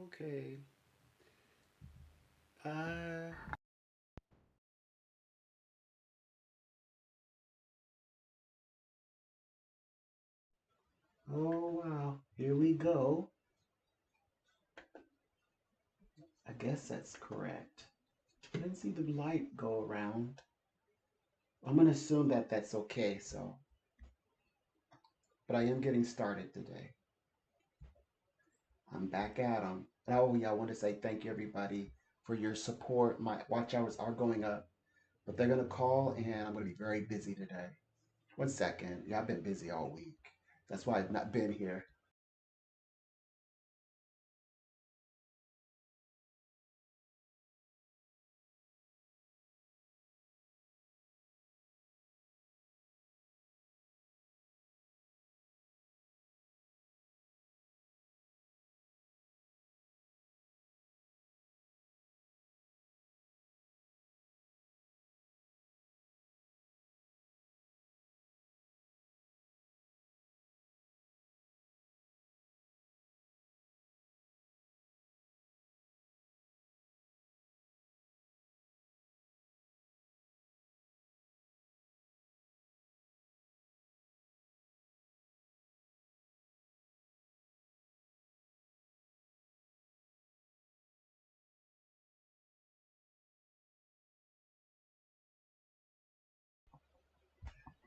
Okay. Uh, oh wow. Here we go. I guess that's correct. I didn't see the light go around. I'm gonna assume that that's okay, so. But I am getting started today. I'm back at them. Oh yeah, I want to say thank you everybody for your support. My watch hours are going up, but they're gonna call and I'm gonna be very busy today. One second. Yeah, I've been busy all week. That's why I've not been here.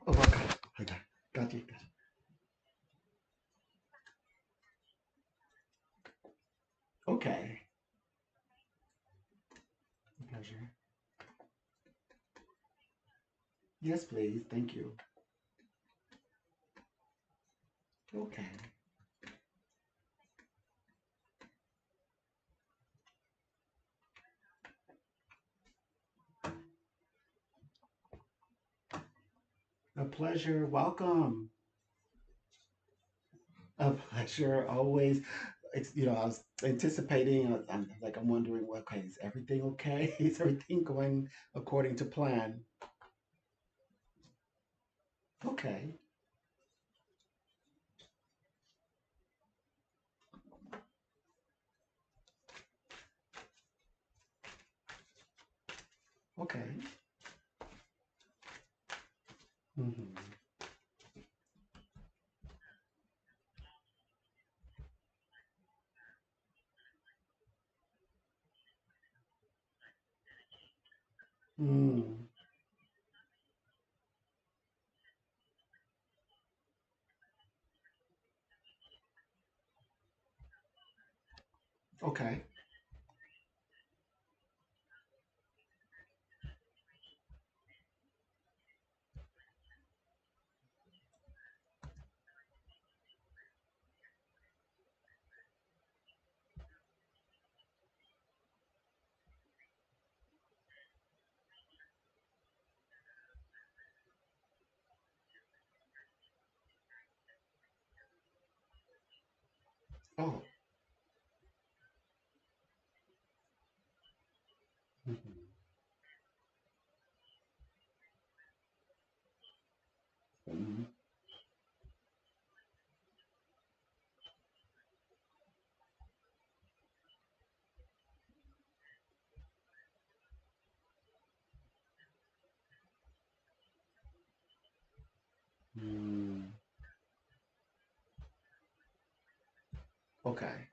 Oh, okay. I got you. Okay. Pleasure. Yes, please. Thank you. Okay. A pleasure. Welcome. A pleasure. Always. I was anticipating. I'm wondering, well, okay, is everything okay? Is everything going according to plan? Okay. Okay. Mm-hmm. Mm. Okay. Oh. Mm-hmm. Mm-hmm. Mm. Okay.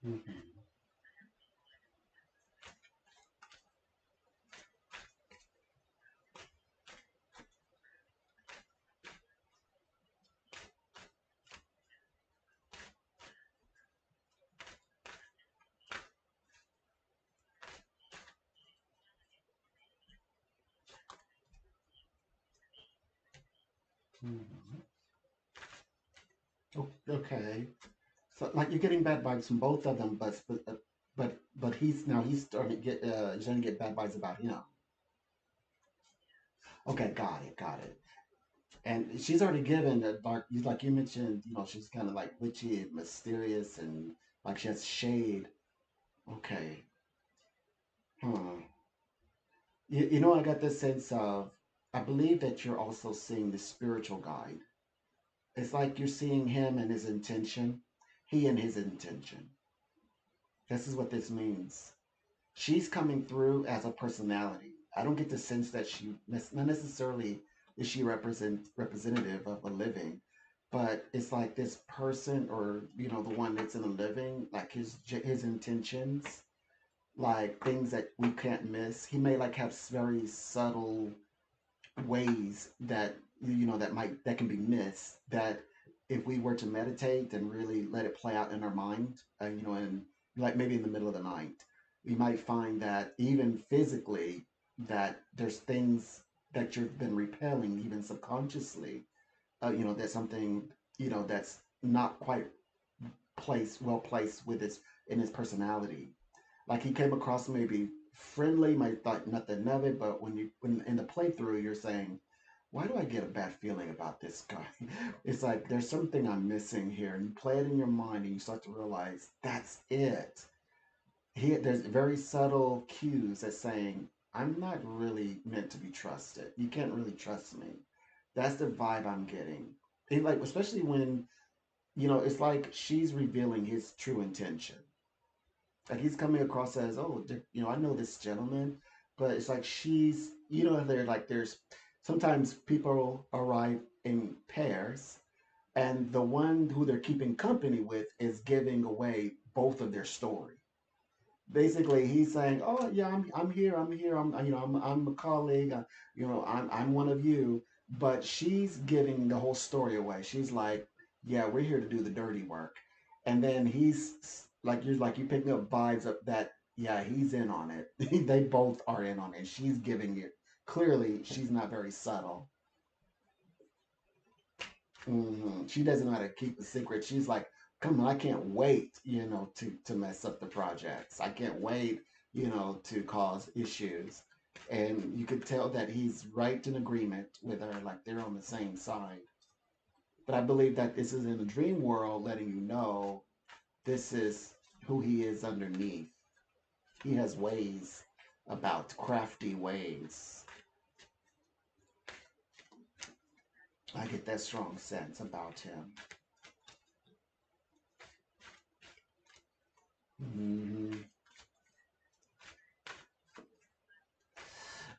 Mm-hmm. Mm-hmm. Okay. So like you're getting bad vibes from both of them, but he's starting to get bad vibes about him. Okay, got it, got it. And she's already given a dark, like you mentioned, she's kind of like witchy and mysterious and like she has shade. Okay. Hmm. I got this sense of, I believe that you're also seeing the spiritual guide. It's like you're seeing him and his intention, he and his intention. This is what this means. She's coming through as a personality. I don't get the sense that not necessarily is she representative of a living, but it's like this person, or the one that's in the living, like his intentions, like things that we can't miss. He may like have very subtle ways that that can be missed, that if we were to meditate and really let it play out in our mind, and like maybe in the middle of the night, we might find that even physically, that there's things that you've been repelling even subconsciously, that's something that's not quite well placed with his in his personality. Like he came across maybe friendly, might thought nothing of it, but when in the playthrough you're saying, why do I get a bad feeling about this guy? It's like there's something I'm missing here, and you play it in your mind, and you start to realize that's it. There's very subtle cues that saying, I'm not really meant to be trusted. You can't really trust me. That's the vibe I'm getting. Like especially when it's like she's revealing his true intention. Like he's coming across as, oh, I know this gentleman, but it's like they're like there's sometimes people arrive in pairs, and the one who they're keeping company with is giving away both of their story. Basically, he's saying, "Oh yeah, I'm here, I'm a colleague, I'm one of you," but she's giving the whole story away. She's like, "Yeah, we're here to do the dirty work," and then he's like you picking up vibes of that. Yeah, he's in on it. They both are in on it. She's giving it. Clearly, she's not very subtle. She doesn't know how to keep a secret. She's like, come on, I can't wait, to mess up the projects. I can't wait, to cause issues. And you could tell that he's right in agreement with her, like they're on the same side. But I believe that this is in the dream world, letting you know this is who he is underneath. He has ways, about crafty ways. I get that strong sense about him. Hmm.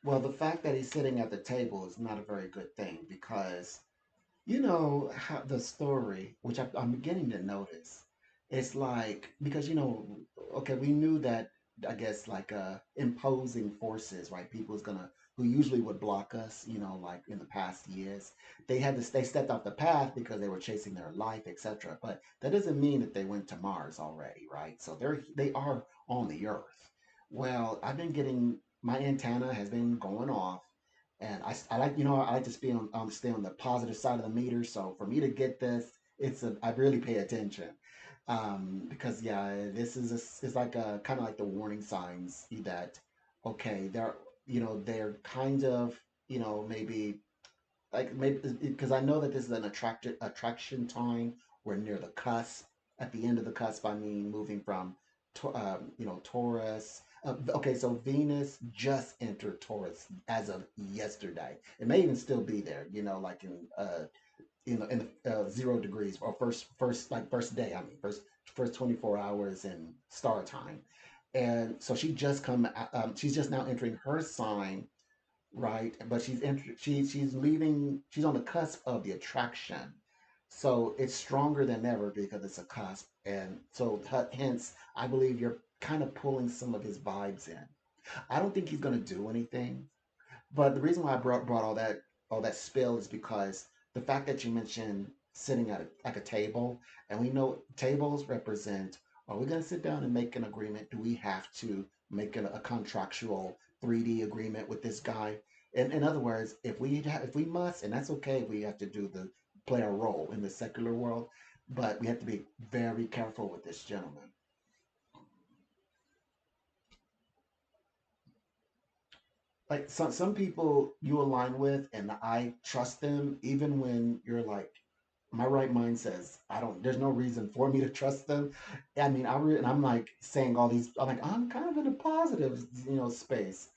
Well, the fact that he's sitting at the table is not a very good thing, because how the story, which I'm beginning to notice, it's like, because okay, we knew that, I guess, like imposing forces, right? People's gonna who usually would block us, like in the past years, they stepped off the path because they were chasing their life, etc. But that doesn't mean that they went to Mars already, right? So they are on the Earth. Well, I've been getting my antenna has been going off, and I like, I like to stay on the positive side of the meter. So for me to get this, I really pay attention, because yeah, this is it's like a kind of like the warning signs that, okay, they're kind of, maybe, like, maybe because I know that this is an attraction time. We're near the cusp. At the end of the cusp, I mean, moving from, Taurus. Okay, so Venus just entered Taurus as of yesterday. It may even still be there. Like in 0 degrees, or first day. I mean, first 24 hours in star time. And so she's just now entering her sign, right? But she's leaving. She's on the cusp of the attraction, so it's stronger than ever because it's a cusp, and so hence I believe you're kind of pulling some of his vibes in. I don't think he's gonna do anything, but the reason why I brought all that spill is because the fact that you mentioned sitting at like a table, and we know tables represent. Are we going to sit down and make an agreement? Do we have to make a contractual 3D agreement with this guy? In other words, if we must, and that's okay, we have to play a role in the secular world, but we have to be very careful with this gentleman. like some people you align with and I trust them even when you're like my right mind says I don't there's no reason for me to trust them. I mean and I'm like saying all these I'm like I'm kind of in a positive space.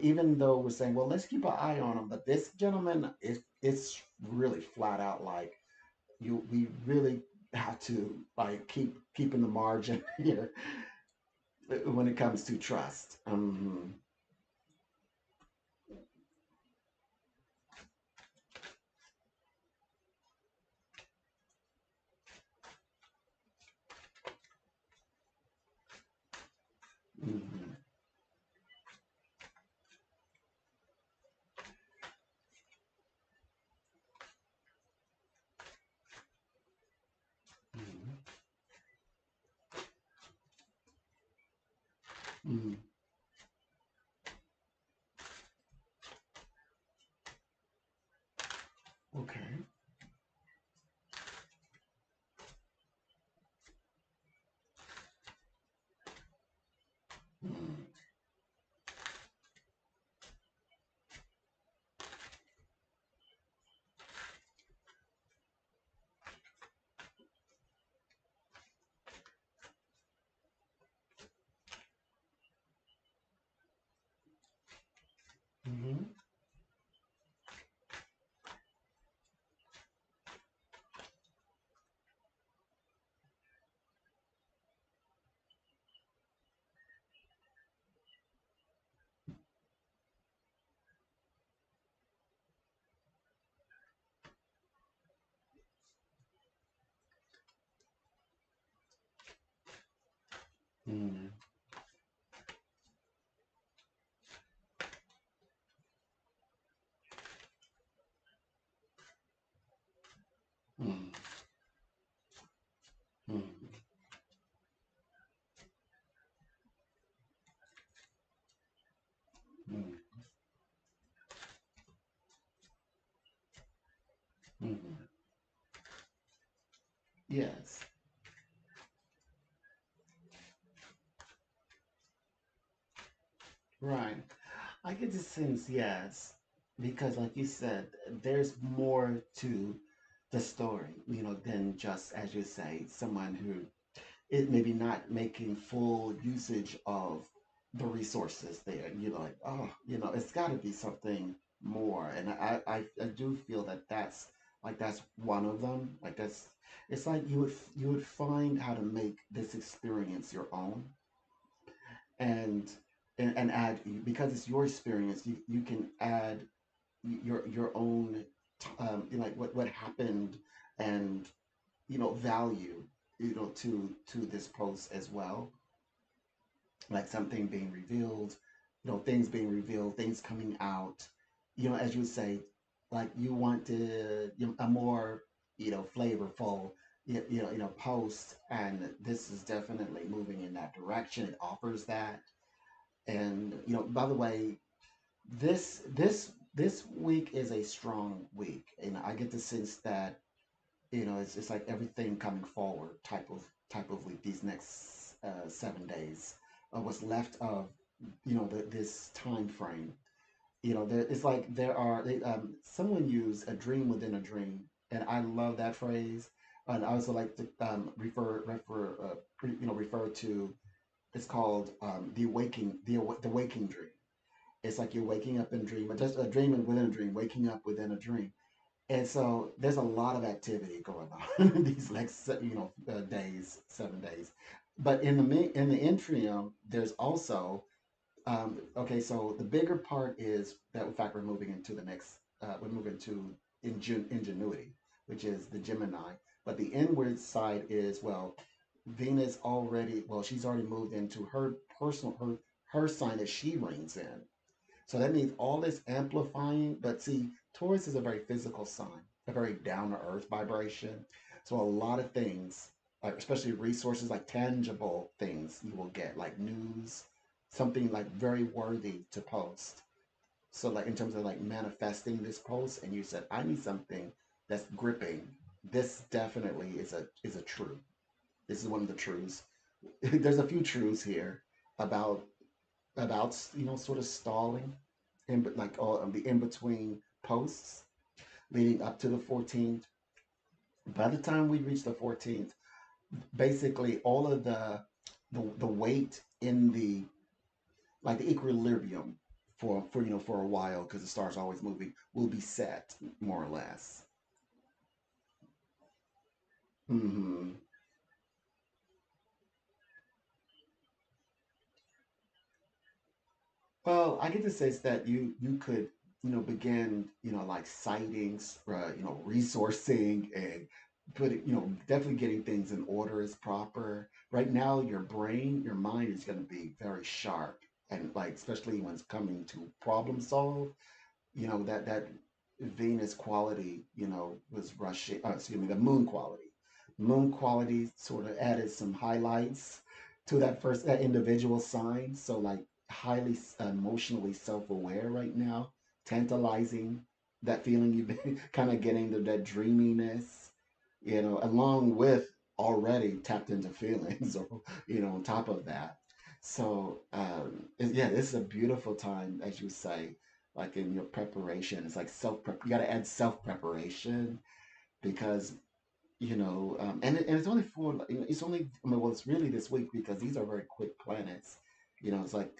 Even though we're saying well let's keep an eye on him, but this gentleman it's really flat out like we really have to like keeping the margin here when it comes to trust. Mhm, mhm, mhm. Okay. Mm, mhm, mm, mm, mm, mm, mm. Yes, right. I get the sense, yes, because like you said, there's more to the story, than just, as you say, someone who it maybe not making full usage of the resources there. You're like, oh, it's got to be something more. And I do feel that that's one of them. Like it's like you would find how to make this experience your own and and add because it's your experience. You can add your own like what happened and value to this post as well, like something being revealed, things being revealed, things coming out, as you would say, like you want to a more flavorful post, and this is definitely moving in that direction. It offers that, and by the way, this week is a strong week, and I get the sense that it's like everything coming forward type of week. These next 7 days of what's left of this time frame. It's like someone used a dream within a dream, and I love that phrase. And I also like to refer to it's called the waking dream. It's like you're waking up in a dream, but just a dream within a dream, waking up within a dream. And so there's a lot of activity going on in these next, days, 7 days. But in the interim, there's also okay. So the bigger part is that in fact we're moving into the next. We're moving to ingenuity, which is the Gemini. But the inward side is well, Venus already. Well, she's already moved into her personal her sign that she reigns in. So that means all this amplifying, but see, Taurus is a very physical sign, a very down to earth vibration. So a lot of things, like especially resources like tangible things you will get, like news, something like very worthy to post. So like in terms of like manifesting this post, and you said, I need something that's gripping. This definitely is a truth. This is one of the truths. There's a few truths here about sort of stalling. like all of the in between posts leading up to the 14th. By the time we reach the 14th, basically all of the weight in the like the equilibrium for for a while because the star's always moving will be set more or less. Hmm. Well, I get to say is that you could begin like sightings, resourcing and putting definitely getting things in order is proper. Right now, your mind is going to be very sharp and like especially when it's coming to problem solve. That Venus quality was rushing. Excuse me, the moon quality. Moon quality sort of added some highlights to that individual sign. So like highly emotionally self-aware right now, tantalizing. That feeling you've been kind of getting that dreaminess, along with already tapped into feelings, or on top of that. So yeah, this is a beautiful time, as you say, like in your preparation. It's like self prep. You got to add self preparation because and it's only it's only I mean, well, it's really this week because these are very quick planets. It's like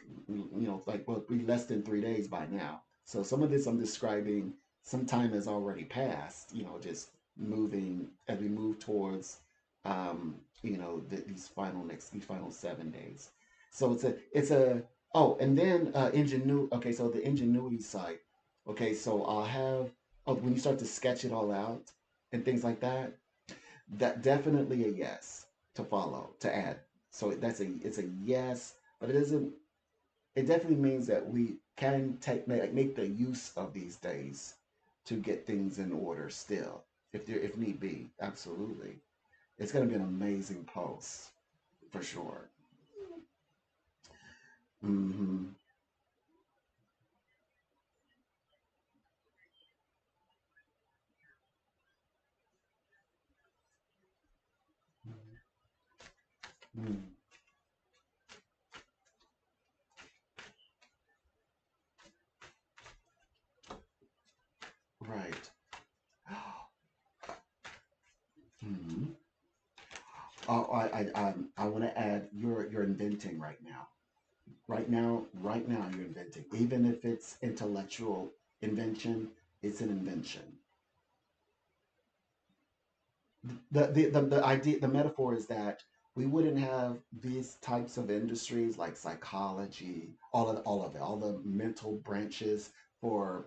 like well, be less than 3 days by now. So some of this I'm describing, some time has already passed. Just moving as we move towards these final 7 days. So it's a oh, and then ingenuity. Okay, so the ingenuity side. Okay, so I'll have when you start to sketch it all out and things like that, that definitely a yes to follow to add. So it's a yes, but it definitely means that we can make the use of these days to get things in order still, if need be. Absolutely, it's going to be an amazing post for sure. Hmm. Mm. Right. Hmm. I want to add you're inventing right now. Right now you're inventing. Even if it's intellectual invention, it's an invention. The idea, the metaphor is that we wouldn't have these types of industries like psychology, all of it, all the mental branches for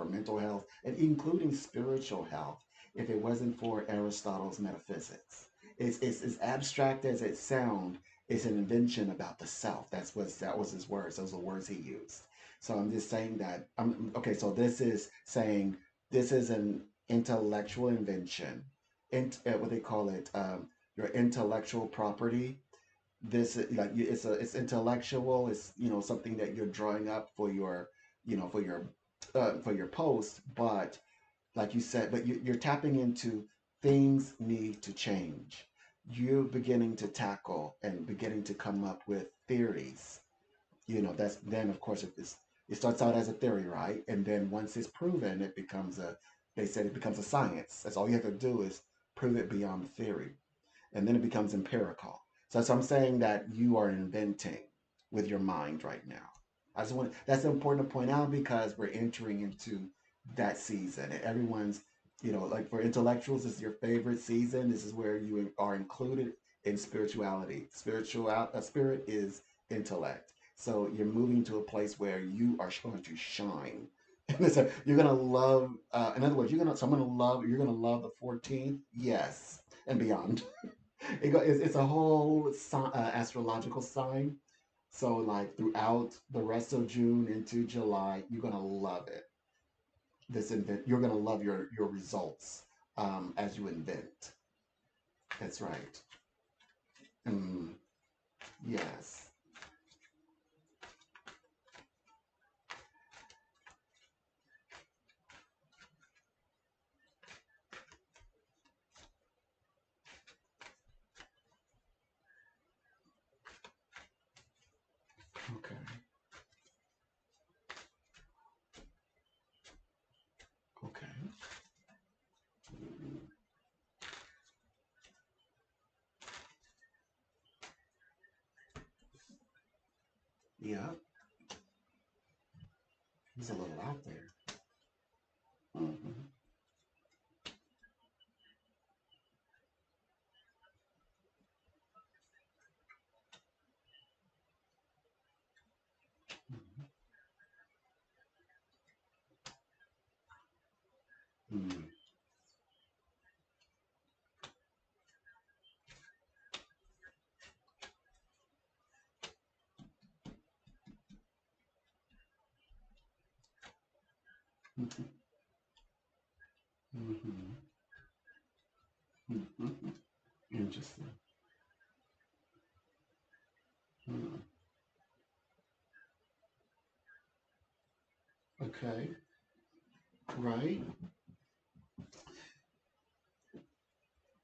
mental health and including spiritual health, if it wasn't for Aristotle's metaphysics. It's as abstract as it sounds. It's an invention about the self. That was his words. Those are the words he used. So I'm just saying that. Okay. So this is saying this is an intellectual invention, what they call it, your intellectual property. This like it's intellectual. It's something that you're drawing up for your you know for your post, but like you said, but you're tapping into things need to change. You're beginning to tackle and beginning to come up with theories. That's then of course it starts out as a theory, right? And then once it's proven, it becomes a they said it becomes a science. That's all you have to do is prove it beyond theory, and then it becomes empirical. So I'm saying that you are inventing with your mind right now. That's important to point out because we're entering into that season, and everyone's like for intellectuals, this is your favorite season. This is where you are included in spirituality. Spirit is intellect. So you're moving to a place where you are going to shine. So you're gonna love. In other words, You're gonna love the 14th. Yes, and beyond. It's a whole astrological sign. So like throughout the rest of June into July, you're gonna love it. You're gonna love your results as you invent. That's right. Mm, yes. Okay. He's a little out there. Hmm. Hmm. Hmm. Hmm. Interesting. Hmm. Okay. Right.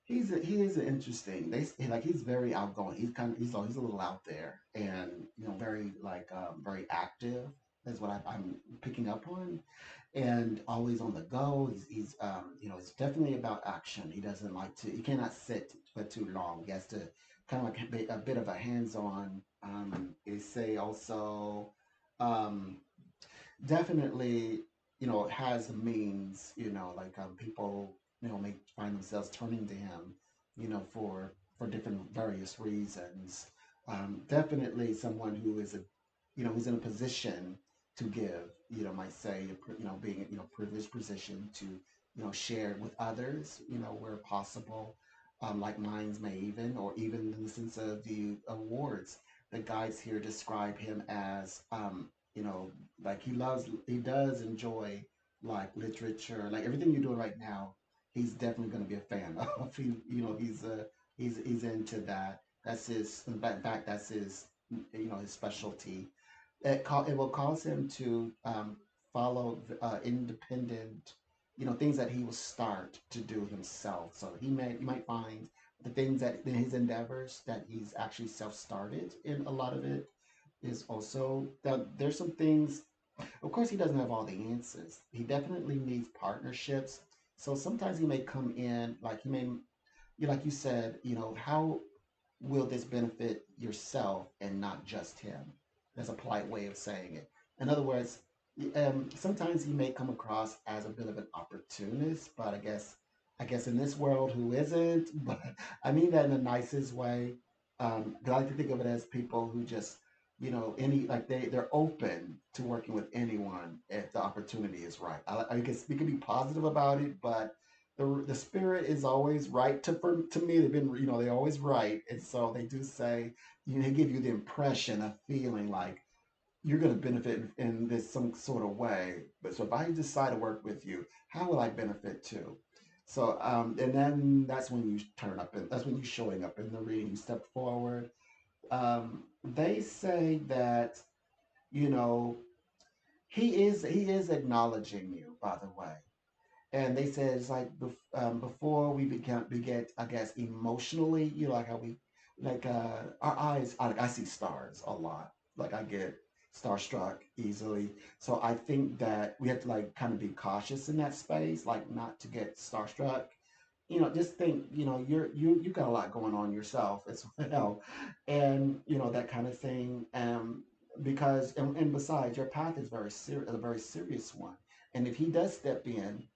He is interesting. Like he's very outgoing. He's a little out there, and very like very active. Is what I'm picking up on, and always on the go. He's definitely about action. He doesn't like to. He cannot sit for too long. He has to kind of like be a bit of a hands-on. They say also, um, definitely, has means, like people, may find themselves turning to him, for different various reasons. Definitely someone who is who's in a position to give, might say, being, privileged position to, share with others, where possible, like Minds may even, or even in the sense of the awards, the guides here describe him as, like he does enjoy like literature, like everything you're doing right now. He's definitely going to be a fan of. He's into that. That's his. In fact, that's his. His specialty. It will cause him to follow independent, things that he will start to do himself. So you might find the things that in his endeavors that he's actually self-started in a lot of it is also that there's some things. Of course, he doesn't have all the answers. He definitely needs partnerships. So sometimes he may come in like he may, like you said, how will this benefit yourself and not just him? That's a polite way of saying it. In other words, sometimes he may come across as a bit of an opportunist, but I guess in this world, who isn't? But I mean that in the nicest way. 'Cause I like to think of it as people who just, any like they're open to working with anyone if the opportunity is right. I guess we can be positive about it, but the spirit is always right to me. They've been, they're always right, and so they do say, they give you the impression of feeling like you're going to benefit in this some sort of way. But so if I decide to work with you, how will I benefit too? So and then that's when you turn up, and that's when you're showing up in the reading. You step forward. They say that, you know he is acknowledging you, by the way, and they said it's like before we get, I guess, emotionally, like how we, like our eyes, I see stars a lot, like I get starstruck easily. So I think that we have to like kind of be cautious in that space, like not to get starstruck. Just think, you got a lot going on yourself as well, and that kind of thing. Because and besides, your path is a very serious one. And if he does step in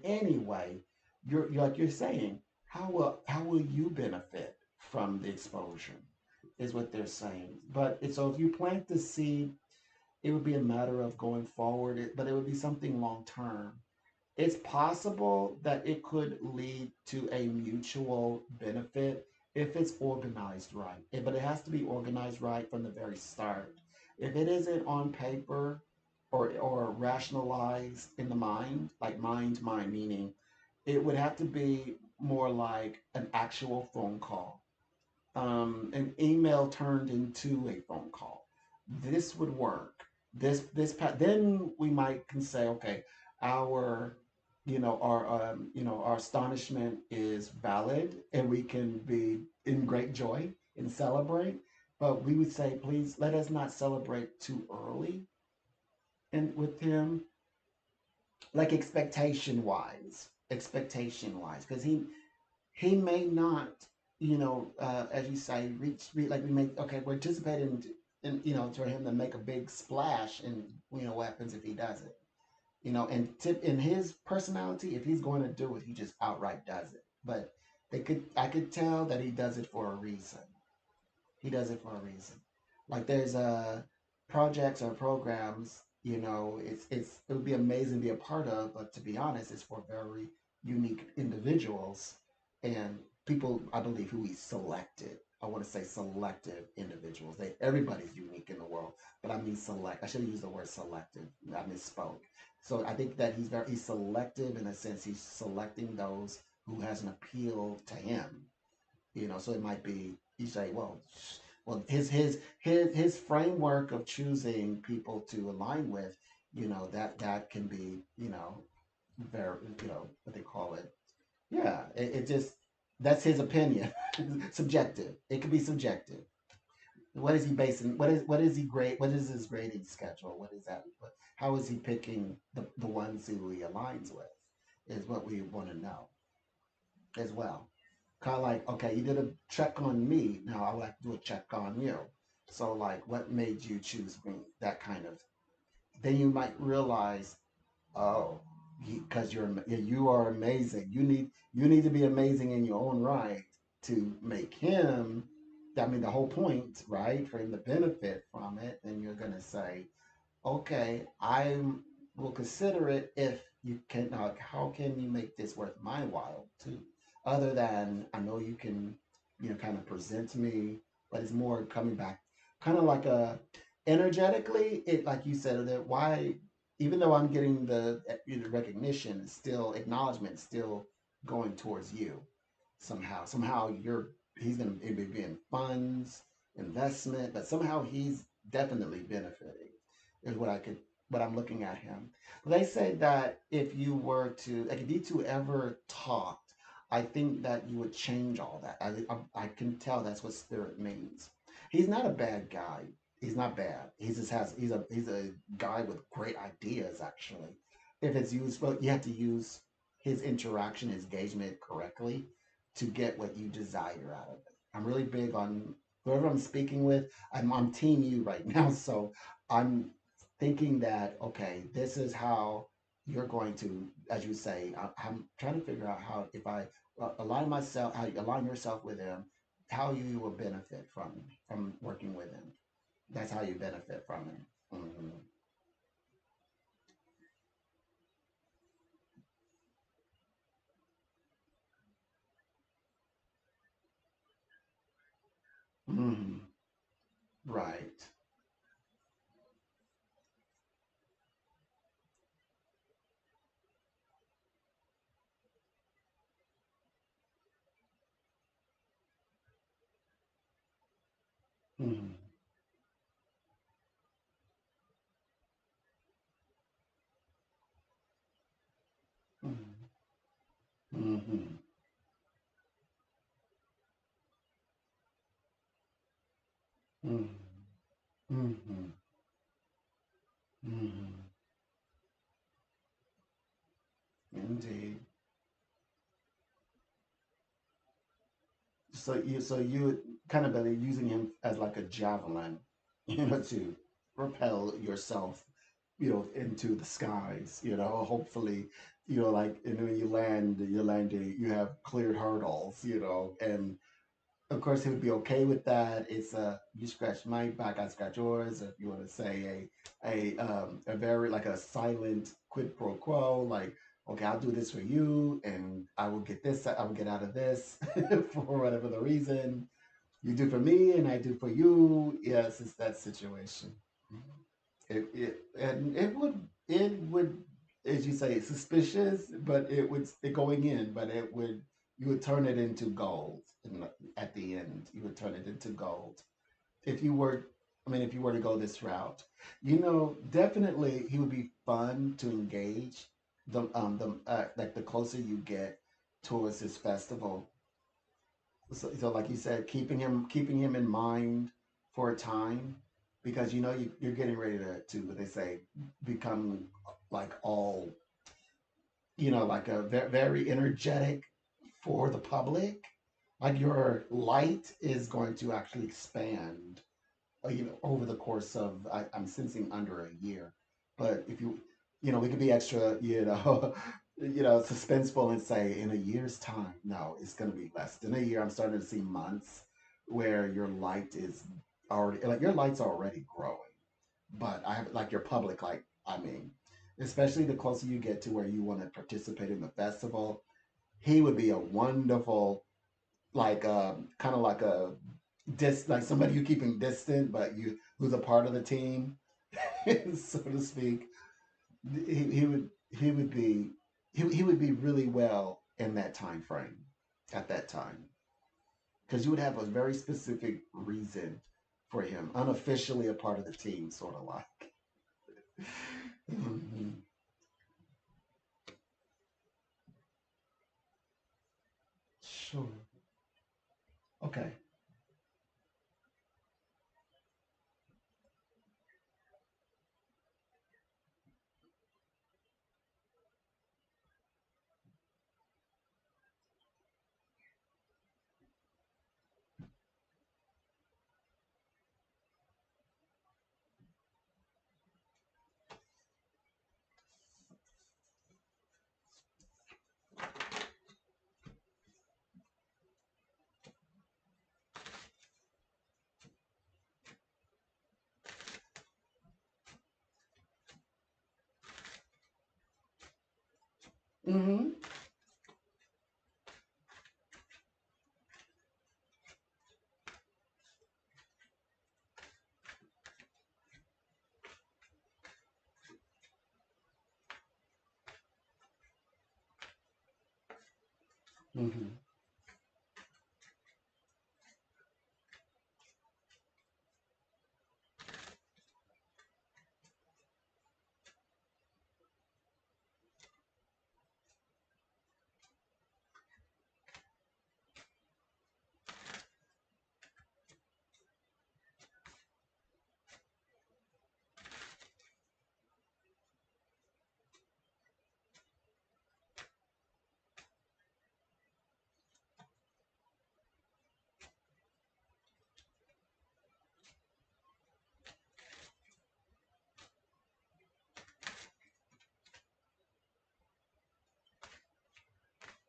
any way, you're like you're saying, how will you benefit from the exposure? Is what they're saying. But so if you plant the seed, it would be a matter of going forward, but it would be something long term. It's possible that it could lead to a mutual benefit if it's organized right. But it has to be organized right from the very start. If it isn't on paper or rationalized in the mind, like mind to mind, meaning it would have to be more like an actual phone call, an email turned into a phone call. This would work. Then we might can say, okay, our our astonishment is valid, and we can be in great joy and celebrate. But we would say, please let us not celebrate too early, and with him, like expectation wise, because he may not, as you say, like we may, okay, we're anticipating. and for him to make a big splash, and what happens if he doesn't? And tip in his personality, if he's going to do it, he just outright does it. But I could tell that he does it for a reason. He does it for a reason. Like there's projects or programs, it would be amazing to be a part of, but to be honest, it's for very unique individuals and people, I believe, who he selected. I want to say selective individuals. Everybody's unique in the world, but I mean select. I should have used the word selective. I misspoke. So I think that he's selective in a sense. He's selecting those who has an appeal to him. So it might be you say, well, his framework of choosing people to align with, that can be, very, what they call it. Yeah, it just that's his opinion. Subjective. It could be subjective. What is he basing? What is he grade? What is his grading schedule? What is that? How is he picking the ones who he aligns with? Is what we want to know as well. Kind of like, okay, you did a check on me. Now I would like to do a check on you. So, like, what made you choose me? That kind of. Then you might realize, oh, because you are amazing. You need to be amazing in your own right to make him. I mean, the whole point, right, for him to benefit from it. Then you're gonna say, okay, I will consider it if you can. How can you make this worth my while too? Other than I know you can, kind of present me, but it's more coming back, kind of like a energetically. It like you said that why, even though I'm getting the recognition, still acknowledgement, still going towards you somehow. Somehow he's gonna be in funds, investment, but somehow he's definitely benefiting is what I'm looking at him. But they say that if you were to like if you two ever talked, I think that you would change all that. I can tell that's what spirit means. He's not a bad guy. He's not bad. He's a guy with great ideas actually. If it's useful, you have to use his interaction, his engagement correctly to get what you desire out of it. I'm really big on whoever I'm speaking with. I'm team you right now, so I'm thinking that okay, this is how you're going to, as you say, I'm trying to figure out how if I align myself, how you align yourself with him, how you will benefit from working with him. That's how you benefit from him. Hmm. Hmm. Right. Hmm. Hmm. Hmm. Hmm. Hmm. Hmm. Indeed. So you would kind of be using him as like a javelin, to propel yourself, into the skies. Hopefully, like and when you have cleared hurdles, and of course he would be okay with that. It's you scratch my back, I scratch yours. If you want to say a very like a silent quid pro quo, like okay, I'll do this for you, and I will get this. I will get out of this for whatever the reason. You do for me, and I do for you. Yes, it's that situation. And it would, as you say, suspicious, but it would going in, but it would you would turn it into gold, and at the end you would turn it into gold if you were. I mean, if you were to go this route, definitely he would be fun to engage. The like the closer you get towards this festival, so like you said, keeping him in mind for a time, because you're getting ready to what they say, become like all, like a very energetic for the public. Like your light is going to actually expand over the course of, I'm sensing under a year. But if we could be extra, suspenseful and say in a year's time. No, it's going to be less than a year. I'm starting to see months where your light is already, like, your light's already growing. But I have, like, your public light. I mean, especially the closer you get to where you want to participate in the festival, he would be a wonderful, like, kind of like a like somebody you keeping distant, but you who's a part of the team, so to speak. He would be really well in that time frame at that time, because you would have a very specific reason for him, unofficially a part of the team, sort of like. Mhm. Sure. Okay. Mm-hmm. Mm-hmm.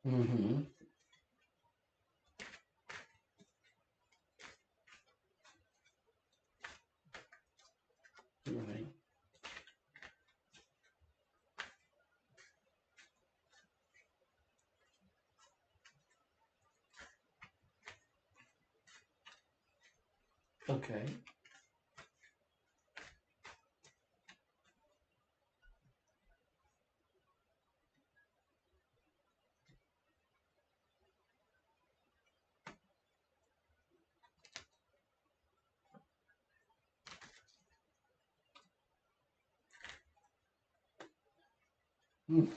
Mm-hmm. Right. Okay. Mm.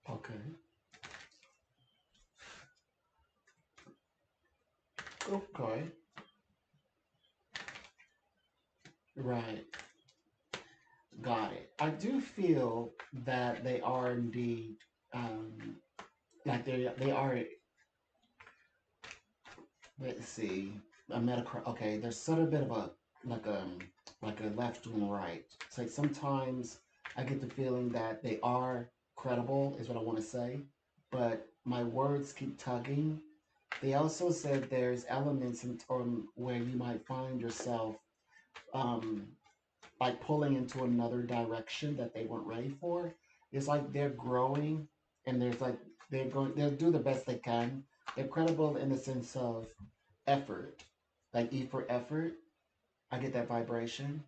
Okay. Okay. Right. Got it. I do feel that they are indeed, um, like they are. Let's see, a metacritic. Okay, there's sort of a bit of a like a left and a right. It's like sometimes I get the feeling that they are credible, is what I want to say, but my words keep tugging. They also said there's elements in where you might find yourself, um, like pulling into another direction that they weren't ready for. It's like they're growing, and there's like they'll do the best they can. They're credible in the sense of effort, like E for effort. I get that vibration.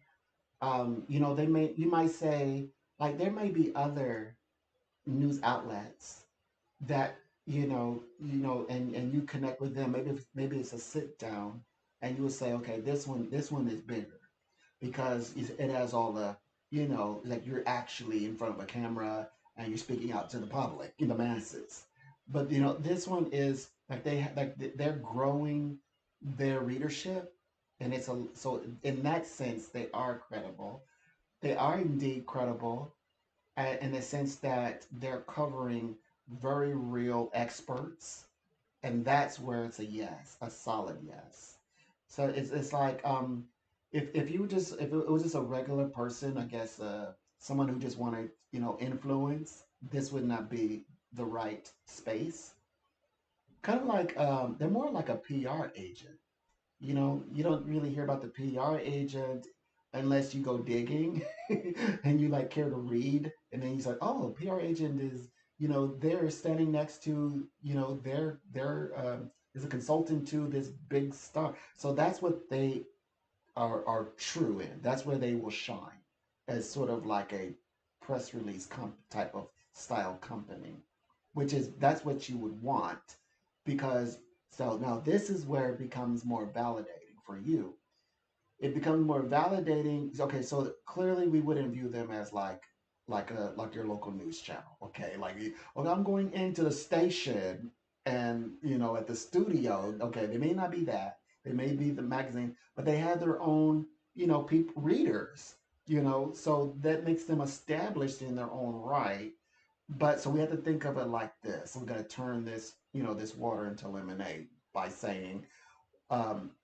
You might say, like, there may be other news outlets that, and you connect with them. Maybe it's a sit down, and you would say, okay, this one is bigger because it has all the, like, you're actually in front of a camera and you're speaking out to the public, in the masses. But this one is like they're growing their readership, and so in that sense they are credible. They are indeed credible, in the sense that they're covering very real experts. and that's where it's a yes, a solid yes. So it's like if you just if it was just a regular person, I guess someone who just wanted influence, this would not be the right space. Kind of like they're more like a PR agent. You don't really hear about the PR agent unless you go digging and you like care to read, and then you say, oh, PR agent is they're standing next to they're is a consultant to this big star. So that's what they are true in. That's where they will shine as sort of like a press release type of style company, which is that's what you would want because so now this is where it becomes more validating for you. It becomes more validating. Okay, so clearly we wouldn't view them as like your local news channel. Okay, like okay, I'm going into the station and at the studio. Okay, they may not be that. They may be the magazine, but they have their own people readers. So that makes them established in their own right. But so we have to think of it like this. I'm going to turn this water into lemonade by saying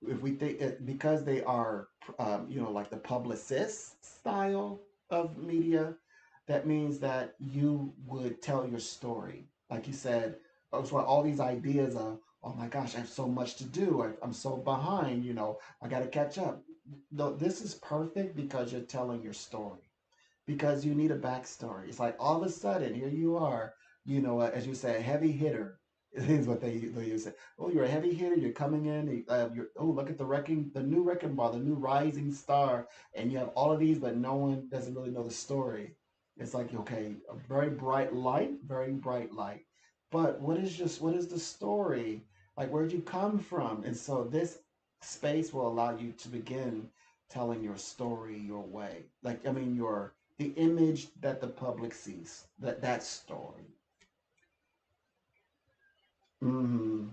if we think it, because they are like the publicist style of media, that means that you would tell your story like you said. That's why all these ideas of, oh my gosh, I have so much to do, I'm so behind, I got to catch up. No, this is perfect because you're telling your story, because you need a backstory. It's like all of a sudden, here you are, as you say, a heavy hitter. Is what they use it. Oh, you're a heavy hitter. You're coming in. Look at the new wrecking ball, the new rising star, and you have all of these, but no one doesn't really know the story. It's like okay, a very bright light. But what is the story? Like where'd you come from? And so this space will allow you to begin telling your story your way. Like I mean your the image that the public sees, that story. Hmm.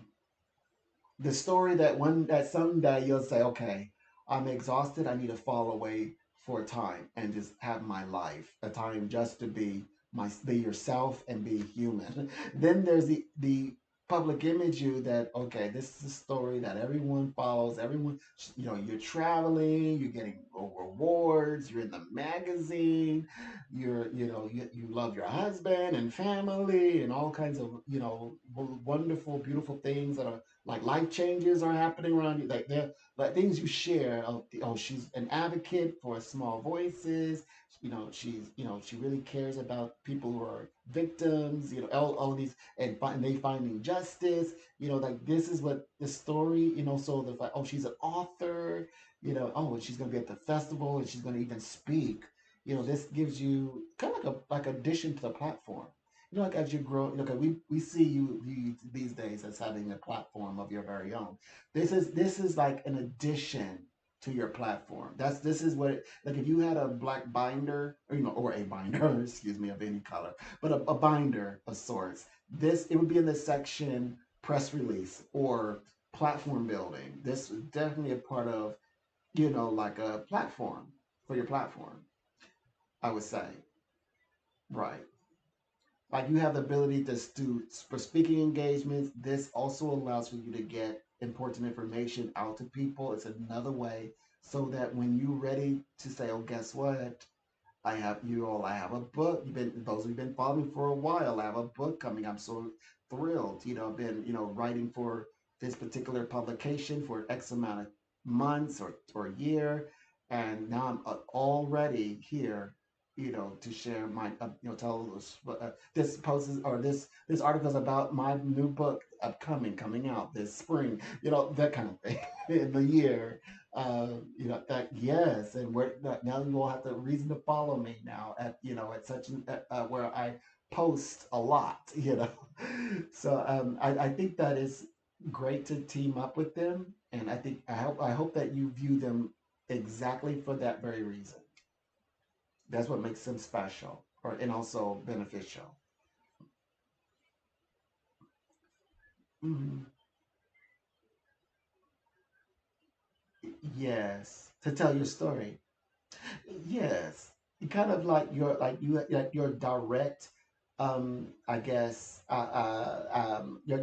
The story that someday you'll say, okay, I'm exhausted. I need to fall away for a time and just have my life, a time just to be yourself and be human. Then there's the public image you that okay, this is a story that everyone follows. Everyone, you're traveling, you're getting rewards, you're in the magazine, you love your husband and family and all kinds of wonderful, beautiful things that are like life changes are happening around you. Like they're like things you share. Oh, she's an advocate for small voices. She really cares about people who are victims. All these and they finding justice. Like this is what the story. So the like, oh, she's an author. Oh, and she's gonna be at the festival and she's gonna even speak. This gives you kind of like addition to the platform. Like as you grow, look, we see you these days as having a platform of your very own. This is like an addition to your platform. This is what like if you had a black binder, or a binder, excuse me, of any color, but a binder of sorts. This it would be in the section press release or platform building. This is definitely a part of like a platform for your platform. I would say, right. Like you have the ability to do for speaking engagements. This also allows for you to get important information out to people. It's another way so that when you're ready to say, oh, guess what? I have a book. Those who've been following me for a while, I have a book coming. I'm so thrilled. I've been, writing for this particular publication for X amount of months or a year. And now I'm already here, to share my, tell this post is, or this article is about my new book coming out this spring, that kind of thing in the year. That yes, and where that now you will have the reason to follow me now at such where I post a lot, So I think that is great to team up with them, and I hope that you view them exactly for that very reason. That's what makes them special, and also beneficial. Mhm. Yes, to tell your story. Yes, you kind of like your direct. I guess, your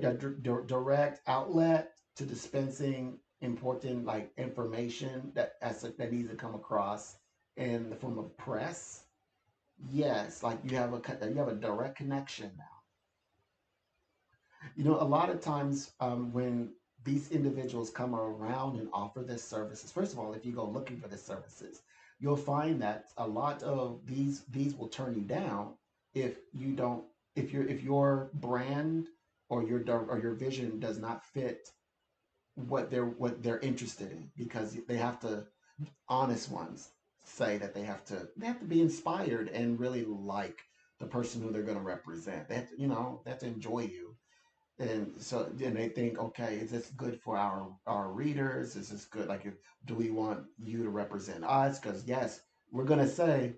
direct outlet to dispensing important like information that needs to come across in the form of press. Yes, like you have a direct connection now. A lot of times when these individuals come around and offer their services, first of all, if you go looking for the services, you'll find that a lot of these will turn you down if you don't if your brand or your vision does not fit what they're interested in, because they have to, honest ones say that they have to be inspired and really like the person who they're going to represent. They have to enjoy you, and so then they think, okay, is this good for our readers? Is this good? Like, do we want you to represent us? Because yes, we're gonna say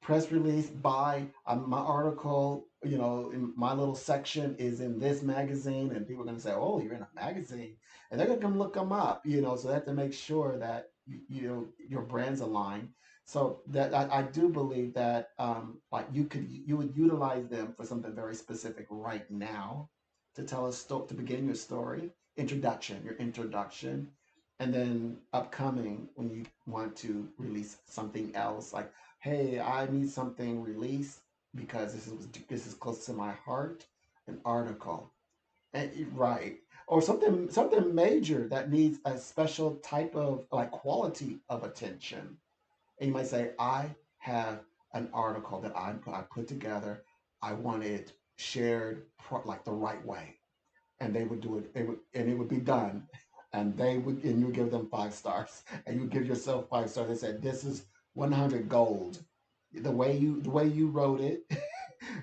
press release by my article. In my little section is in this magazine, and people are gonna say, oh, you're in a magazine, and they're gonna come look them up. So they have to make sure that your brands align. So that I do believe that like you would utilize them for something very specific right now to tell a story, to begin your story, your introduction, and then upcoming when you want to release something else, like, hey, I need something released because this is close to my heart, an article, right, or something major that needs a special type of like quality of attention. And you might say, I have an article that I put together. I want it shared like the right way, and they would do it. And it would be done, and you give them 5 stars, and you give yourself 5 stars. They said this is 100 gold. The way you wrote it,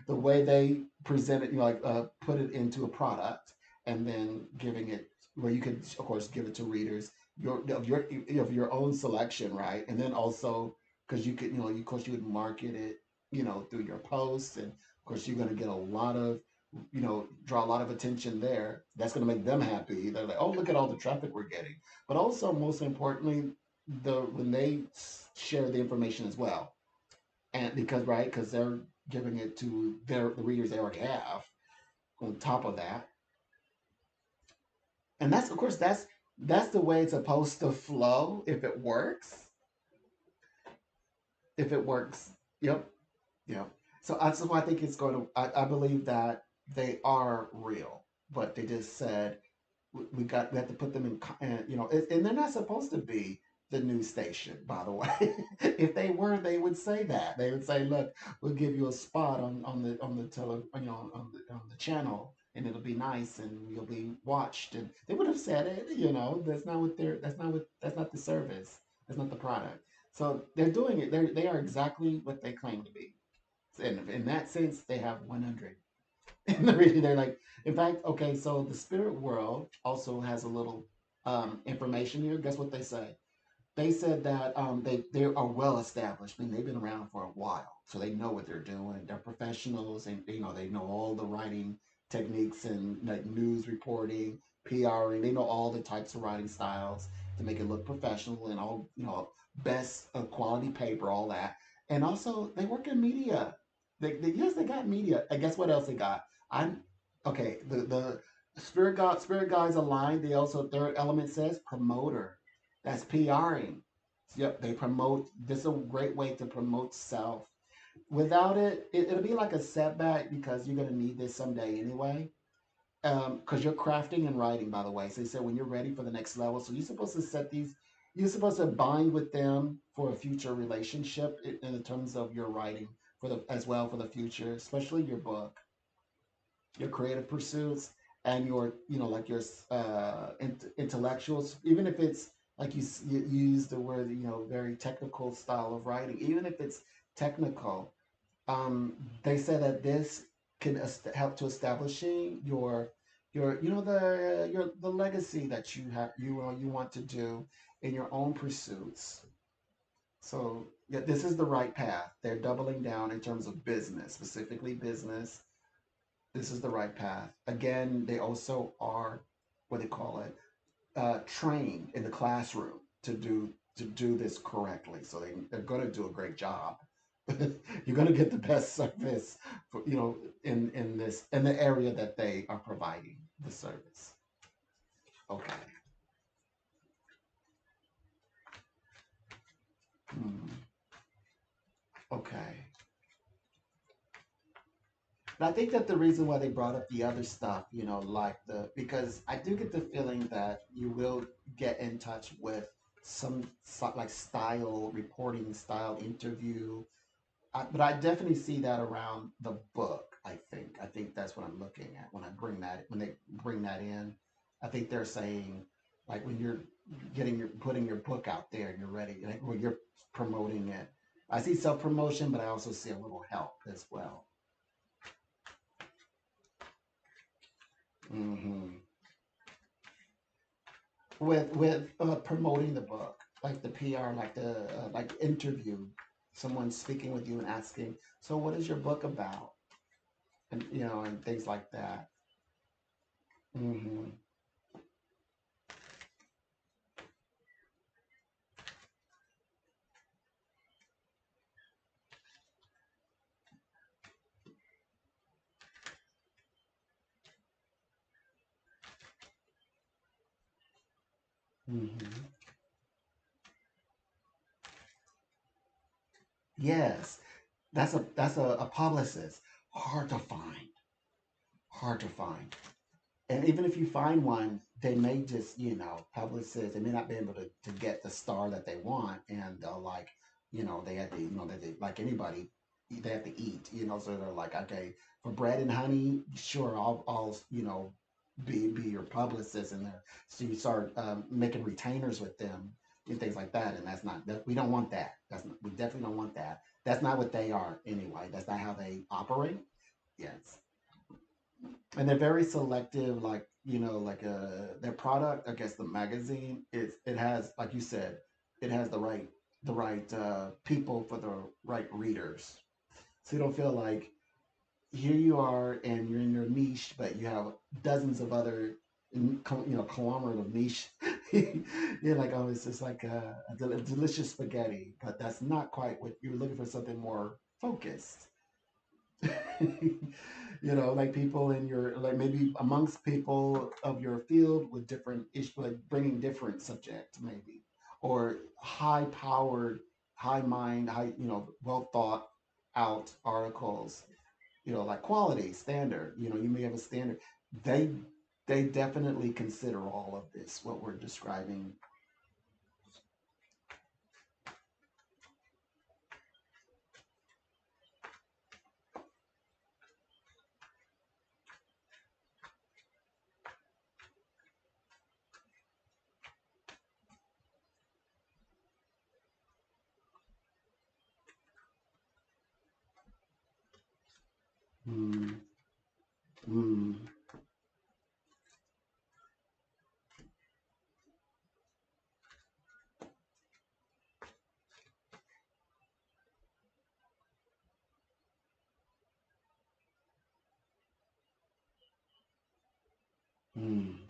the way they presented, like put it into a product, and then giving it where you could, of course, give it to readers of your own selection, right? And then also because you could, of course, you would market it, through your posts, and of course, you're going to get a lot of, draw a lot of attention there. That's going to make them happy. They're like, oh, look at all the traffic we're getting. But also, most importantly, when they share the information as well, and because they're giving it to the readers they already have on top of that, and that's, of course, that's the way it's supposed to flow if it works. If it works, yep, yep. So that's why I think it's going to. I believe that they are real, but they just said we have to put them in, and they're not supposed to be the news station, by the way. If they were, they would say that. They would say, look, we'll give you a spot on the on the channel, and it'll be nice, and you'll be watched, and they would have said it. That's not the service. That's not the product. So they're doing it. They are exactly what they claim to be. And in that sense, they have 100. And the reason they're like, in fact, okay, so the spirit world also has a little information here. Guess what they say? They said that they are well established. I mean, they've been around for a while, so they know what they're doing. They're professionals, and they know all the writing techniques and like news reporting, PRing. They know all the types of writing styles to make it look professional and all, best of quality paper, all that. And also, they work in media. Yes, they got media. And guess what else they got? I'm okay. The spirit guys aligned. They also, third element says promoter. That's PRing. Yep, they promote. This is a great way to promote self. Without it'll be like a setback because you're gonna need this someday anyway. Because you're crafting and writing, by the way. So he said when you're ready for the next level, so you're supposed to set these. You're supposed to bind with them for a future relationship in terms of your writing as well for the future, especially your book, your creative pursuits, and your, like your intellectuals, even if it's like you use the word, very technical style of writing, even if it's technical. They said that this can help to establishing your the legacy that you want to do in your own pursuits. So yeah, this is the right path. They're doubling down in terms of business, specifically business. This is the right path. Again, they also are, what they call it, trained in the classroom to do this correctly. So they're going to do a great job You're going to get the best service for, in this in the area that they are providing the service. Okay. Hmm. Okay. But I think that the reason why they brought up the other stuff, like because I do get the feeling that you will get in touch with some like style reporting style interview. But I definitely see that around the book. I think that's what I'm looking at when they bring that in. I think they're saying like when you're putting your book out there and you're ready, like when you're promoting it. I see self promotion, but I also see a little help as well. Hmm. With promoting the book, like the PR, like the like interview, someone speaking with you and asking, so what is your book about, and and things like that. Hmm. Hmm. Yes, that's a publicist. Hard to find. Hard to find. And even if you find one, they may just, publicists, they may not be able to get the star that they want. And they'll like, they have to, like anybody, they have to eat, so they're like, okay, for bread and honey, sure, I'll, be your publicist in there. So you start making retainers with them and things like that. And we don't want that. We definitely don't want that. That's not what they are anyway. That's not how they operate. Yes, and they're very selective, like like their product, I guess the magazine, it has, like you said, it has the right people for the right readers, so you don't feel like here you are and you're in your niche, but you have dozens of other conglomerate of niche. You're like, oh, it's just like a delicious spaghetti, but that's not quite what you're looking for, something more focused. Like people in your, like maybe amongst people of your field with different issues, like bringing different subjects, maybe, or high powered, high mind, well thought out articles, like quality standard. You may have a standard. They they definitely consider all of this, what we're describing. Mm, mm, mm,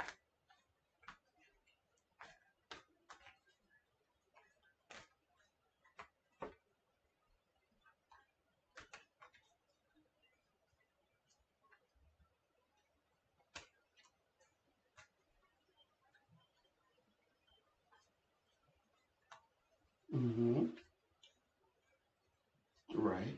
mm-hmm, right.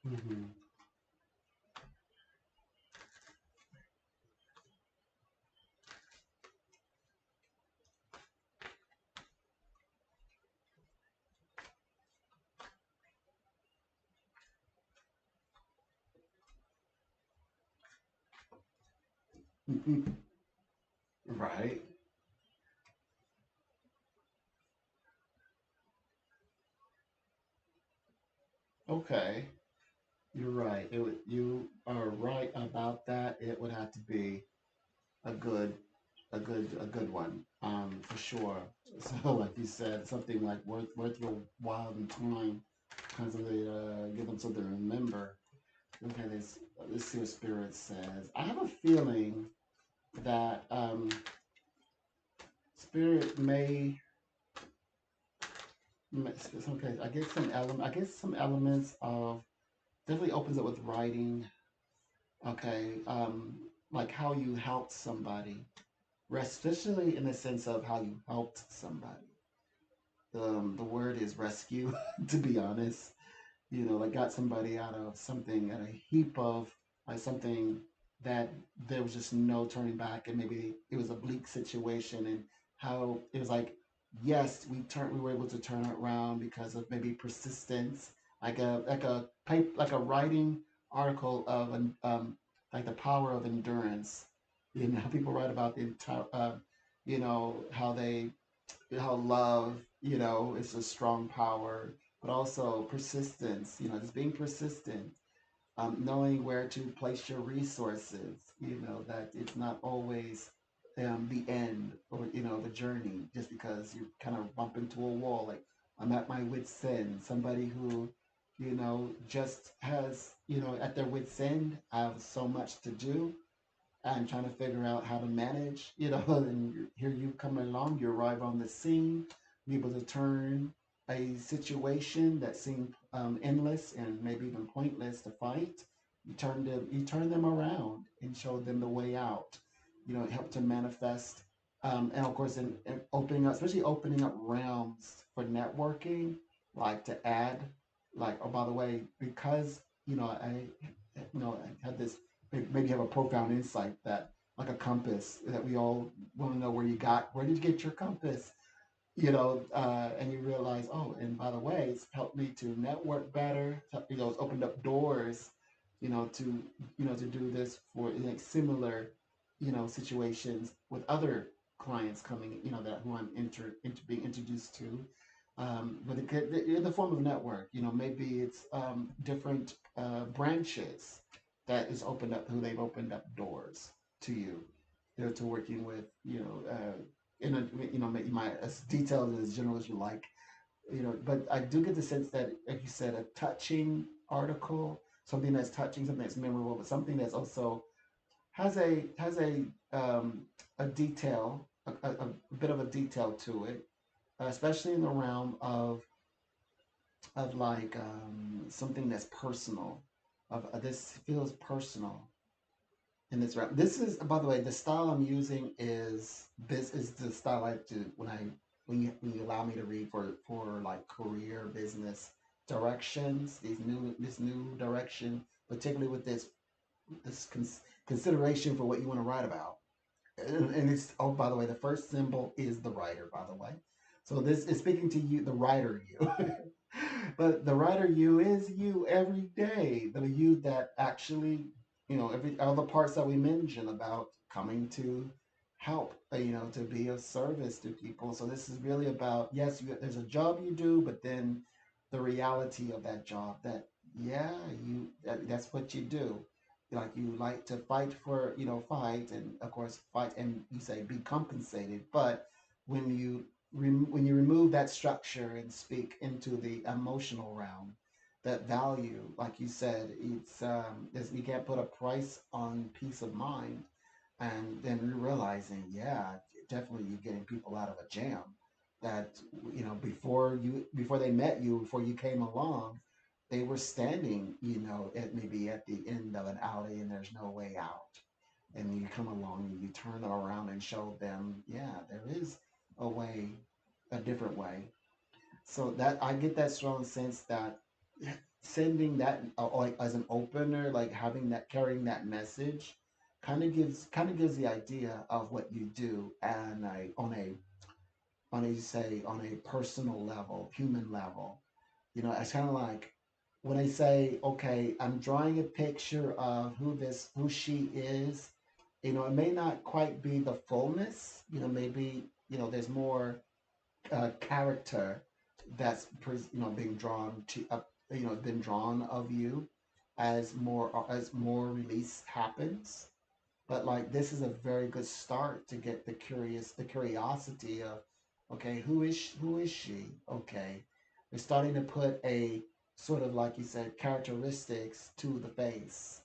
Mm-hmm, right. Okay, you're right. You are right about that. It would have to be a good a good one, for sure. So like you said, something like worth your while and time, kind of give them something to remember. Okay, this here spirit says, I have a feeling that spirit okay, I guess some elements of definitely opens up with writing. Okay, like how you helped somebody, especially in the sense of how you helped somebody. The word is rescue, to be honest. Like got somebody out of something, at a heap of like something that there was just no turning back, and maybe it was a bleak situation, and how it was like, yes, we were able to turn it around because of maybe persistence, like a writing article of an like the power of endurance. People write about the entire, how love, is a strong power, but also persistence, just being persistent, knowing where to place your resources, that it's not always the end, or, the journey, just because you kind of bump into a wall. Like, I'm at my wit's end. Somebody who, just has, at their wit's end, have so much to do, and trying to figure out how to manage, and here you come along, you arrive on the scene, you're able to turn a situation that seemed endless and maybe even pointless to fight. You turn them around and show them the way out. Help to manifest, and of course, in opening up, especially opening up realms for networking, like to add, like, oh, by the way, because I had this, maybe have a profound insight, that like a compass, that we all want to know where did you get your compass, and you realize, oh, and by the way, it's helped me to network better. It's opened up doors, to to do this for, like, similar, situations with other clients coming, that who I'm into being introduced to. But in the form of network, maybe it's different branches that is opened up, who they've opened up doors to you, to working with, in a, maybe my as detailed and as general as you like, but I do get the sense that, like you said, a touching article, something that's touching, something that's memorable, but something that's also has a detail, a bit of a detail to it, especially in the realm of like, something that's personal. Of This feels personal in this realm. This is, by the way, the style I'm using is the style I do when you allow me to read for like career, business directions. This new direction, particularly with this consideration for what you want to write about. And it's, oh, by the way, the first symbol is the writer, by the way. So this is speaking to you, the writer you. But the writer you is you every day. The you that actually, every all the parts that we mentioned about coming to help, to be of service to people. So this is really about, yes, there's a job you do, but then the reality of that job, that, yeah, that's what you do. Like, you like to fight for, fight, and of course fight, and you say be compensated. But when when you remove that structure and speak into the emotional realm, that value, like you said, you can't put a price on peace of mind. And then you're realizing, yeah, definitely you're getting people out of a jam, that, before they met you, before you came along, they were standing, maybe at the end of an alley, and there's no way out. And you come along and you turn them around and show them, yeah, there is a way, a different way. So that I get that strong sense that sending that, like, as an opener, like having that, carrying that message, kind of gives the idea of what you do, and on a personal level, human level. It's kind of like when I say, okay, I'm drawing a picture of who she is. It may not quite be the fullness. Maybe, there's more character that's being drawn to, been drawn of you, as more release happens. But like this is a very good start to get the curiosity of, okay, who is she? Okay, we're starting to put a sort of like you said characteristics to the face,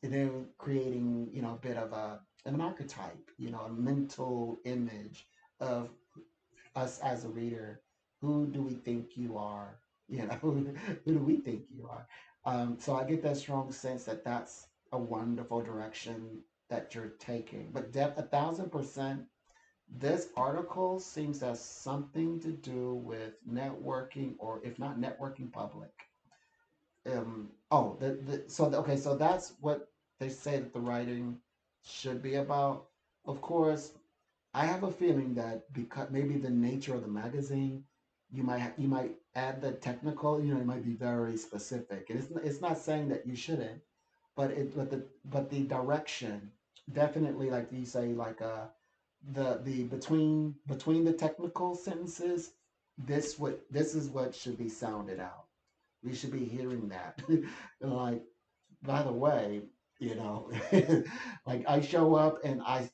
and then creating a bit of an archetype, a mental image of us as a reader. Who do we think you are? Who do we think you are? So I get that strong sense that that's a wonderful direction that you're taking. But 1,000%, this article seems to have something to do with networking, or if not networking, public. Okay, so that's what they say that the writing should be about. Of course, I have a feeling that because maybe the nature of the magazine, you might add the technical. It might be very specific. And it's not saying that you shouldn't, but the direction definitely, like you say, like the between the technical sentences, this is what should be sounded out. We should be hearing that. Like, by the way, you know, like I show up and I,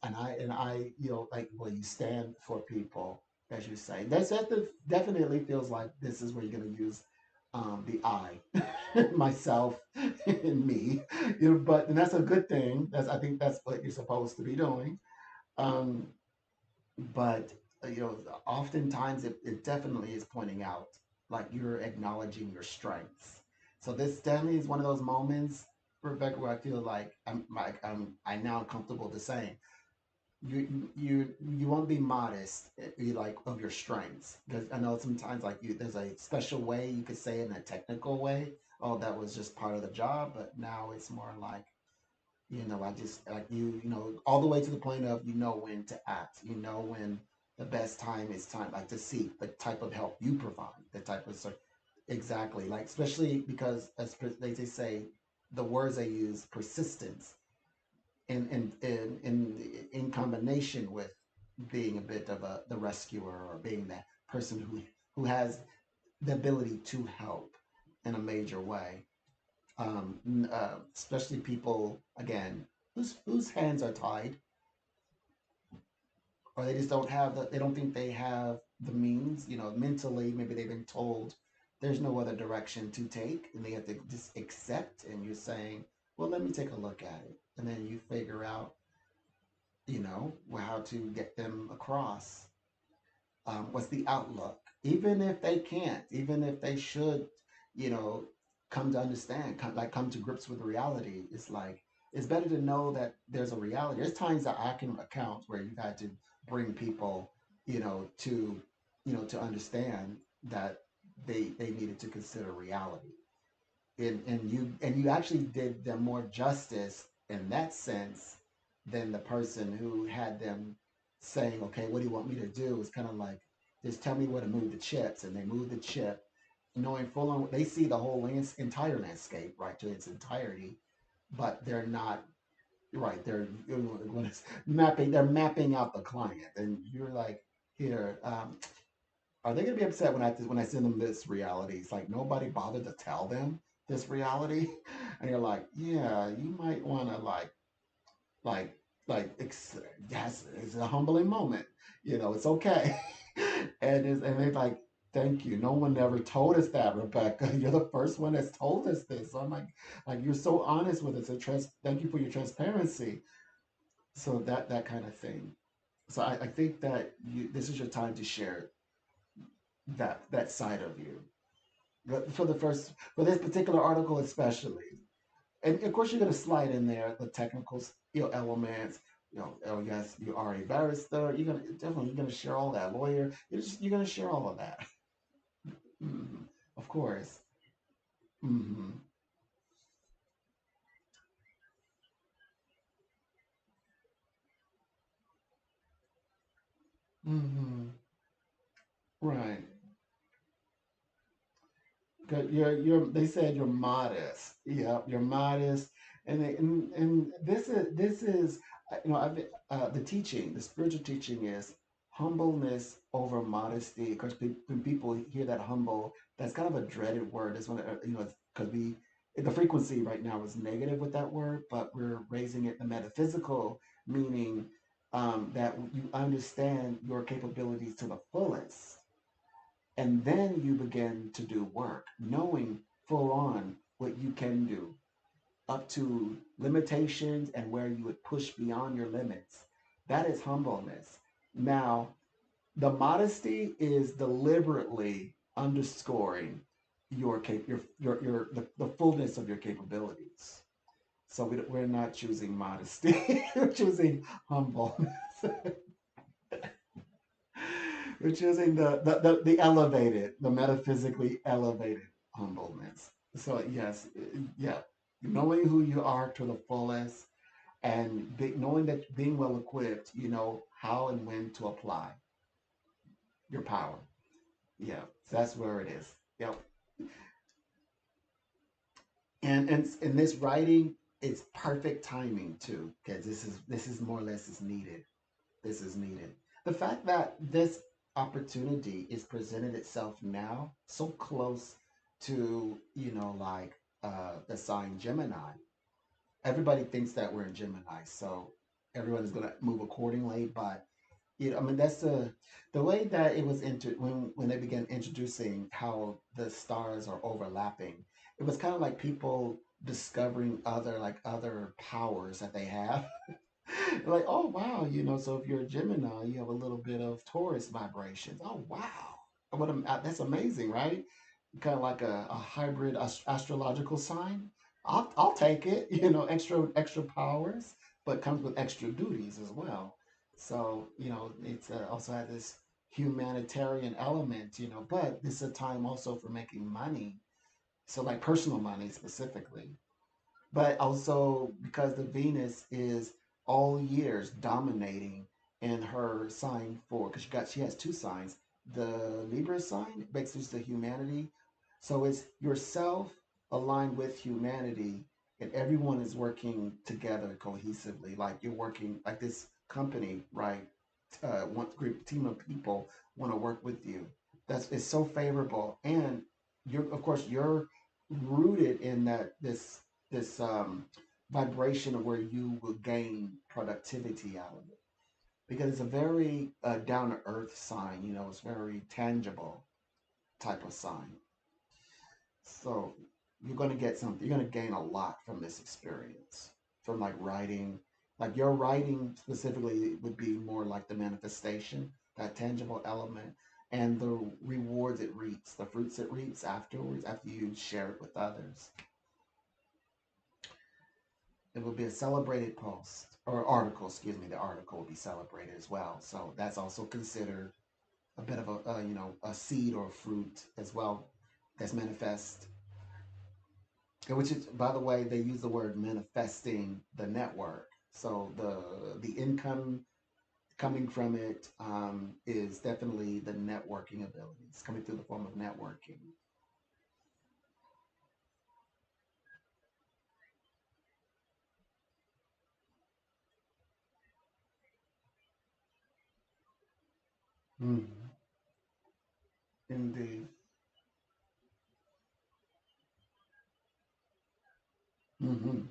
like, well, you stand for people, as you say. Definitely feels like this is where you're gonna use the I, myself, and me. But and that's a good thing. I think that's what you're supposed to be doing. Um, but oftentimes it definitely is pointing out, like, you're acknowledging your strengths. So this definitely is one of those moments, Rebecca, where I feel like I now comfortable to saying you won't be modest, you like, of your strengths, because I know sometimes, like, there's a special way you could say it, in a technical way. Oh, that was just part of the job. But now it's more like, I just like, all the way to the point of, when to act, when the best time is time, like, to seek the type of help you provide, the type of exactly, like, especially because, they say, the words they use, persistence, in combination with being a bit of the rescuer, or being that person who has the ability to help in a major way. Especially people, again, whose hands are tied, or they just don't have they don't think they have the means, mentally. Maybe they've been told there's no other direction to take, and they have to just accept. And you're saying, well, let me take a look at it, and then you figure out, how to get them across. What's the outlook? Even if they can't, even if they should, you know, come to understand, come to grips with reality. It's like, it's better to know that there's a reality. There's times that I can account where you've had to bring people, to, understand that they needed to consider reality. And you actually did them more justice in that sense than the person who had them saying, okay, what do you want me to do? It's kind of like, just tell me where to move the chips. And they move the chip, knowing full on they see the whole entire landscape, right, to its entirety. But they're not, right, they're mapping out the client. And you're like, here, are they gonna be upset when I send them this reality? It's like nobody bothered to tell them this reality, and you're like, yeah, you might want to, like, yes, it's a humbling moment. It's okay. And they're like, thank you. No one ever told us that, Rebecca. You're the first one that's told us this. So I'm like, you're so honest with us. And thank you for your transparency. So that kind of thing. So I think that this is your time to share that side of you. But for this particular article especially, and of course you're going to slide in there the technical, elements. Oh yes, you are a barrister. You're gonna share all that. Lawyer, you're gonna share all of that. Of course. Hmm. Hmm. Right. Good. They said you're modest. Yeah, you're modest, and this is the teaching, the spiritual teaching is humbleness over modesty. Because when people hear that humble, that's kind of a dreaded word. That's when because we the frequency right now is negative with that word, but we're raising it the metaphysical, meaning that you understand your capabilities to the fullest. And then you begin to do work, knowing full on what you can do, up to limitations and where you would push beyond your limits. That is humbleness. Now, the modesty is deliberately underscoring the fullness of your capabilities. So we're not choosing modesty. We're choosing humbleness. We're choosing the elevated, the metaphysically elevated humbleness. So yes, yeah, knowing who you are to the fullest, and knowing that being well equipped, you know how and when to apply your power. Yeah, that's where it is. Yep. And this writing, it's perfect timing too, because this is more or less is needed. This is needed. The fact that this opportunity is presented itself now, so close to, like the sign Gemini. Everybody thinks that we're in Gemini, so everyone is going to move accordingly. But I mean, that's the way that it was when they began introducing how the stars are overlapping. It was kind of like people discovering other powers that they have. Like, oh wow, so if you're a Gemini, you have a little bit of Taurus vibrations. Oh wow, that's amazing, right? Kind of like a hybrid astrological sign. I'll take it. Extra powers, but comes with extra duties as well. So it's also has this humanitarian element. But this is a time also for making money. So like personal money specifically, but also because the Venus is all years dominating in her sign four, because she has two signs. The Libra sign makes us the humanity, so it's yourself aligned with humanity, and everyone is working together cohesively. Like you're working like this company, right? One group team of people want to work with you. That's it's so favorable, and you're rooted in this vibration of where you will gain productivity out of it because it's a very down to earth sign. It's very tangible type of sign. So you're going to get something. You're going to gain a lot from this experience, from like writing. Like your writing specifically would be more like the manifestation, that tangible element, and the rewards it reaps, the fruits it reaps afterwards, after you share it with others. It will be a celebrated post or article, excuse me. The article will be celebrated as well. So that's also considered a bit of a seed or a fruit as well that's manifest. Which is, by the way, they use the word manifesting the network. So the income coming from it is definitely the networking abilities coming through the form of networking. Mhm. Indeed. Hmm.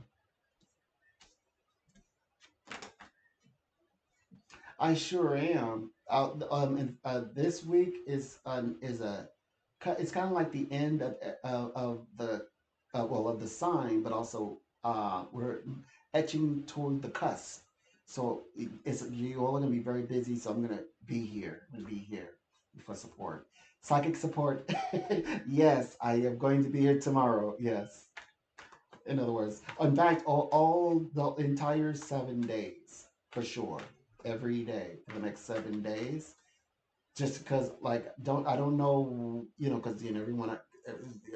I sure am. And this week is it's kind of like the end of the of the sign, but also we're etching toward the cusp. So you all are gonna be very busy. So I'm gonna be here. I'm gonna be here for support, psychic support. Yes, I am going to be here tomorrow. Yes, in other words, in fact, all the entire 7 days for sure, every day for the next 7 days. Just because, like, I don't know, because everyone,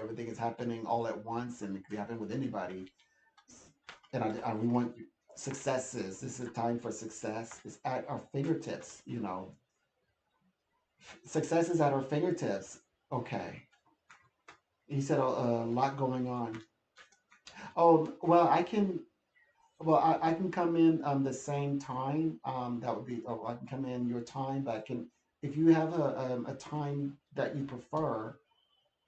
everything is happening all at once, and it could happen with anybody. And we want successes. This is a time for success. It's at our fingertips. Success is at our fingertips. Okay. He said a lot going on. Oh well, I can. Well, I can come in the same time. That would be, oh, I can come in your time, but I can, if you have a time that you prefer,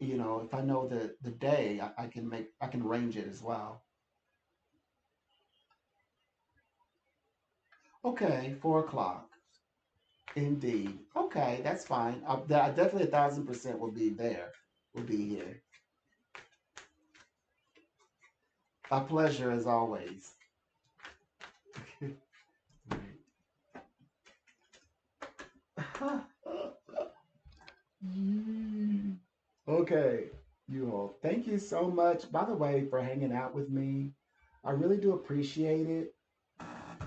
if I know the day, I can range it as well. Okay, 4 o'clock. Indeed. Okay, that's fine. I definitely 1,000% will be there. Will be here. A pleasure as always. Okay, you all. Thank you so much, by the way, for hanging out with me. I really do appreciate it.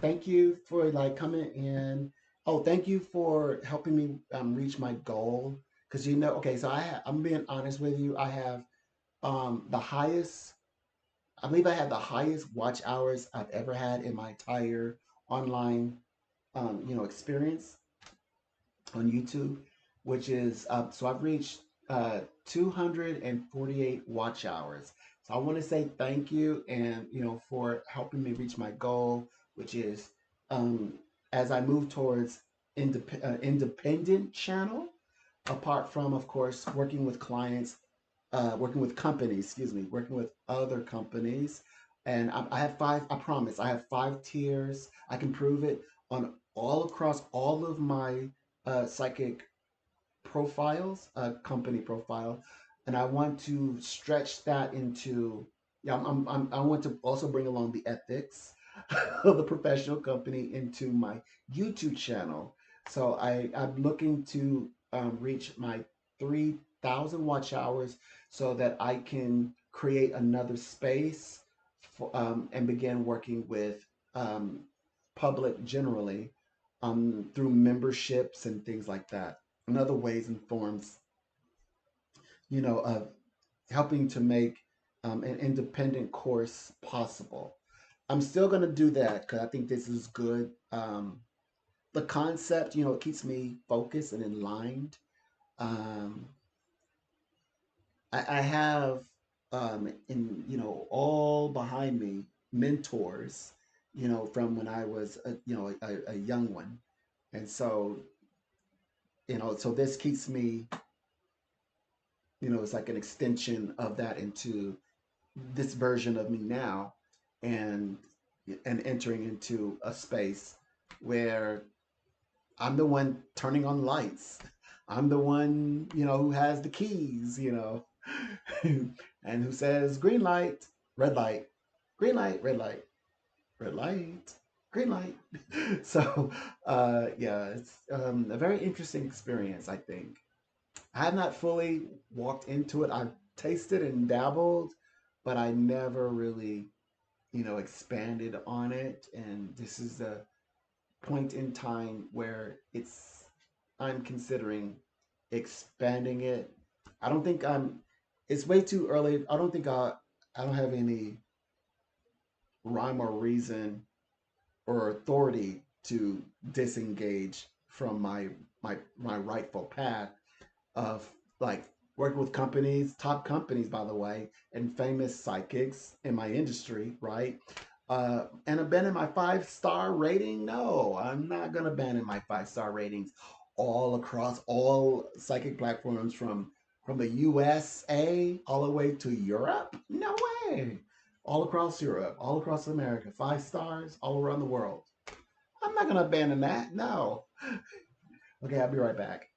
Thank you for like coming in. Oh, thank you for helping me reach my goal. Because okay, so I'm being honest with you. I have the highest. I believe I had the highest watch hours I've ever had in my entire online, experience on YouTube, which is so I've reached 248 watch hours. So I want to say thank you, and for helping me reach my goal, which is um, as I move towards independent channel. Apart from, of course, working with clients, working with companies, excuse me, working with other companies. And I have five, I promise, I have 5 tiers. I can prove it on all across all of my psychic profiles, company profile. And I want to stretch that into, yeah, I want to also bring along the ethics of the professional company into my YouTube channel. So I'm looking to reach my 3,000 watch hours so that I can create another space and begin working with um, public generally through memberships and things like that, and other ways and forms, of helping to make an independent course possible. I'm still going to do that because I think this is good. The concept, it keeps me focused and in line. Um, I have all behind me mentors, from when I was a young one, and so so this keeps me, it's like an extension of that into this version of me now, and entering into a space where I'm the one turning on lights. I'm the one, who has the keys, and who says green light, red light, green light, red light, red light, green light. So, yeah, it's a very interesting experience, I think. I have not fully walked into it. I've tasted and dabbled, but I never really, expanded on it. And this is the point in time where I'm considering expanding it. I don't think it's way too early. I don't have any rhyme or reason or authority to disengage from my rightful path of like working with companies, top companies, by the way, and famous psychics in my industry, right? And abandon my 5-star rating? No, I'm not going to abandon my 5-star ratings all across all psychic platforms from the USA all the way to Europe. No way. All across Europe, all across America, 5 stars all around the world. I'm not going to abandon that. No. Okay, I'll be right back.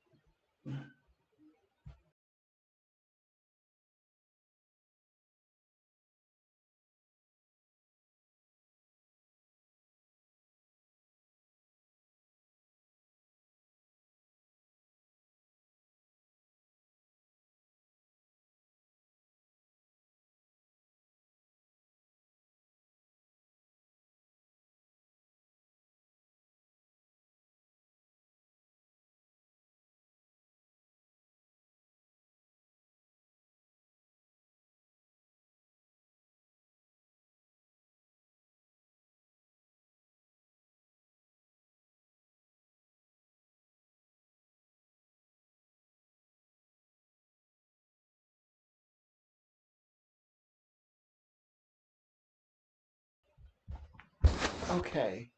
Okay,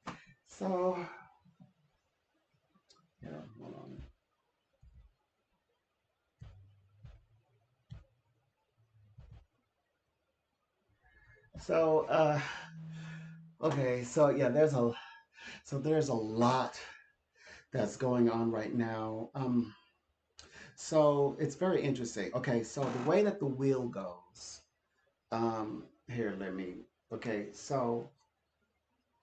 so yeah, hold on. So, okay, so yeah, there's a lot that's going on right now. So it's very interesting. Okay, so the way that the wheel goes, here, let me, okay, so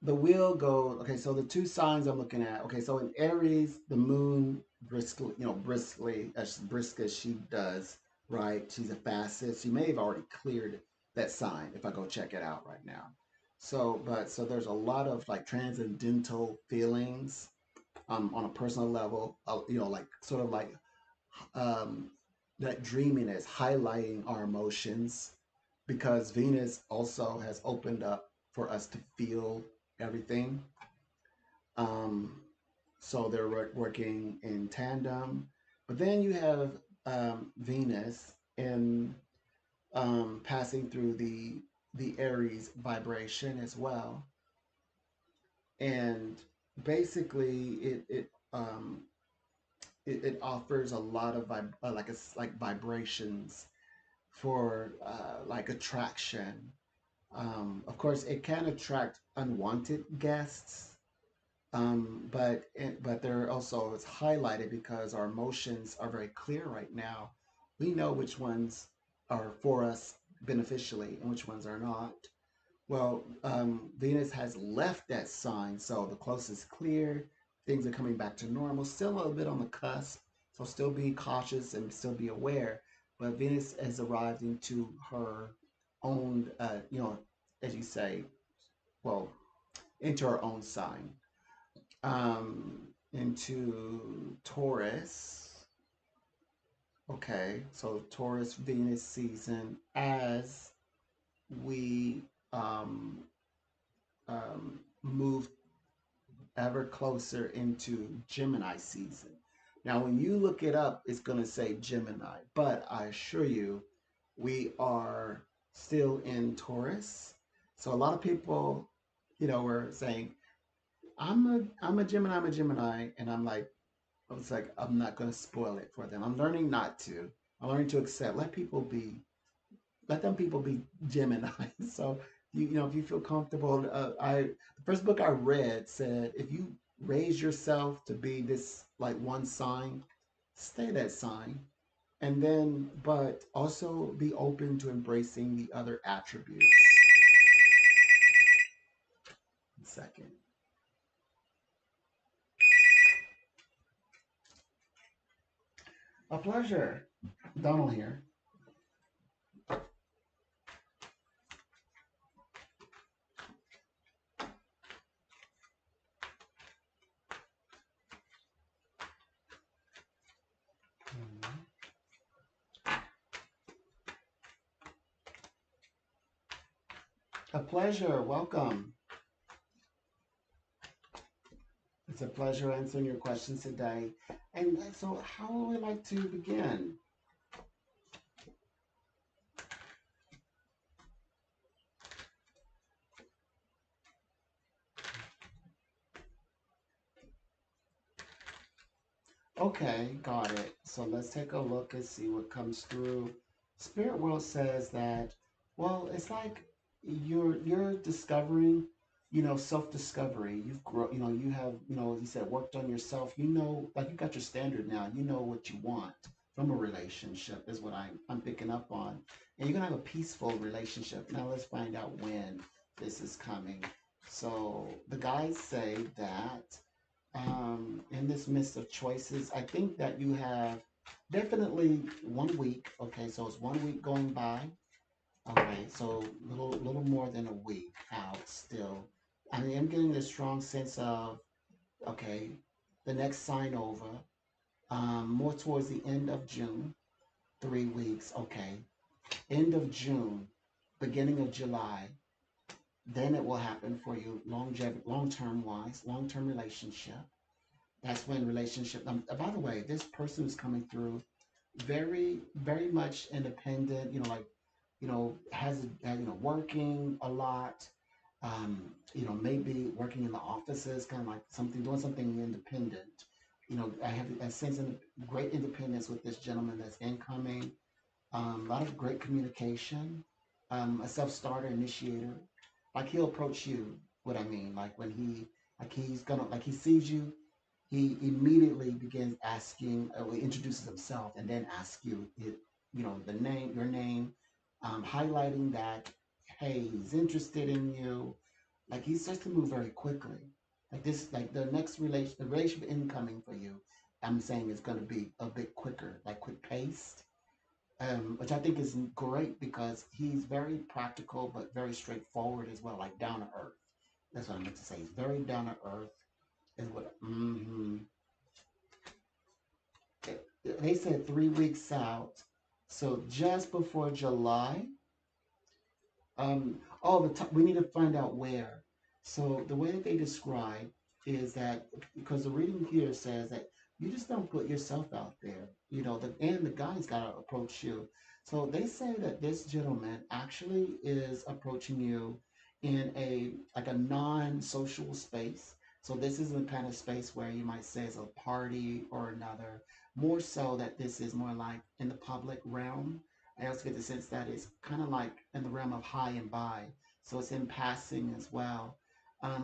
the wheel goes, okay, so the two signs I'm looking at, okay, so in Aries, the moon briskly, briskly, as brisk as she does, right? She's a fastest. She may have already cleared that sign if I go check it out right now. So there's a lot of like transcendental feelings on a personal level, like sort of like um, that dreaming is highlighting our emotions because Venus also has opened up for us to feel everything. Um, so they're working in tandem. But then you have Venus in passing through the Aries vibration as well, and basically it offers a lot of like it's like vibrations for like attraction. Of course, it can attract unwanted guests, but they're also it's highlighted because our emotions are very clear right now. We know which ones are for us beneficially and which ones are not. Well, Venus has left that sign, so the coast is clear. Things are coming back to normal. Still a little bit on the cusp, so still be cautious and still be aware. But Venus has arrived into her own, as you say, well, into her own sign, into Taurus. Okay, so Taurus Venus season as we move ever closer into Gemini season. Now, when you look it up, it's going to say Gemini, but I assure you, we are still in Taurus. So a lot of people, were saying, I'm a Gemini, I'm a Gemini," and I was like, I'm not going to spoil it for them. I'm learning not to. I'm learning to accept. Let them people be Gemini. So if you feel comfortable, the first book I read said if you raise yourself to be this like one sign, stay that sign, and then but also be open to embracing the other attributes. Second, a pleasure. Donald here. A pleasure. Welcome. It's a pleasure answering your questions today. And so, how would we like to begin? Okay, got it. So let's take a look and see what comes through. Spirit World says that, well, it's like you're discovering, self-discovery. You've grown, you have, as you said, worked on yourself. Like you got your standard now. You know what you want from a relationship is what I'm picking up on. And you're gonna have a peaceful relationship. Now let's find out when this is coming. So the guys say that in this midst of choices, I think that you have definitely 1 week. Okay, so it's 1 week going by. All right, so little more than a week out still. I mean, I'm getting a strong sense of okay, the next sign over, more towards the end of June, 3 weeks. Okay, end of June, beginning of July. Then it will happen for you, longevity, long term wise, long term relationship. That's when relationship. By the way, this person is coming through very, very much independent. Has working a lot. Maybe working in the offices, kind of like doing something independent. I have a sense of great independence with this gentleman that's incoming. A lot of great communication. a self-starter initiator. Like he'll approach you. What I mean, like when he's gonna, like he sees you, he immediately begins asking, he introduces himself, and then asks you, the name, your name, highlighting that, hey, he's interested in you. Like he starts to move very quickly. Like this, like the relationship incoming for you, I'm saying is going to be a bit quicker, like quick paced, which I think is great because he's very practical but very straightforward as well, like down to earth. That's what I meant to say. He's very down to earth. Is what. They said 3 weeks out, so just before July. We need to find out where. So the way that they describe is that because the reading here says that you just don't put yourself out there, and the guy's got to approach you. So they say that this gentleman actually is approaching you in a like a non-social space. So this isn't the kind of space where you might say it's a party or another. More so that this is more like in the public realm. I also get the sense that it's kind of like in the realm of high and by. So it's in passing as well.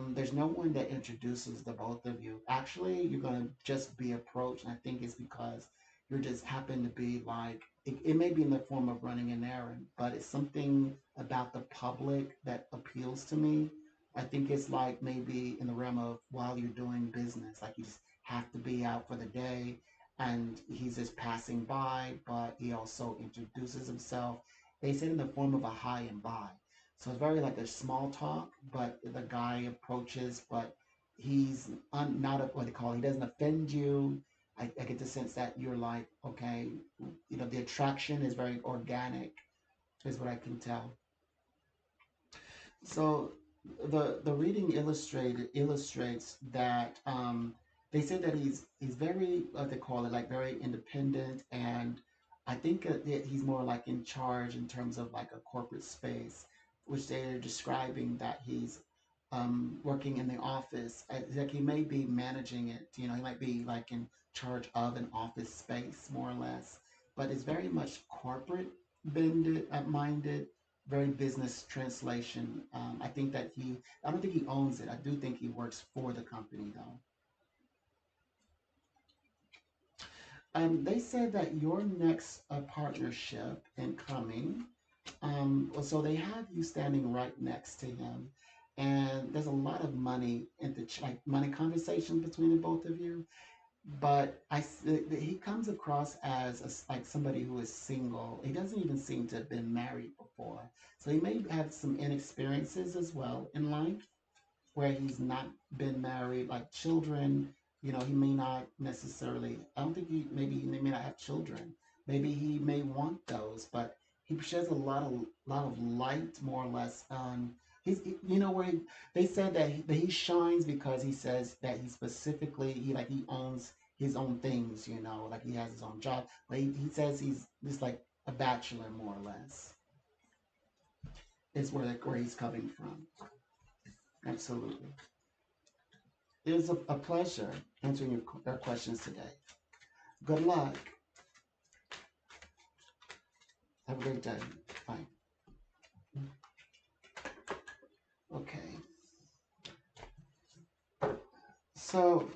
There's no one that introduces the both of you. Actually, you're going to just be approached. And I think it's because you're just happen to be like, it may be in the form of running an errand, but it's something about the public that appeals to me. I think it's like maybe in the realm of while you're doing business, like you just have to be out for the day and he's just passing by, but he also introduces himself. They said in the form of a hi and bye. So it's very like a small talk, but the guy approaches, but he's not what they call it. He doesn't offend you. I get the sense that you're like, okay, the attraction is very organic, is what I can tell. So the reading illustrates that they say that he's very what they call it, like very independent, and I think that he's more like in charge in terms of like a corporate space, which they're describing that he's working in the office. Like he may be managing it, he might be like in charge of an office space more or less, but it's very much corporate minded, very business translation. I don't think he owns it. I do think he works for the company though. They said that your next partnership incoming, so they have you standing right next to him, and there's a lot of money in the like money conversation between the both of you. But he comes across as like somebody who is single. He doesn't even seem to have been married before, so he may have some inexperiences as well in life where he's not been married, like children. He may not necessarily. I don't think he may not have children. Maybe he may want those, but he sheds a lot of light, more or less, on he's where they said that he shines because he says that he specifically he owns his own things, like he has his own job, but he says he's just like a bachelor, more or less, is where he's coming from. Absolutely. It was a pleasure answering your questions today. Good luck. Have a great day. Bye. Okay. So,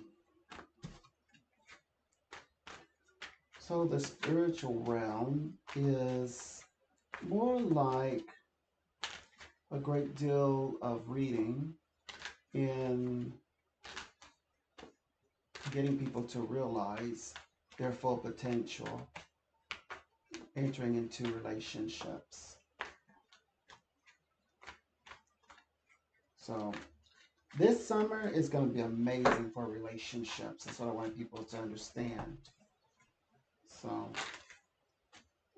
so the spiritual realm is more like a great deal of reading in getting people to realize their full potential, entering into relationships. So this summer is going to be amazing for relationships. That's what I want people to understand. So,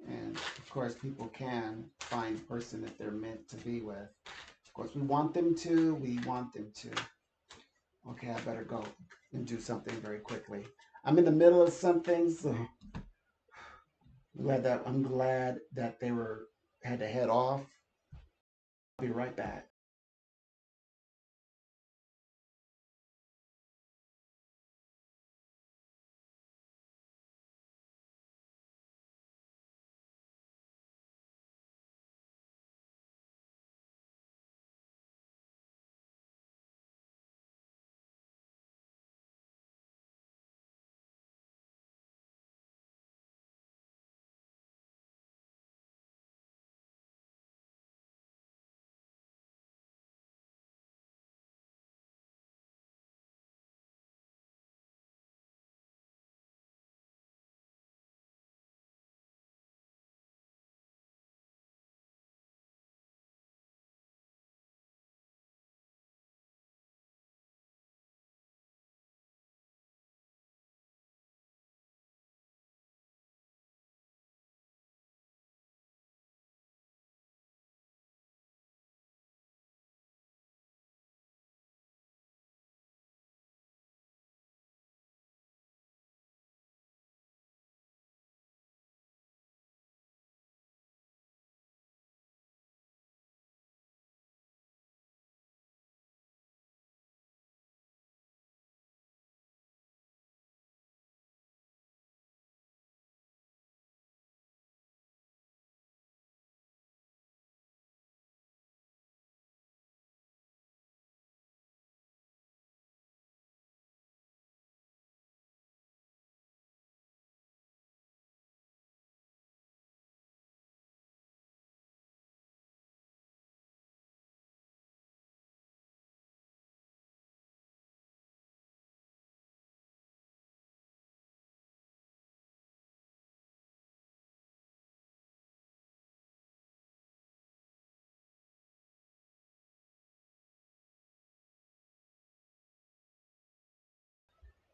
and of course, people can find a person that they're meant to be with. Of course, we want them to. We want them to. Okay, I better go and do something very quickly. I'm in the middle of something, so I'm glad that they had to head off. I'll be right back.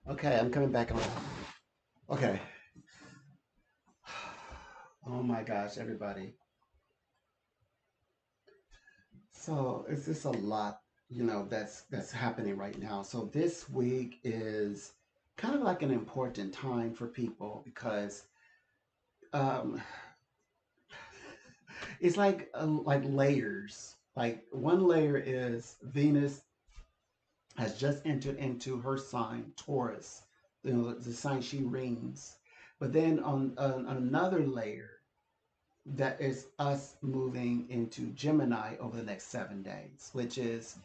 Okay, I'm coming back on. Okay. Oh my gosh, everybody. So it's just a lot, that's happening right now. So this week is kind of like an important time for people because um, it's like layers. Like one layer is Venus has just entered into her sign, Taurus, the sign she reigns. But then on another layer, that is us moving into Gemini over the next 7 days, which is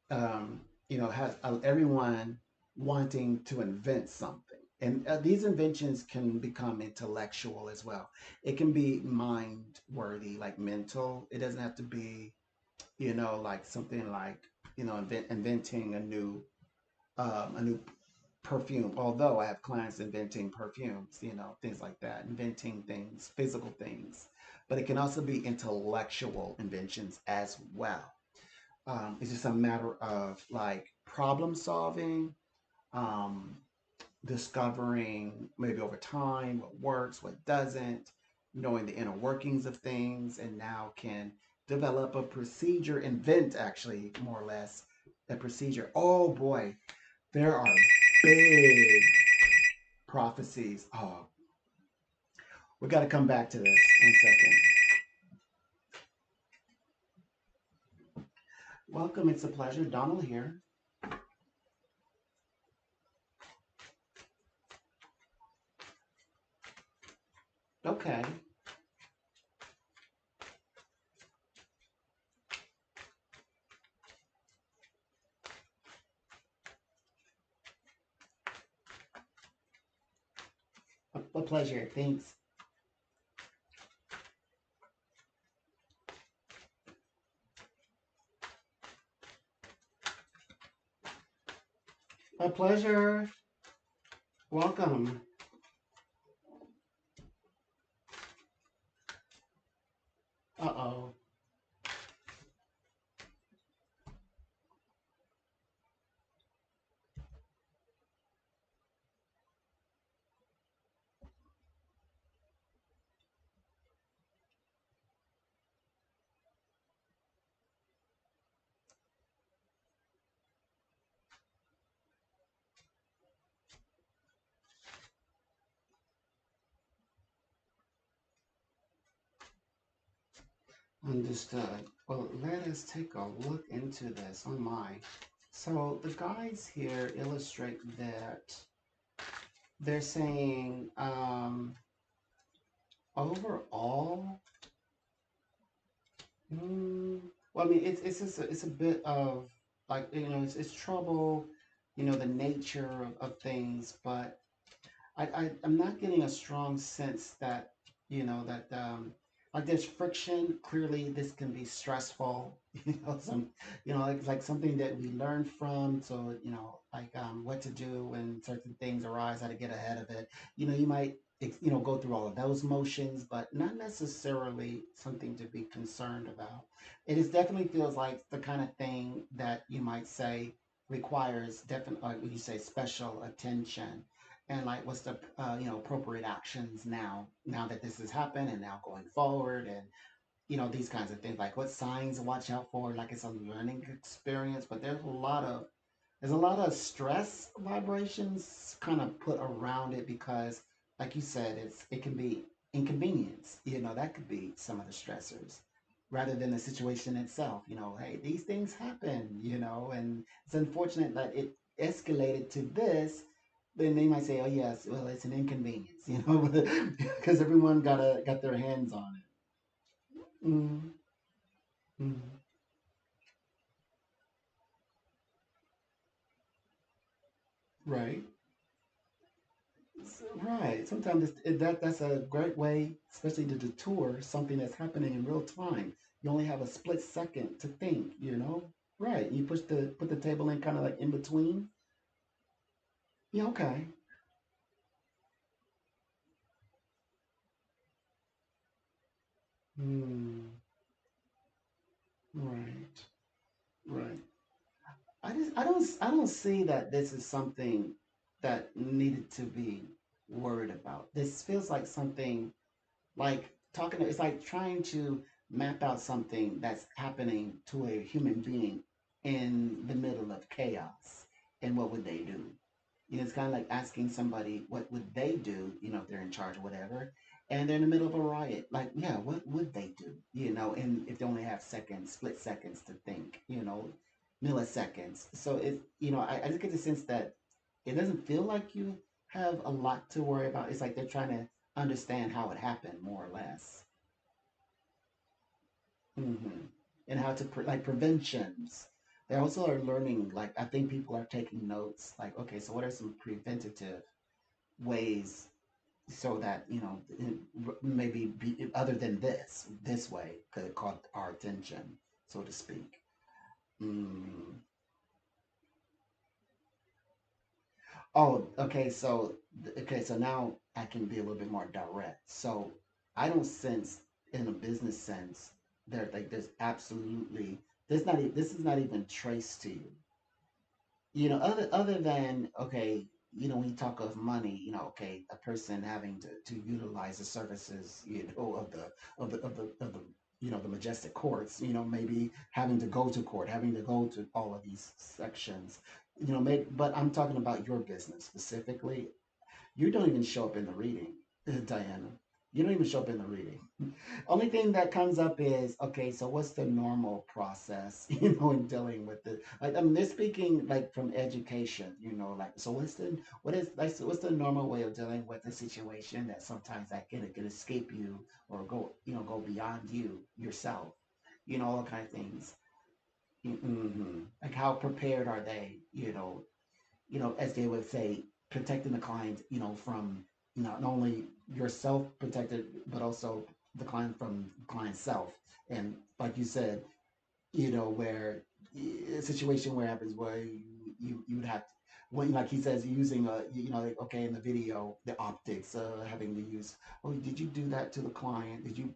has everyone wanting to invent something. And these inventions can become intellectual as well. It can be mind worthy, like mental. It doesn't have to be, like something like, inventing a new perfume. Although I have clients inventing perfumes, things like that, inventing things, physical things. But it can also be intellectual inventions as well. It's just a matter of like problem solving, um, discovering maybe over time what works, what doesn't, knowing the inner workings of things, and now can develop a procedure, invent actually, more or less, a procedure. Oh boy, there are big prophecies. Oh, we got to come back to this. 1 second. Welcome. It's a pleasure. Donald here. Okay. A pleasure. Thanks. A pleasure. Welcome. Uh oh. Understood. Well, let us take a look into this. Oh my. So the guides here illustrate that they're saying overall, mm, well, I mean, it's just it's a bit of like it's trouble, the nature of things, but I'm not getting a strong sense that, that like there's friction. Clearly, this can be stressful. Like something that we learn from. So, like what to do when certain things arise, how to get ahead of it. You might, go through all of those motions, but not necessarily something to be concerned about. It is definitely feels like the kind of thing that you might say requires definitely, like when you say special attention and like what's the appropriate actions now that this has happened and now going forward and these kinds of things, like what signs to watch out for, like it's a learning experience, but there's a lot of stress vibrations kind of put around it because like you said, it can be inconvenience, that could be some of the stressors rather than the situation itself. Hey, these things happen, and it's unfortunate that it escalated to this. Then they might say, oh yes, well, it's an inconvenience, because everyone got their hands on it. Mm, mm, right. Right. Sometimes that's a great way, especially to detour something that's happening in real time. You only have a split second to think. Right. You put the table in kind of like in between. Yeah, okay. Hmm. Right. Right. I don't see that this is something. that needed to be worried about. This feels like something like talking, it's like trying to map out something that's happening to a human being in the middle of chaos. And what would they do? It's kind of like asking somebody what would they do, if they're in charge or whatever, and they're in the middle of a riot. Like, yeah, what would they do? And if they only have seconds, split seconds to think, milliseconds. So I just get the sense that it doesn't feel like you have a lot to worry about. It's like they're trying to understand how it happened, more or less. hmm And how to like preventions. They also are learning. Like I think people are taking notes. Like, okay, so what are some preventative ways so that maybe other than this way could caught our attention, so to speak. Mm. Oh, okay. So now I can be a little bit more direct. So I don't sense, in a business sense, there's absolutely this is not even traced to you. Other than, okay, when you talk of money, okay, a person having to utilize the services, of the the majestic courts, maybe having to go to court, having to go to all of these sections, maybe, but I'm talking about your business specifically. You don't even show up in the reading, Diana. You don't even show up in the reading. Only thing that comes up is, okay, so what's the normal process, in dealing with it? Like, I mean, they're speaking like from education, like, so what's the normal way of dealing with a situation that sometimes that can escape you or go beyond yourself, all kind of things. Like, how prepared are they, as they would say, protecting the client, from not only yourself protected, but also the client from client self. And like you said, where a situation where happens where you would have to, when, like he says, using like, okay, in the video, the optics, having to use, oh, did you do that to the client? Did you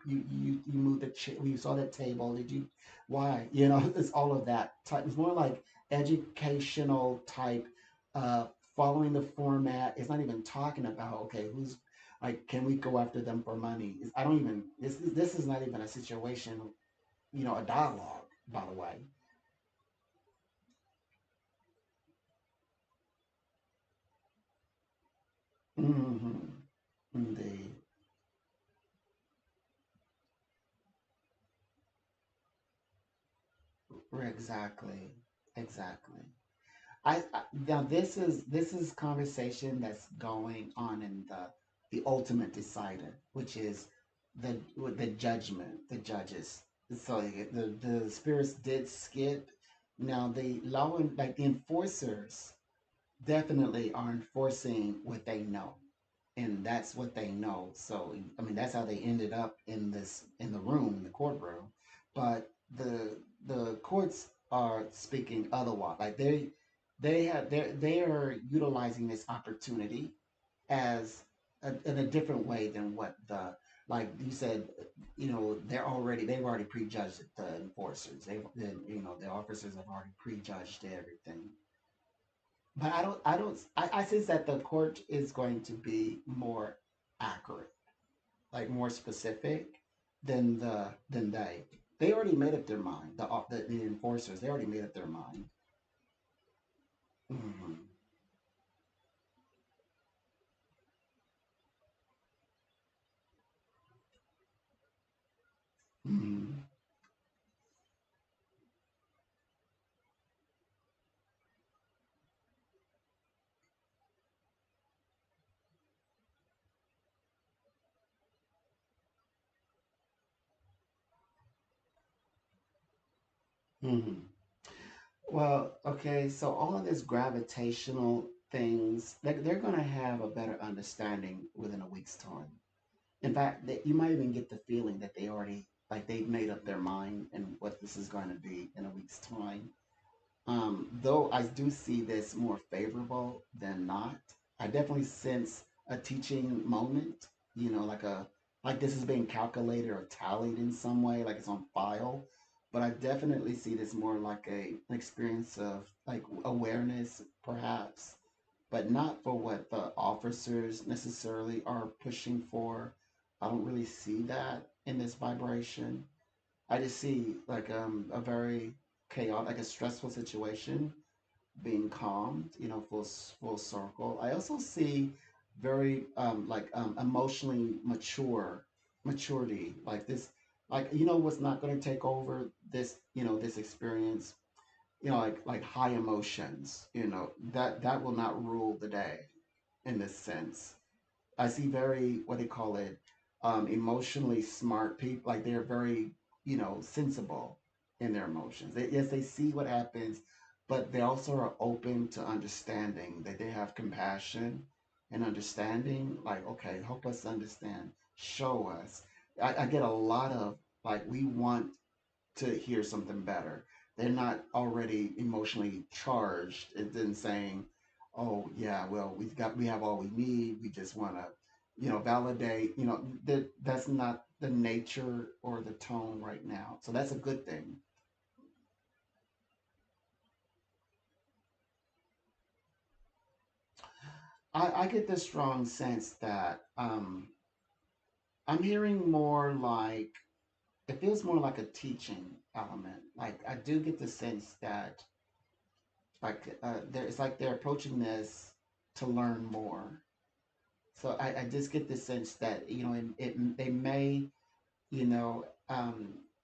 move the chair? You saw that table? Did you, why? It's all of that type. It's more like educational type, uh following the format. It's not even talking about, okay, who's, like, can we go after them for money? I don't even, this is not even a situation, a dialogue, by the way. hmm Indeed. Exactly. Exactly. Now this is conversation that's going on in the ultimate decider, which is the judgment, the judges. So the spirits did skip. Now the law and, like, the enforcers definitely are enforcing what they know, and that's what they know. So I mean, that's how they ended up in the room, in the courtroom. But the courts are speaking otherwise. Like, they are utilizing this opportunity as in a different way than what the, like you said, they've already prejudged the enforcers. The officers have already prejudged everything. But I sense that the court is going to be more accurate, like more specific than they already made up their mind. The enforcers, they already made up their mind. hmm hmm hmm Well, okay, so all of this gravitational things, they're going to have a better understanding within a week's time. In fact, you might even get the feeling that they already, like, they've made up their mind and what this is going to be in a week's time. Though I do see this more favorable than not. I definitely sense a teaching moment, like this is being calculated or tallied in some way, like it's on file. But I definitely see this more like an experience of, like, awareness, perhaps, but not for what the officers necessarily are pushing for. I don't really see that in this vibration. I just see like a very chaotic, like a stressful situation being calmed, full circle. I also see very emotionally maturity, like this, like what's not going to take over this, this experience, like high emotions, that will not rule the day in this sense. I see very, what they call it, emotionally smart people. Like they're very, sensible in their emotions. Yes, they see what happens, but they also are open to understanding. That they have compassion and understanding. Like, okay, help us understand. Show us. I get a lot of like, we want to hear something better. They're not already emotionally charged and then saying, "Oh yeah, well we have all we need. We just want to, validate." That's not the nature or the tone right now. So that's a good thing. I get the strong sense that I'm hearing more like it feels more like a teaching element. Like I do get the sense that it's like they're approaching this to learn more. So I just get the sense that they may you know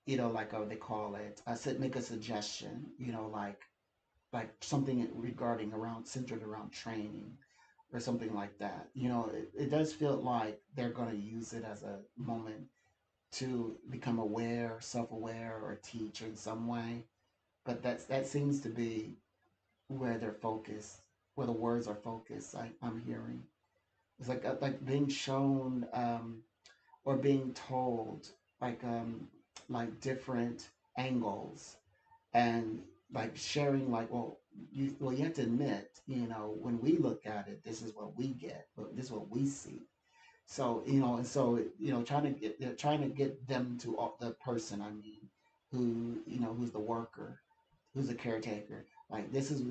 like they call it make a suggestion, like something regarding around centered around training or something like that. It does feel like they're going to use it as a moment to become aware, self-aware, or teach in some way. But that seems to be where they're focused, where the words are focused. I'm hearing it's like being shown or being told like um, like different angles and like sharing like you have to admit when we look at it, this is what we get, this is what we see. So and so trying to get them to the person, I mean, who who's the worker, who's a caretaker. Like this is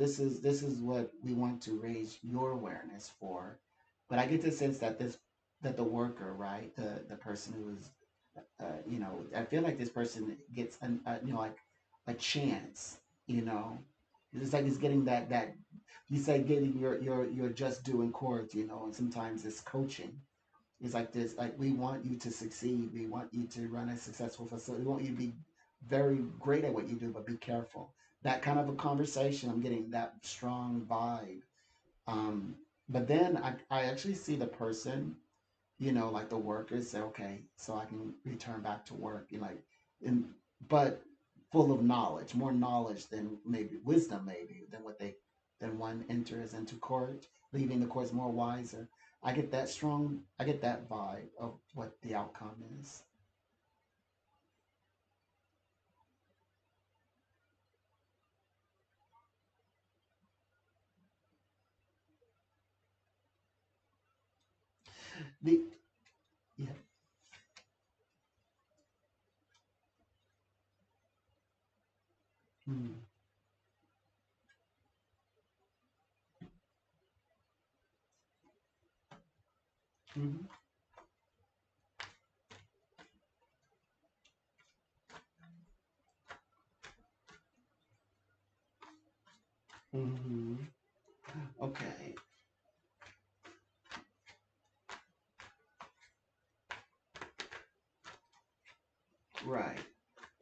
what we want to raise your awareness for. But I get the sense that the worker, right, the person who is, I feel like this person gets like a chance. You know, it's like it's getting that you say getting your just due in court. And sometimes it's coaching. It's like this, like we want you to succeed. We want you to run a successful facility. We want you to be very great at what you do, but be careful. That kind of a conversation, I'm getting that strong vibe. Um, but then I actually see the person, like the workers say, okay, so I can return back to work. And but full of knowledge, more knowledge than maybe wisdom, maybe than than one enters into court, leaving the courts more wiser. I get that vibe of what the outcome is. The Yeah. Mm. Hmm. Hmm. Okay. Right.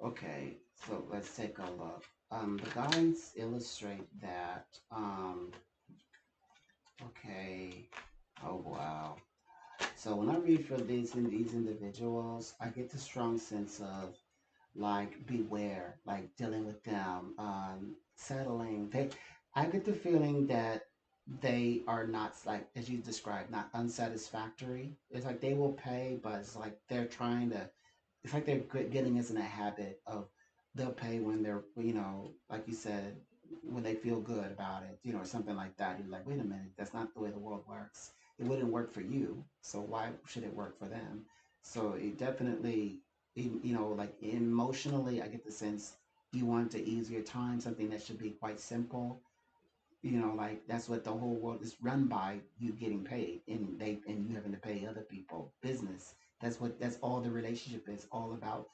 Okay. So let's take a look. The guides illustrate that. Okay. Oh wow. So when I read for these individuals, I get the strong sense of like beware, like dealing with them, settling. I get the feeling that they are not, like as you described, not unsatisfactory. It's like they will pay, but it's like they're trying to. It's like they're getting us in a habit of they'll pay when they're, like you said, when they feel good about it, or something like that. You're like, wait a minute, that's not the way the world works. It wouldn't work for you, so why should it work for them? So it definitely, like emotionally, I get the sense you want to ease your time, something that should be quite simple. like that's what the whole world is run by, you getting paid and you having to pay other people business. That's all the relationship is all about,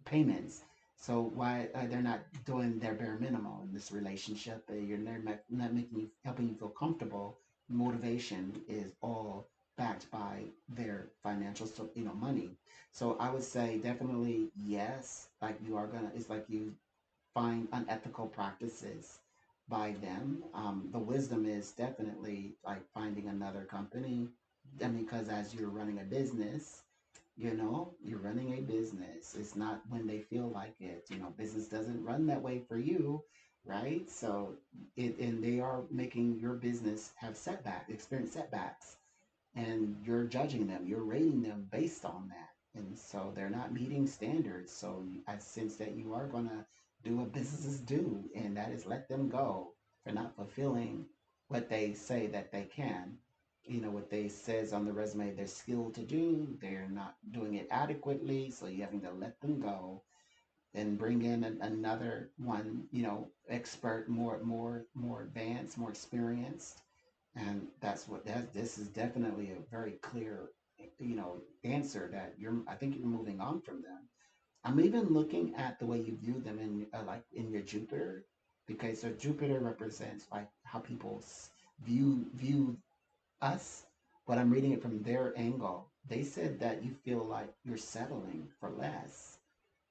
payments. So why they're not doing their bare minimum in this relationship? They're not making you, helping you feel comfortable. Motivation is all backed by their financial, money. So I would say definitely yes. Like you are gonna, it's like you find unethical practices by them. The wisdom is definitely like finding another company. I mean, because as you're running a business, you're running a business. It's not when they feel like it. Business doesn't run that way for you, right? So and they are making your business have experience setbacks, and you're judging them, you're rating them based on that. And so they're not meeting standards. So I sense that you are going to do what businesses do, and that is let them go for not fulfilling what they say that they can. What they says on the resume they're skilled to do, they're not doing it adequately, so you're having to let them go and bring in another one, expert, more advanced, more experienced. And this is definitely a very clear, answer that I think you're moving on from them. I'm even looking at the way you view them in, like in your Jupiter, because so Jupiter represents like how people view us, but I'm reading it from their angle. They said that you feel like you're settling for less.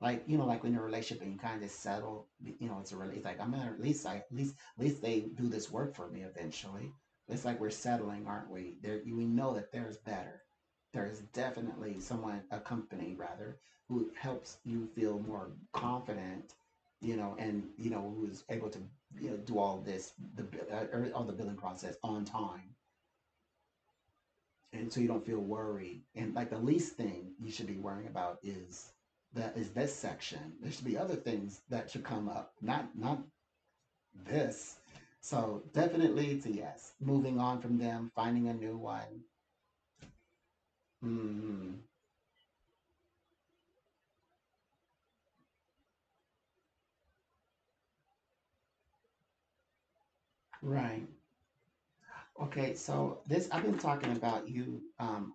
Like, like when you're in a relationship and you kind of just settle, it's it's like, I'm gonna at least they do this work for me eventually. It's like we're settling, aren't we? We know that there's better. There is definitely someone, a company rather, who helps you feel more confident, and who's able to, do all this, all the billing process on time, and so you don't feel worried. And like the least thing you should be worrying about is this section. There should be other things that should come up, not this. So definitely it's a yes. Moving on from them, finding a new one. Hmm. Right. Okay, so this I've been talking about you,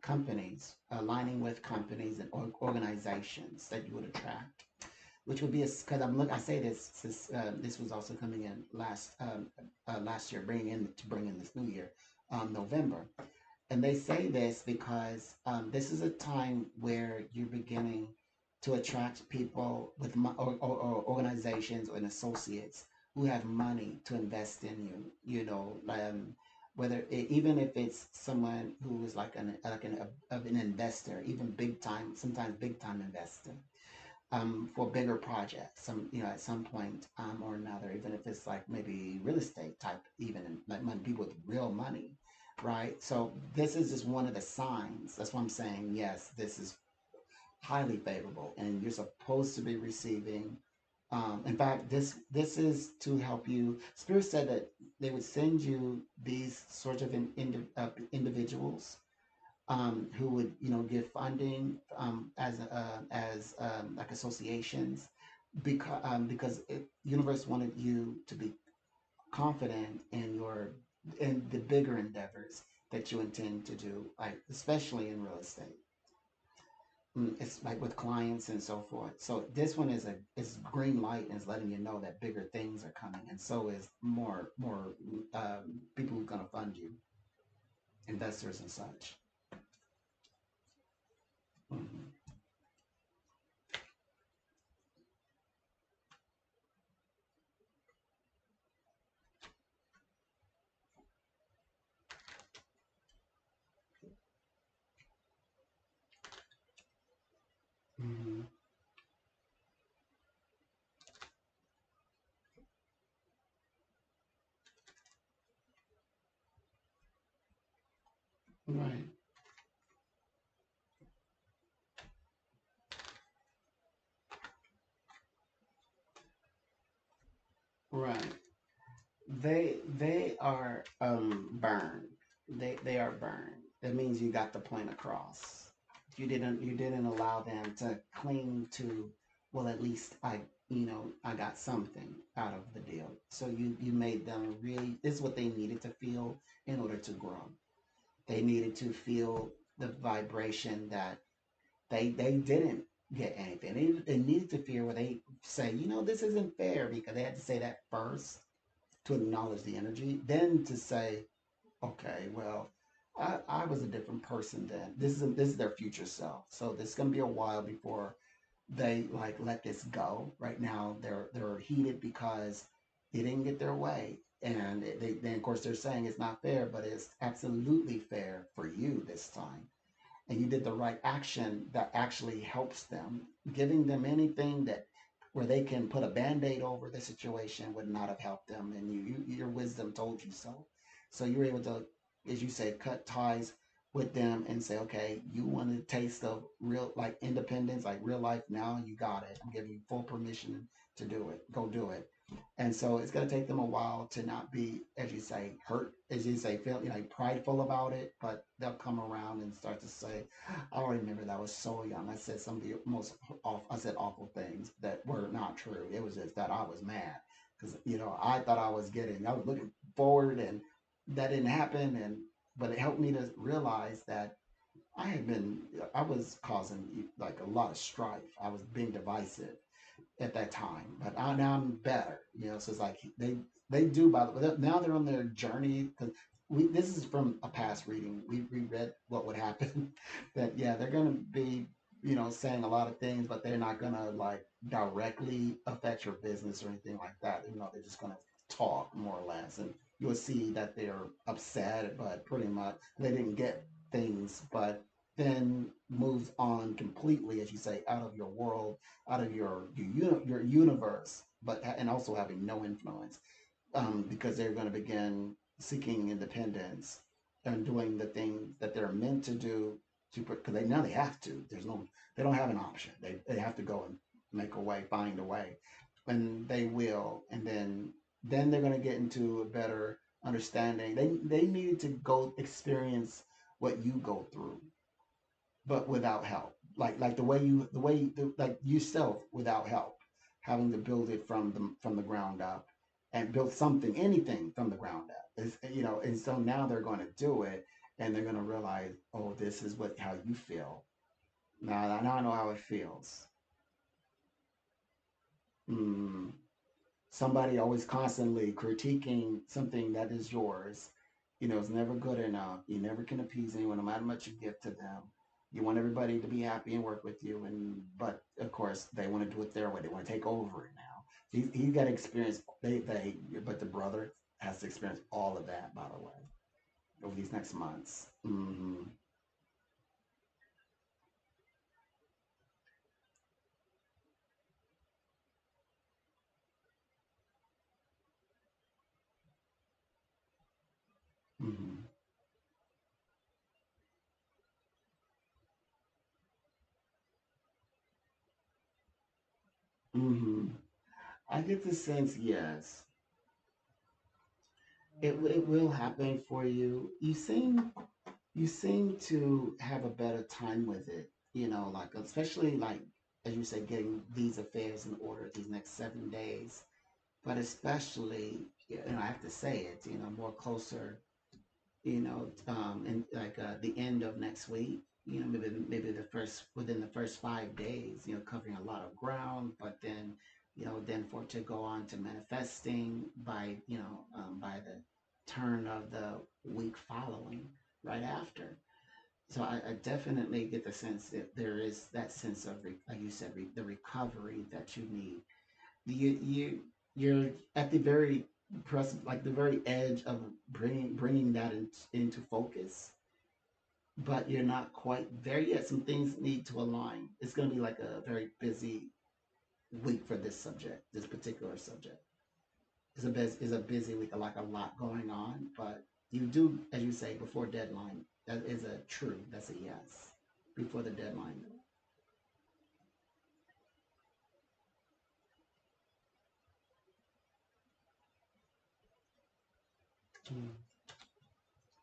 companies, aligning with companies and organizations that you would attract, which would be because I say this since this was also coming in last year, bring in this new year, November. And they say this because this is a time where you're beginning to attract people with or organizations and associates who have money to invest in you. Even if it's someone who is like an investor, even big time, sometimes big time investor, for bigger projects, at some point, or another, even if it's like maybe real estate type, even like people with real money, right? So this is just one of the signs. That's why I'm saying yes, this is highly favorable, and you're supposed to be receiving. In fact, this is to help you. Spirit said that they would send you these sorts of individuals, who would give funding, as like associations, because universe wanted you to be confident in the bigger endeavors that you intend to do, like especially in real estate. It's like with clients and so forth. So this one is green light and is letting you know that bigger things are coming, and so is more people who are going to fund you, investors and such. Mhm. Mhm. Right. Right. They are burned. They are burned. That means you got the point across. You didn't allow them to cling to, well, at least I got something out of the deal. So you made them really, this is what they needed to feel in order to grow. They needed to feel the vibration that they didn't get anything. They needed to feel where they say, this isn't fair, because they had to say that first to acknowledge the energy, then to say, okay, well, I was a different person then. This is their future self. So this is gonna be a while before they like let this go. Right now, they're heated because they didn't get their way, and then of course they're saying it's not fair, but it's absolutely fair for you this time, and you did the right action that actually helps them. Giving them anything that where they can put a band-aid over the situation would not have helped them, and your wisdom told you so. So you were able to, as you say, cut ties with them and say, okay, you want a taste of real like independence, like real life. Now you got it. I'm giving you full permission to do it. Go do it. And so it's going to take them a while to not be, as you say, hurt, as you say, feel prideful about it. But they'll come around and start to say, "I remember that I was so young. I said some of the most I said awful things that were not true. It was just that I was mad because I thought I was looking forward, and that didn't happen. And but it helped me to realize that I was causing like a lot of strife. I was being divisive at that time, but now I'm better. So it's like they do, by the way, now they're on their journey, because this is from a past reading. We read what would happen. That yeah, they're gonna be saying a lot of things, but they're not gonna like directly affect your business or anything like that. They're just gonna talk more or less, and you'll see that they're upset, but pretty much they didn't get things, but then moves on completely, as you say, out of your world, out of your universe, but and also having no influence, because they're going to begin seeking independence and doing the things that they're meant to do, to because they have to. They don't have an option. They have to go and make a way, find a way, and they will, and then they're going to get into a better understanding. They needed to go experience what you go through, but without help. Like like yourself without help, having to build it from the ground up, and build something, anything from the ground up. And so now they're going to do it, and they're going to realize, oh, this is how you feel. Now I know how it feels. Mm. Somebody always constantly critiquing something that is yours, is never good enough. You never can appease anyone, no matter how much you give to them. You want everybody to be happy and work with you, but of course they want to do it their way. They want to take over it now. He got to experience but the brother has to experience all of that, by the way, over these next months. Hmm. Hmm. I get the sense, yes, it will happen for you. You seem to have a better time with it, like especially like as you say, getting these affairs in order these next 7 days. But especially, I have to say it, more closer, and like the end of next week, maybe within the first 5 days, covering a lot of ground, but then for it to go on to manifesting by the turn of the week following, right after. So I definitely get the sense that there is that sense of, like you said, the recovery that you need. You're at the very like the very edge of bringing that into focus, but you're not quite there yet. Some things need to align. It's going to be like a very busy week for this subject, this particular subject. It's a busy week, like a lot going on, but you do, as you say, before deadline. That is a true. That's a yes. Before the deadline.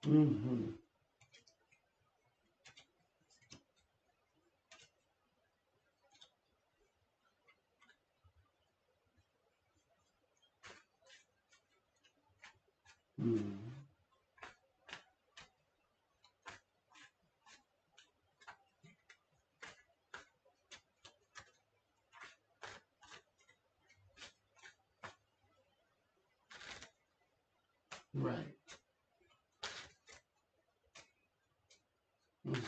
Mm-hmm. Right. Mhm.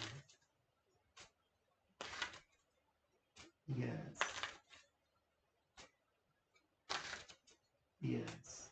Yes. Yes.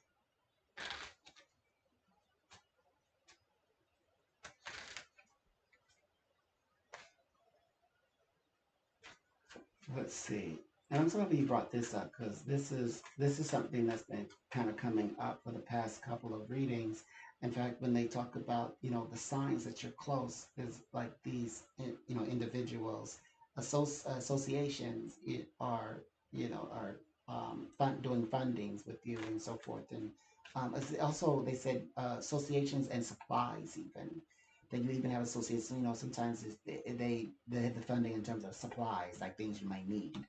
Let's see. And I'm so happy you brought this up because this is something that's been kind of coming up for the past couple of readings. In fact, when they talk about the signs that you're close, is like these individuals, associations are doing fundings with you and so forth, and also they said associations and supplies even that you even have associates. Sometimes they have the funding in terms of supplies, like things you might need.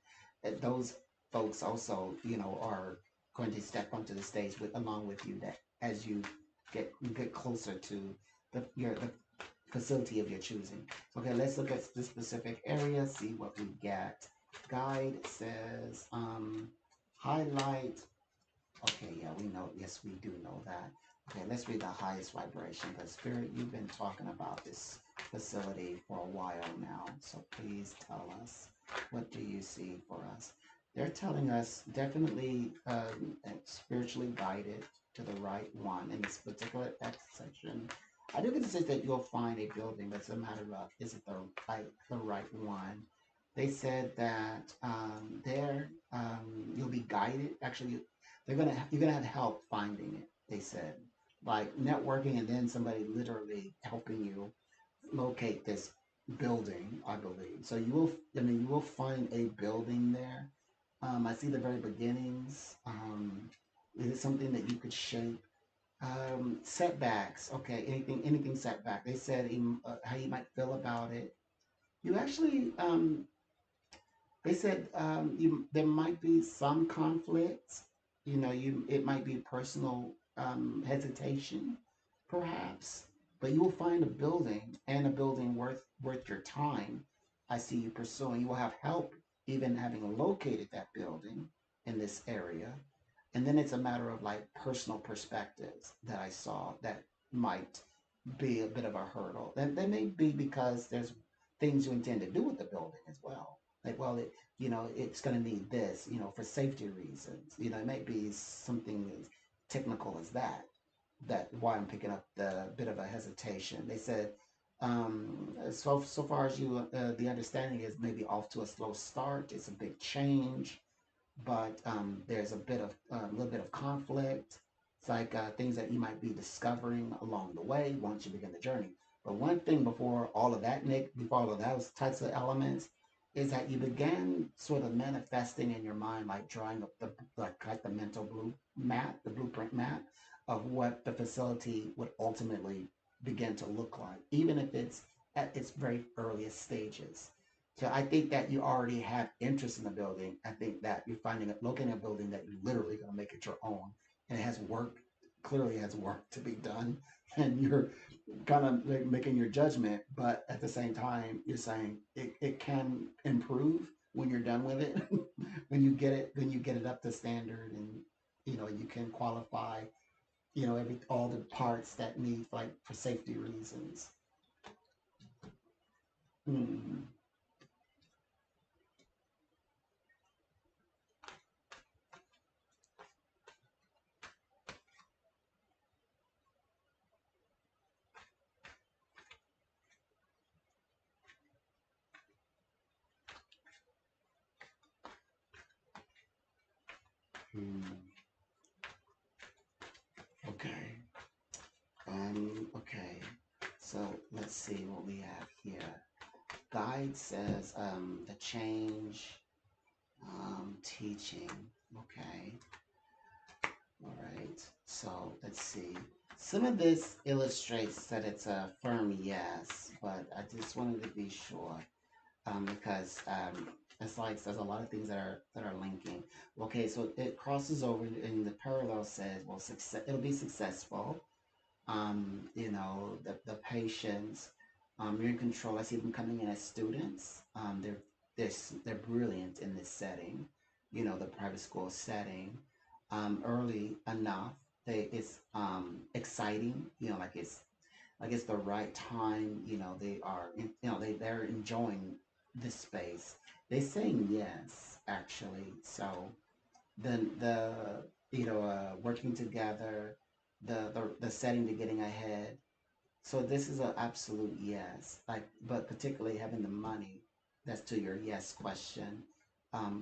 Those folks also, are going to step onto the stage along with you that as you get closer to the facility of your choosing. Okay, let's look at the specific area, see what we get. Guide says highlight. Okay, yeah, we know. Yes, we do know that. Okay, let's read the highest vibration because Spirit, you've been talking about this facility for a while now. So please tell us, what do you see for us? They're telling us definitely spiritually guided to the right one in this particular X section. I do get to say that you'll find a building, but it's a matter of is it the right one? They said that there you'll be guided. Actually, you're gonna have help finding it. They said like networking, and then somebody literally helping you locate this building. I believe so. You will find a building there. I see the very beginnings. Is it something that you could shape? Setbacks. Okay, anything setback. They said how you might feel about it. You actually they said there might be some conflicts. It might be personal hesitation, perhaps, but you will find a building and a building worth your time. I see you pursuing. You will have help even having located that building in this area, and then it's a matter of like personal perspectives that I saw that might be a bit of a hurdle. And they may be because there's things you intend to do with the building as well. Like, well, it's going to need this, for safety reasons. It might be something as technical as that. That why I'm picking up the bit of a hesitation. They said, so far as the understanding is maybe off to a slow start. It's a big change, but there's a little bit of conflict. It's like things that you might be discovering along the way once you begin the journey. But one thing before all of that, Nick, before all of those types of elements, is that you began sort of manifesting in your mind, like drawing up like the mental the blueprint map of what the facility would ultimately begin to look like, even if it's at its very earliest stages. So I think that you already have interest in the building. I think that you're locating a building that you're literally going to make it your own, and it has work, clearly has work to be done, and you're kind of like making your judgment. But at the same time, you're saying it can improve when you're done with it, when you get it up to standard, and you can qualify, all the parts that need like for safety reasons. Hmm. Hmm. Okay. Okay. So let's see what we have here. Guide says the change teaching. Okay. All right. So let's see. Some of this illustrates that it's a firm yes, but I just wanted to be sure because it's like there's a lot of things that are linking. Okay, so it crosses over, and the parallel says, well, success. It'll be successful. The patients, you're in control. I see them coming in as students. They're brilliant in this setting, the private school setting, early enough. it's exciting, like it's the right time, they are they're enjoying this space. They're saying yes, actually. So then working together, the setting to getting ahead. So this is an absolute yes. Like, but particularly having the money. That's to your yes question.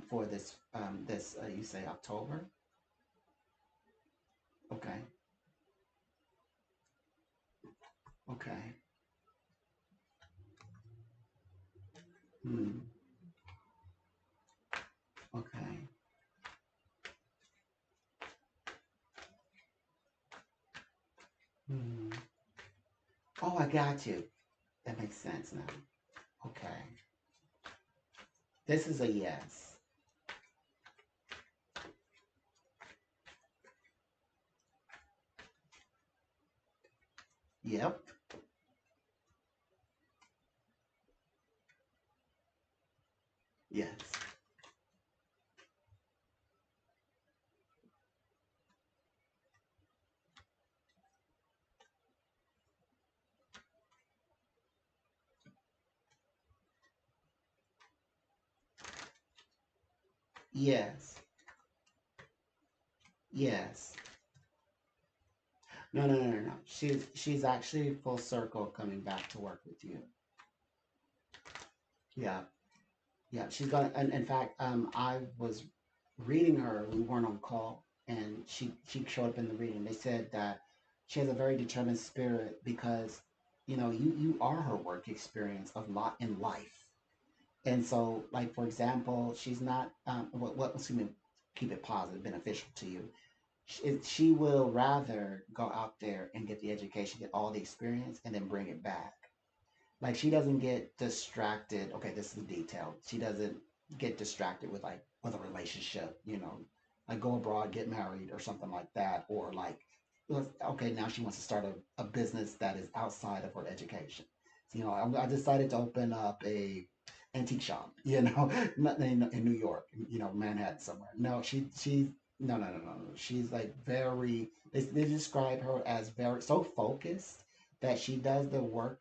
For this you say October. Okay. Okay. Hmm. Okay. Hmm. Oh, I got you. That makes sense now. Okay. This is a yes. Yep. Yes. Yes. Yes. No, no, no, no, no. She's actually full circle coming back to work with you. Yeah. Yeah. She's gonna, and in fact, I was reading her. We weren't on call, and she showed up in the reading. They said that she has a very determined spirit because, you are her work experience of lot in life. And so, like for example, she's not excuse me, keep it positive, beneficial to you. She will rather go out there and get the education, get all the experience, and then bring it back. Like she doesn't get distracted. Okay, this is detailed. She doesn't get distracted with like with a relationship, like go abroad, get married, or something like that, or like, okay, now she wants to start a business that is outside of her education. So, I decided to open up a antique shop, not in New York, Manhattan somewhere. No, she's no, no, no, no, no. She's like very. They describe her as very so focused that she does the work,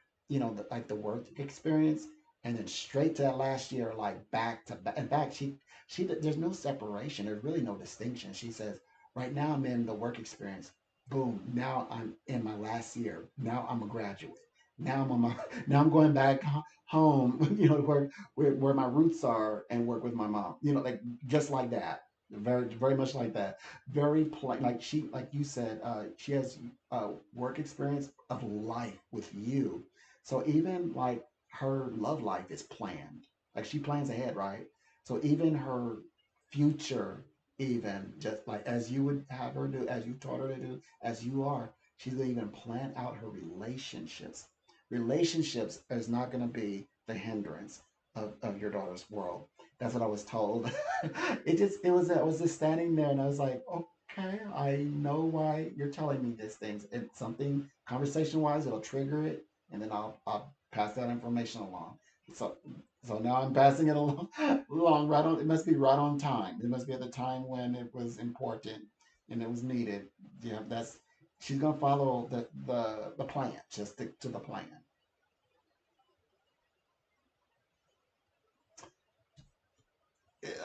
like the work experience, and then straight to that last year, like back to back. In fact, there's no separation. There's really no distinction. She says, right now I'm in the work experience. Boom. Now I'm in my last year. Now I'm a graduate. Now I'm on my. Now I'm going back home. To work where my roots are and work with my mom. Like just like that. Very very much like that. Very plain. Like you said, she has work experience of life with you. So even like her love life is planned. Like she plans ahead, right? So even her future, even just like as you would have her do, as you taught her to do, as you are, she's gonna even plan out her relationships. Relationships is not gonna be the hindrance of your daughter's world. That's what I was told. I was just standing there and I was like, okay, I know why you're telling me these things. It's something conversation wise, it'll trigger it, and then I'll pass that information along. So so now I'm passing it along, along right on. It must be right on time. It must be at the time when it was important and it was needed. Yeah, that's she's gonna follow the plan. Just stick to the plan.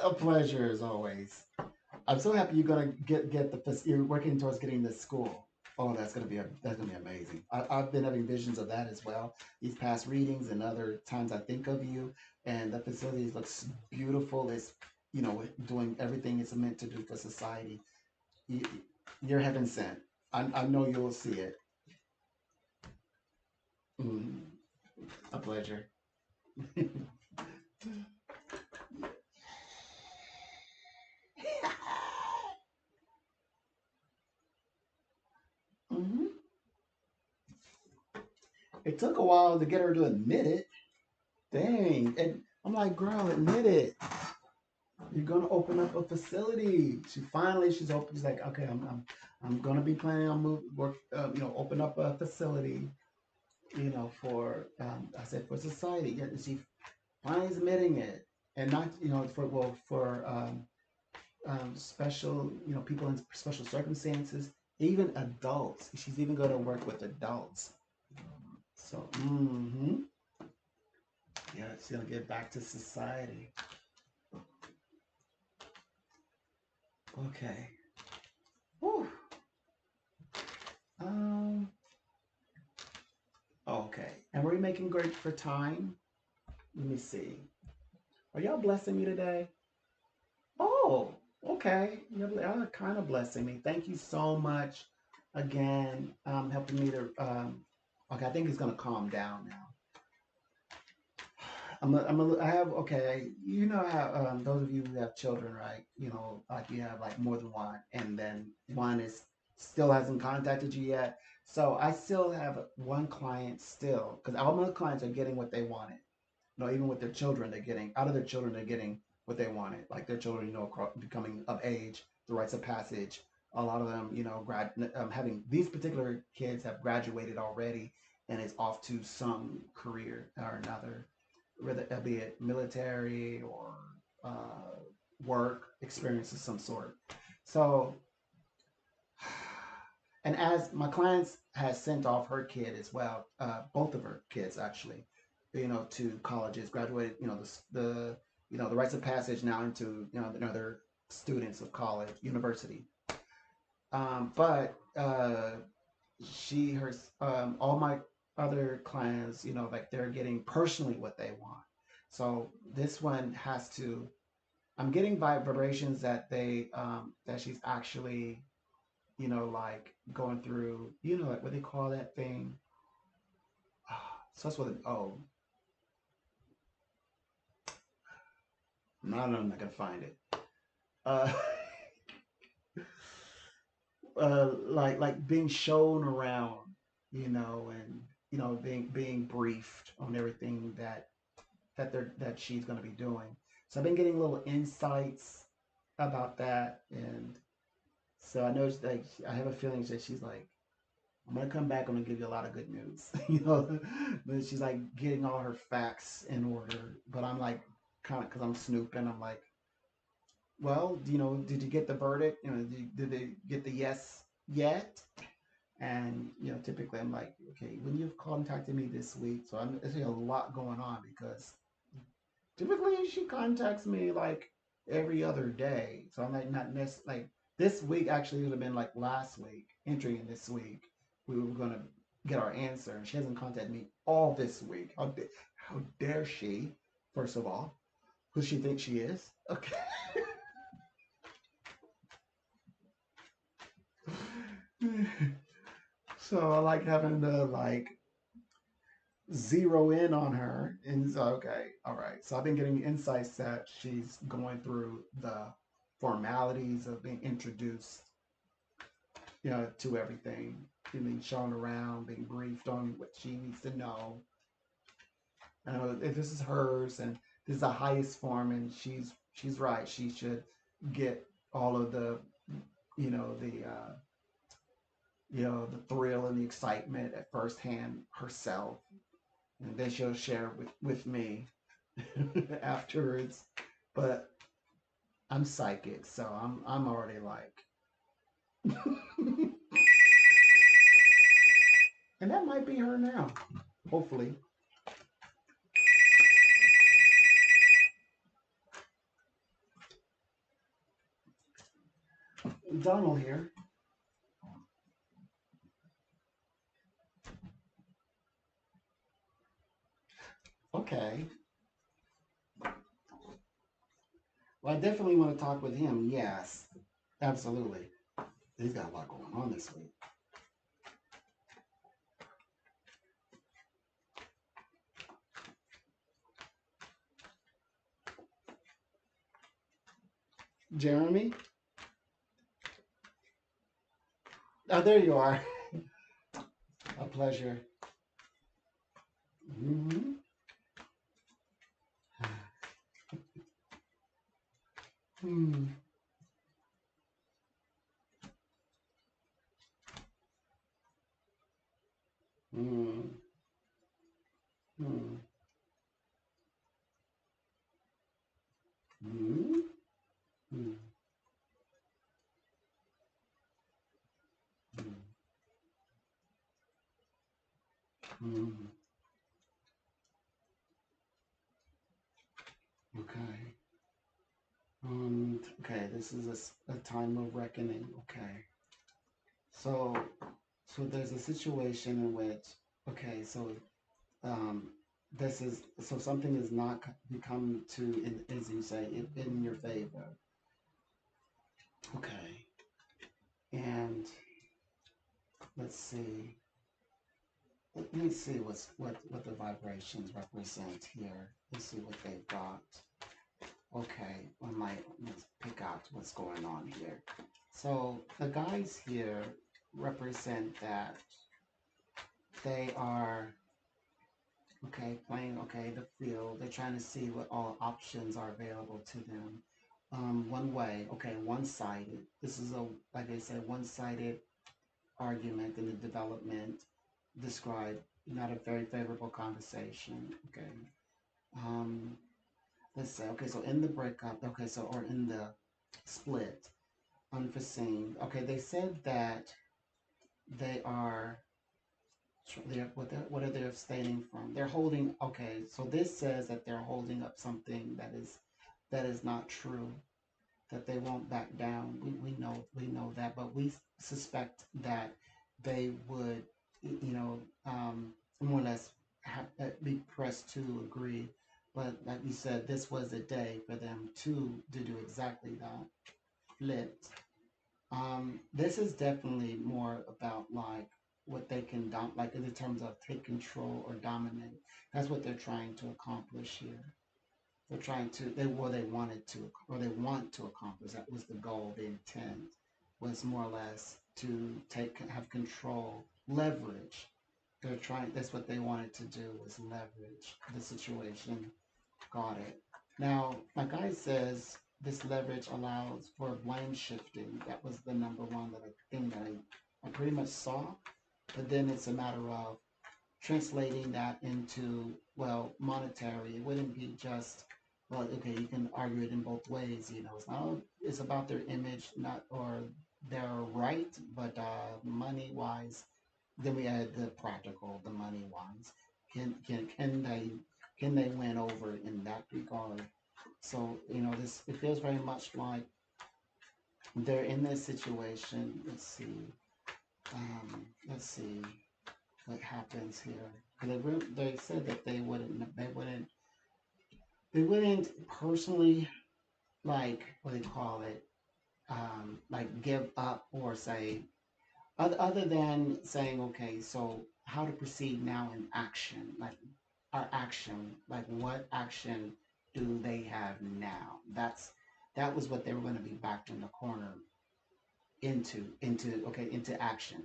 A pleasure as always. I'm so happy you're gonna get you're working towards getting this school. Oh, that's gonna be amazing. I've been having visions of that as well. These past readings and other times I think of you, and the facility looks beautiful. It's doing everything it's meant to do for society. You, you're heaven sent. I know you'll see it. Mm, a pleasure. Hmm. It took a while to get her to admit it. Dang, and I'm like, girl, admit it. You're gonna open up a facility. She's open. She's like, okay, I'm gonna be planning on open up a facility, for I said for society. Yeah, she finally is admitting it, and not for special people in special circumstances. Even adults. She's even going to work with adults. So, yeah, she's going to get back to society. Okay. Whew. Um, okay. And we're making great for time. Let me see. Are y'all blessing me today? Oh, okay. You're kind of blessing me. Thank you so much again, helping me to. Okay, I think it's gonna calm down now. I have, okay, you know how, those of you who have children, right? You know, like you have like more than one, and then one is still hasn't contacted you yet. So I still have one client still, because all my clients are getting what they wanted. You know, even with their children, they're getting out of their children, they're getting what they wanted. Like their children, you know, becoming of age, the rites of passage. A lot of them, you know, having these particular kids have graduated already, and is off to some career or another, whether it be it military or uh, work experience of some sort. So, and as my clients has sent off her kid as well, both of her kids actually, you know, to colleges, graduated, you know, you know, the rites of passage now into, you know, another students of college, university. But her, all my other clients, you know, like they're getting personally what they want. So this one has to, I'm getting vibrations that that she's actually, you know, like going through, you know, like what they call that thing. So that's what, no, I'm not gonna find it. Uh, like being shown around, you know, and you know, being briefed on everything that she's gonna be doing. So I've been getting little insights about that, and so I know like I have a feeling that she's like, I'm gonna come back. I'm gonna give you a lot of good news, you know. But she's like getting all her facts in order. But I'm like, kind of, because I'm snooping. I'm like, well, you know, did you get the verdict? You know, did they get the yes yet? And you know, typically I'm like, okay, when you've contacted me this week, so I'm there's a lot going on because typically she contacts me like every other day. So I'm like not like this week actually would have been like last week, entering in this week. We were gonna get our answer, and she hasn't contacted me all this week. How dare she? First of all, who she thinks she is? Okay. So I like having to like zero in on her. And so, okay, all right. So I've been getting insights that she's going through the formalities of being introduced, you know, to everything, being shown around, being briefed on what she needs to know. If this is hers and this is the highest form, and she's right. She should get all of the, you know, the thrill and the excitement at first hand herself, and then she'll share with me afterwards. But I'm psychic, so I'm already like, and that might be her now. Hopefully, Donald here. Okay. Well, I definitely want to talk with him. Yes, absolutely. He's got a lot going on this week. Jeremy. Oh, there you are. A pleasure. Mm-hmm. Hmm. Hmm. Hmm. Hmm. Hmm. Okay. Okay, this is a time of reckoning. Okay. So, so there's a situation in which, okay, so um, this is, so something is not become to, as you say, in your favor. Okay. And let's see. Let me see what the vibrations represent here. Let's see what they've got. Okay, let's pick out what's going on here. So the guys here represent that they are okay playing okay the field. They're trying to see what all options are available to them. One way, okay, one-sided. This is a like I said, one-sided argument in the development described not a very favorable conversation. Okay. Um, let's say, okay, so in the breakup, okay, so or in the split, unforeseen. Okay, they said that they are they're what are they abstaining from? They're holding okay, so this says that they're holding up something that is not true, that they won't back down. We know that, but we suspect that they would, you know, more or less be pressed to agree. But like you said, this was a day for them to do exactly that. Flipped. This is definitely more about like what they can like in terms of take control or dominate. That's what they're trying to accomplish here. They're trying to they wanted to or they want to accomplish. That was the goal, the intent was more or less to have control, leverage. They're trying that's what they wanted to do was leverage the situation. Got it. Now, my guy says this leverage allows for blame shifting. That was the number one that thing that I pretty much saw. But then it's a matter of translating that into, well, monetary. It wouldn't be just, well, okay, you can argue it in both ways. You know, it's not, it's about their image, not, or their right, but money wise, then we add the practical, the money wise. Can they win over in that regard? So, you know, this, it feels very much like they're in this situation. Let's see what happens here. They said that they wouldn't personally like what do you call it, like give up or say other than saying okay, so how to proceed now in action, like our action, like what action do they have now? That was what they were going to be backed in the corner into action.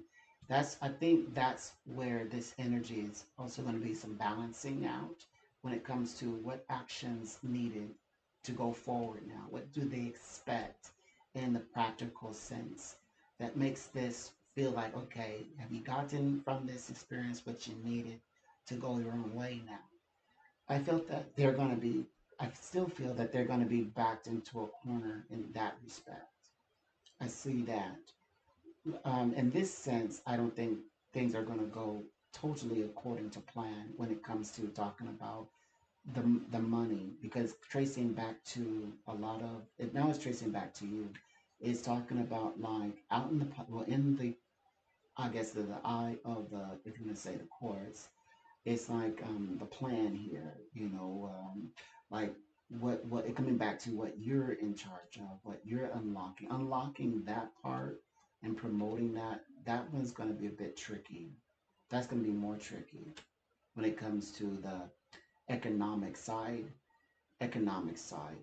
That's I think that's where this energy is also going to be some balancing out when it comes to what actions needed to go forward now. What do they expect in the practical sense that makes this feel like okay, have you gotten from this experience what you needed to go your own way now? I felt that they're going to be I still feel that they're going to be backed into a corner in that respect. I see that in this sense, I don't think things are going to go totally according to plan when it comes to talking about the money because tracing back to a lot of it now is tracing back to you is talking about like out in the well in the I guess the eye of the if you want to say the courts it's like the plan here like what it coming back to what you're in charge of what you're unlocking that part and promoting that one's going to be a bit tricky. That's going to be more tricky when it comes to the economic side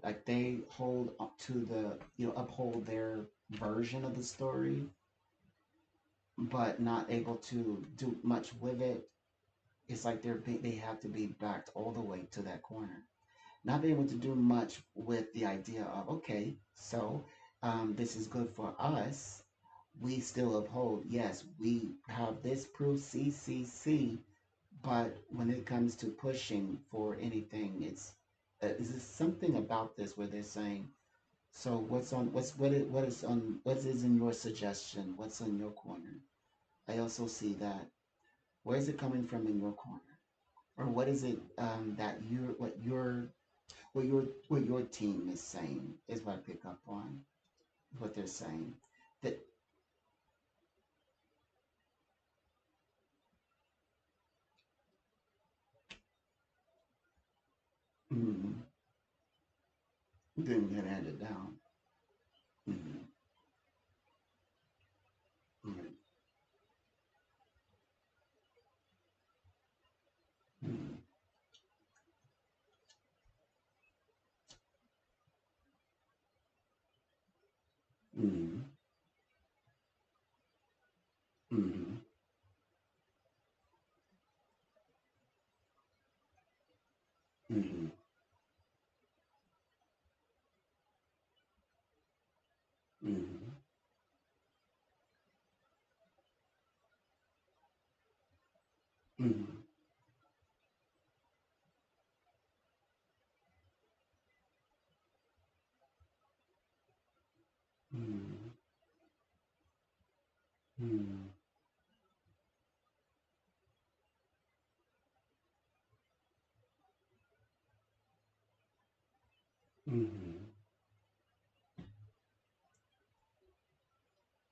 like they hold up to the uphold their version of the story but not able to do much with it. It's like they have to be backed all the way to that corner, not being able to do much with the idea of okay, so this is good for us. We still uphold. Yes, we have this proof CCC, but when it comes to pushing for anything, it's is there something about this where they're saying, so what is in your suggestion? What's in your corner? I also see that. Where is it coming from in your corner? or what is it that you what your team is saying is what I pick up on what they're saying that mm, didn't get handed down. Mm, right. Mm, mm, mm, mm, mm, mm, mm, mm, mm,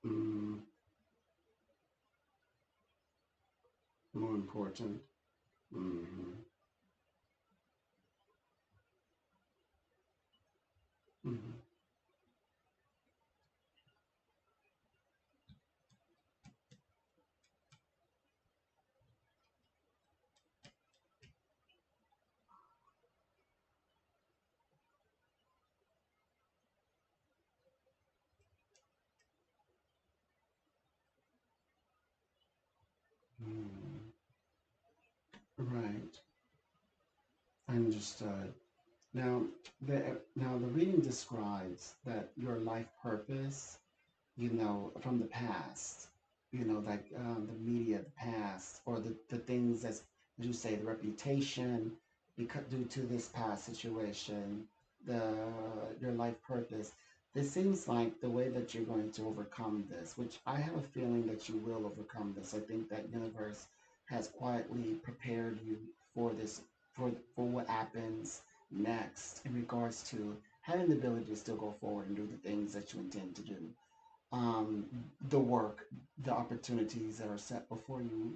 mm, more important. Mm, mm, mm. Right. Understood. Now, the reading describes that your life purpose, from the past, like the media, the past, or the things that's, as you say, the reputation, because due to this past situation, the your life purpose. This seems like the way that you're going to overcome this, which I have a feeling that you will overcome this. I think that universe has quietly prepared you for this, for what happens next in regards to having the ability to still go forward and do the things that you intend to do, um, the work, the opportunities that are set before you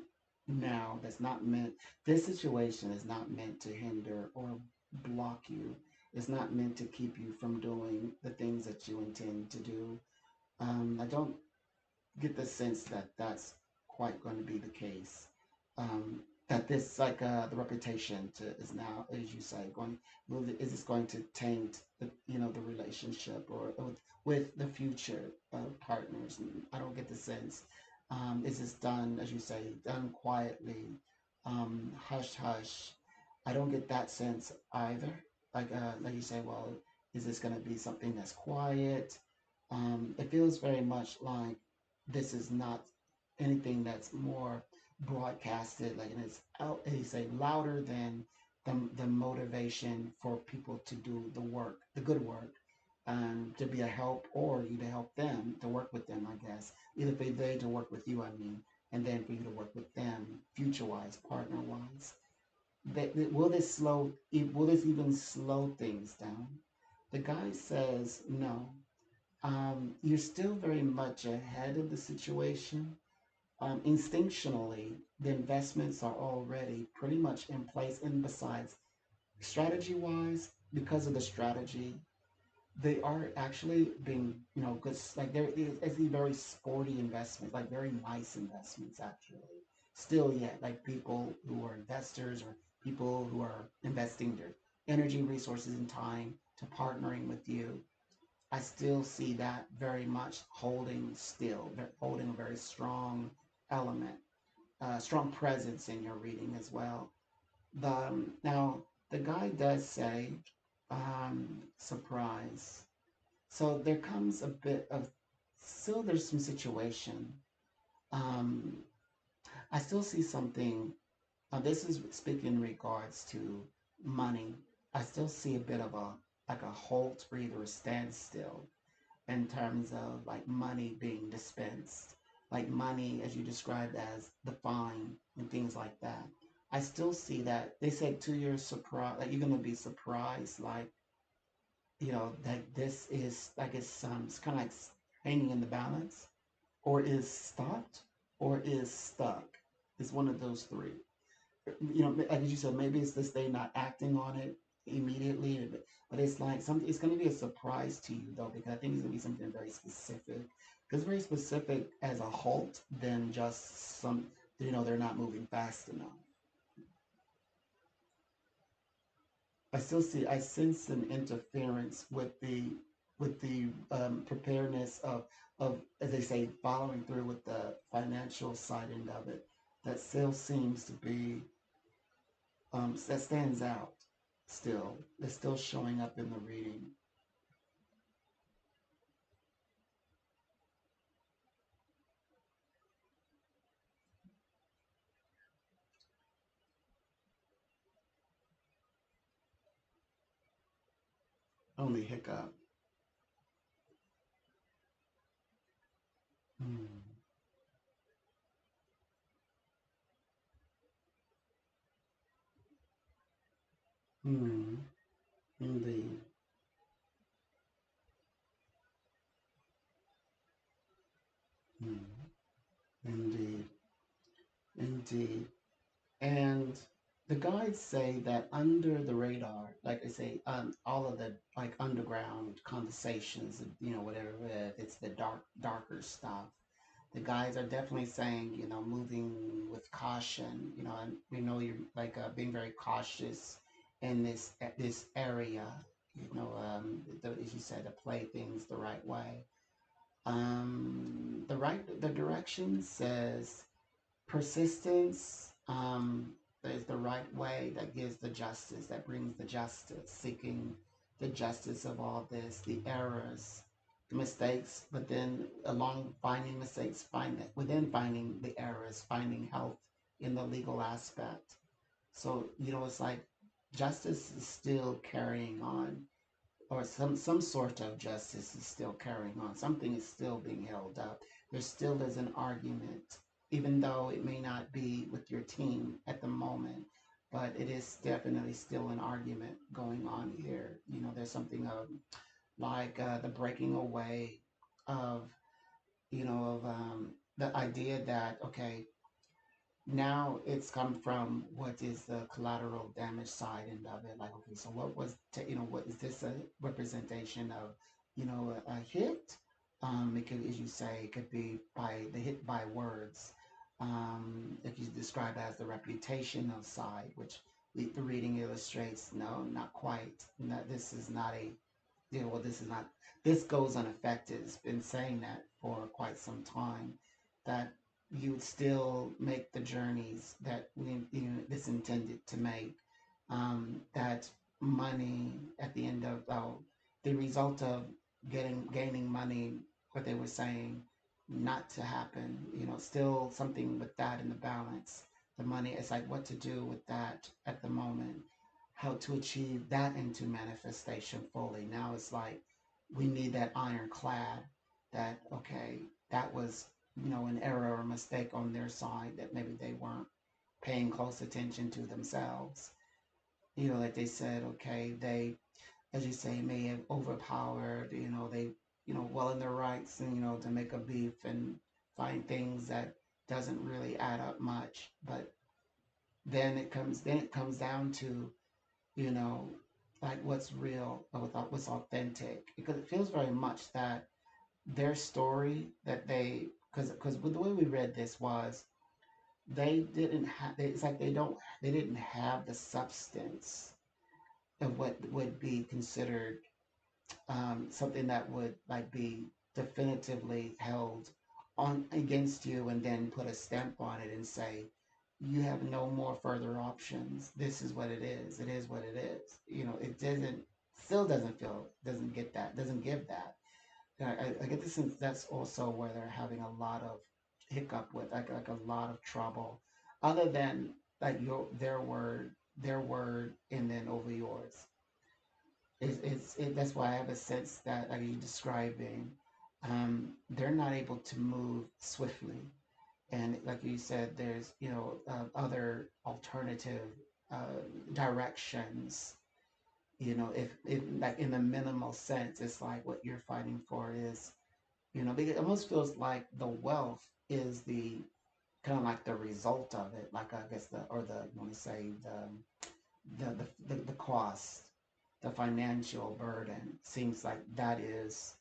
now. That's not meant, this situation is not meant to hinder or block you. It's not meant to keep you from doing the things that you intend to do. I don't get the sense that that's quite going to be the case. That this, like the reputation to, is now, as you say, going. Is this going to taint the relationship or with the future partners? And I don't get the sense. Is this done, as you say, done quietly, hush hush? I don't get that sense either. Like you say, well, is this going to be something that's quiet? It feels very much like this is not anything that's more broadcasted, like, and it's out, and you say louder than the motivation for people to do the work, the good work, to be a help, or you to help them, to work with them, I guess. Either for they to work with you, I mean, and then for you to work with them, future wise, partner wise. Will this even slow things down? The guy says no. You're still very much ahead of the situation. Instinctually, the investments are already pretty much in place. And besides, strategy wise, because of the strategy, they are actually being, good. Like there is a very sporty investment, like very nice investments actually. Still yet, like people who are investors or people who are investing their energy, resources, and time to partnering with you, I still see that very much holding still, holding a very strong element, strong presence in your reading as well. Now, the guy does say, surprise. So there comes a bit of, still there's some situation. Um, I still see something. This is speaking in regards to money. I still see a bit of a, like a halt or either a standstill in terms of like money being dispensed, like money as you described as the fine and things like that. I still see that they said 2 years surprise, like you're gonna be surprised, like that this is like it's kind of like hanging in the balance, or is stopped, or is stuck. It's one of those three. Like you said, maybe it's this they not acting on it immediately, but it's like something. It's going to be a surprise to you though, because I think it's going to be something very specific. Because very specific as a halt than just some. They're not moving fast enough. I sense an interference with the preparedness of, as they say, following through with the financial side end of it. That still seems to be that stands out. Still, it's still showing up in the reading. Only hiccup. Hmm. Hmm. Indeed. Hmm. Indeed. Indeed. And the guides say that under the radar, like I say, all of the like underground conversations, whatever, it's the darker stuff. The guides are definitely saying, moving with caution, and we know you're like being very cautious in this area, as you said, to play things the right way. The direction says persistence is the right way that gives the justice, that brings the justice, seeking the justice of all this, the errors, the mistakes, but then along finding mistakes, within finding the errors, finding health in the legal aspect. So, it's like justice is still carrying on, or some sort of justice is still carrying on. Something is still being held up. There still is an argument, even though it may not be with your team at the moment, but it is definitely still an argument going on here. There's something of like the breaking away of, the idea that, okay, now it's come from what is the collateral damage side end of it. Like, okay, so what is this a representation of, a hit? It could, as you say, it could be by the hit by words. If you describe as the reputational side, which the reading illustrates, no, not quite. No, this is not a, well, this is not, this goes unaffected. It's been saying that for quite some time, that you would still make the journeys that this intended to make. That money at the end of the result of gaining money, what they were saying, not to happen. Still something with that in the balance. The money, it's like what to do with that at the moment, how to achieve that into manifestation fully. Now it's like we need that ironclad that, okay, that was, an error or a mistake on their side, that maybe they weren't paying close attention to themselves. Like they said, okay, they, as you say, may have overpowered, they, well in their rights, and, to make a beef and find things that doesn't really add up much. But then it comes down to, you know, like what's real or what's authentic. Because it feels very much that their story that because the way we read this was they didn't have. It's like they didn't have the substance of what would be considered something that would like be definitively held on against you, and then put a stamp on it and say you have no more further options. This is what it is. It is what it is. It doesn't get that, doesn't give that. I get the sense that's also where they're having a lot of hiccup with, like a lot of trouble, other than like their word, and then over yours. That's why I have a sense that, like you describing, they're not able to move swiftly. And like you said, there's other alternative directions. If like in the minimal sense, it's like what you're fighting for is, because it almost feels like the wealth is the kind of like the result of it. Like I guess you want to say the cost, the financial burden seems like that is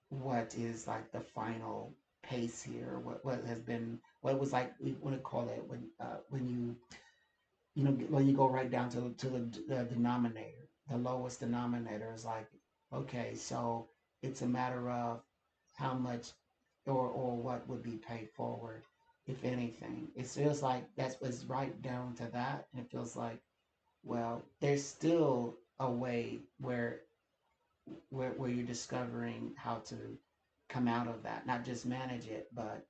what is like the final pace here. What has been what it was like we want to call it when when you go right down to the denominator, the lowest denominator is like, okay, so it's a matter of how much or what would be paid forward, if anything. It feels like that's what's right down to that, and it feels like, well, there's still a way where you're discovering how to come out of that, not just manage it, but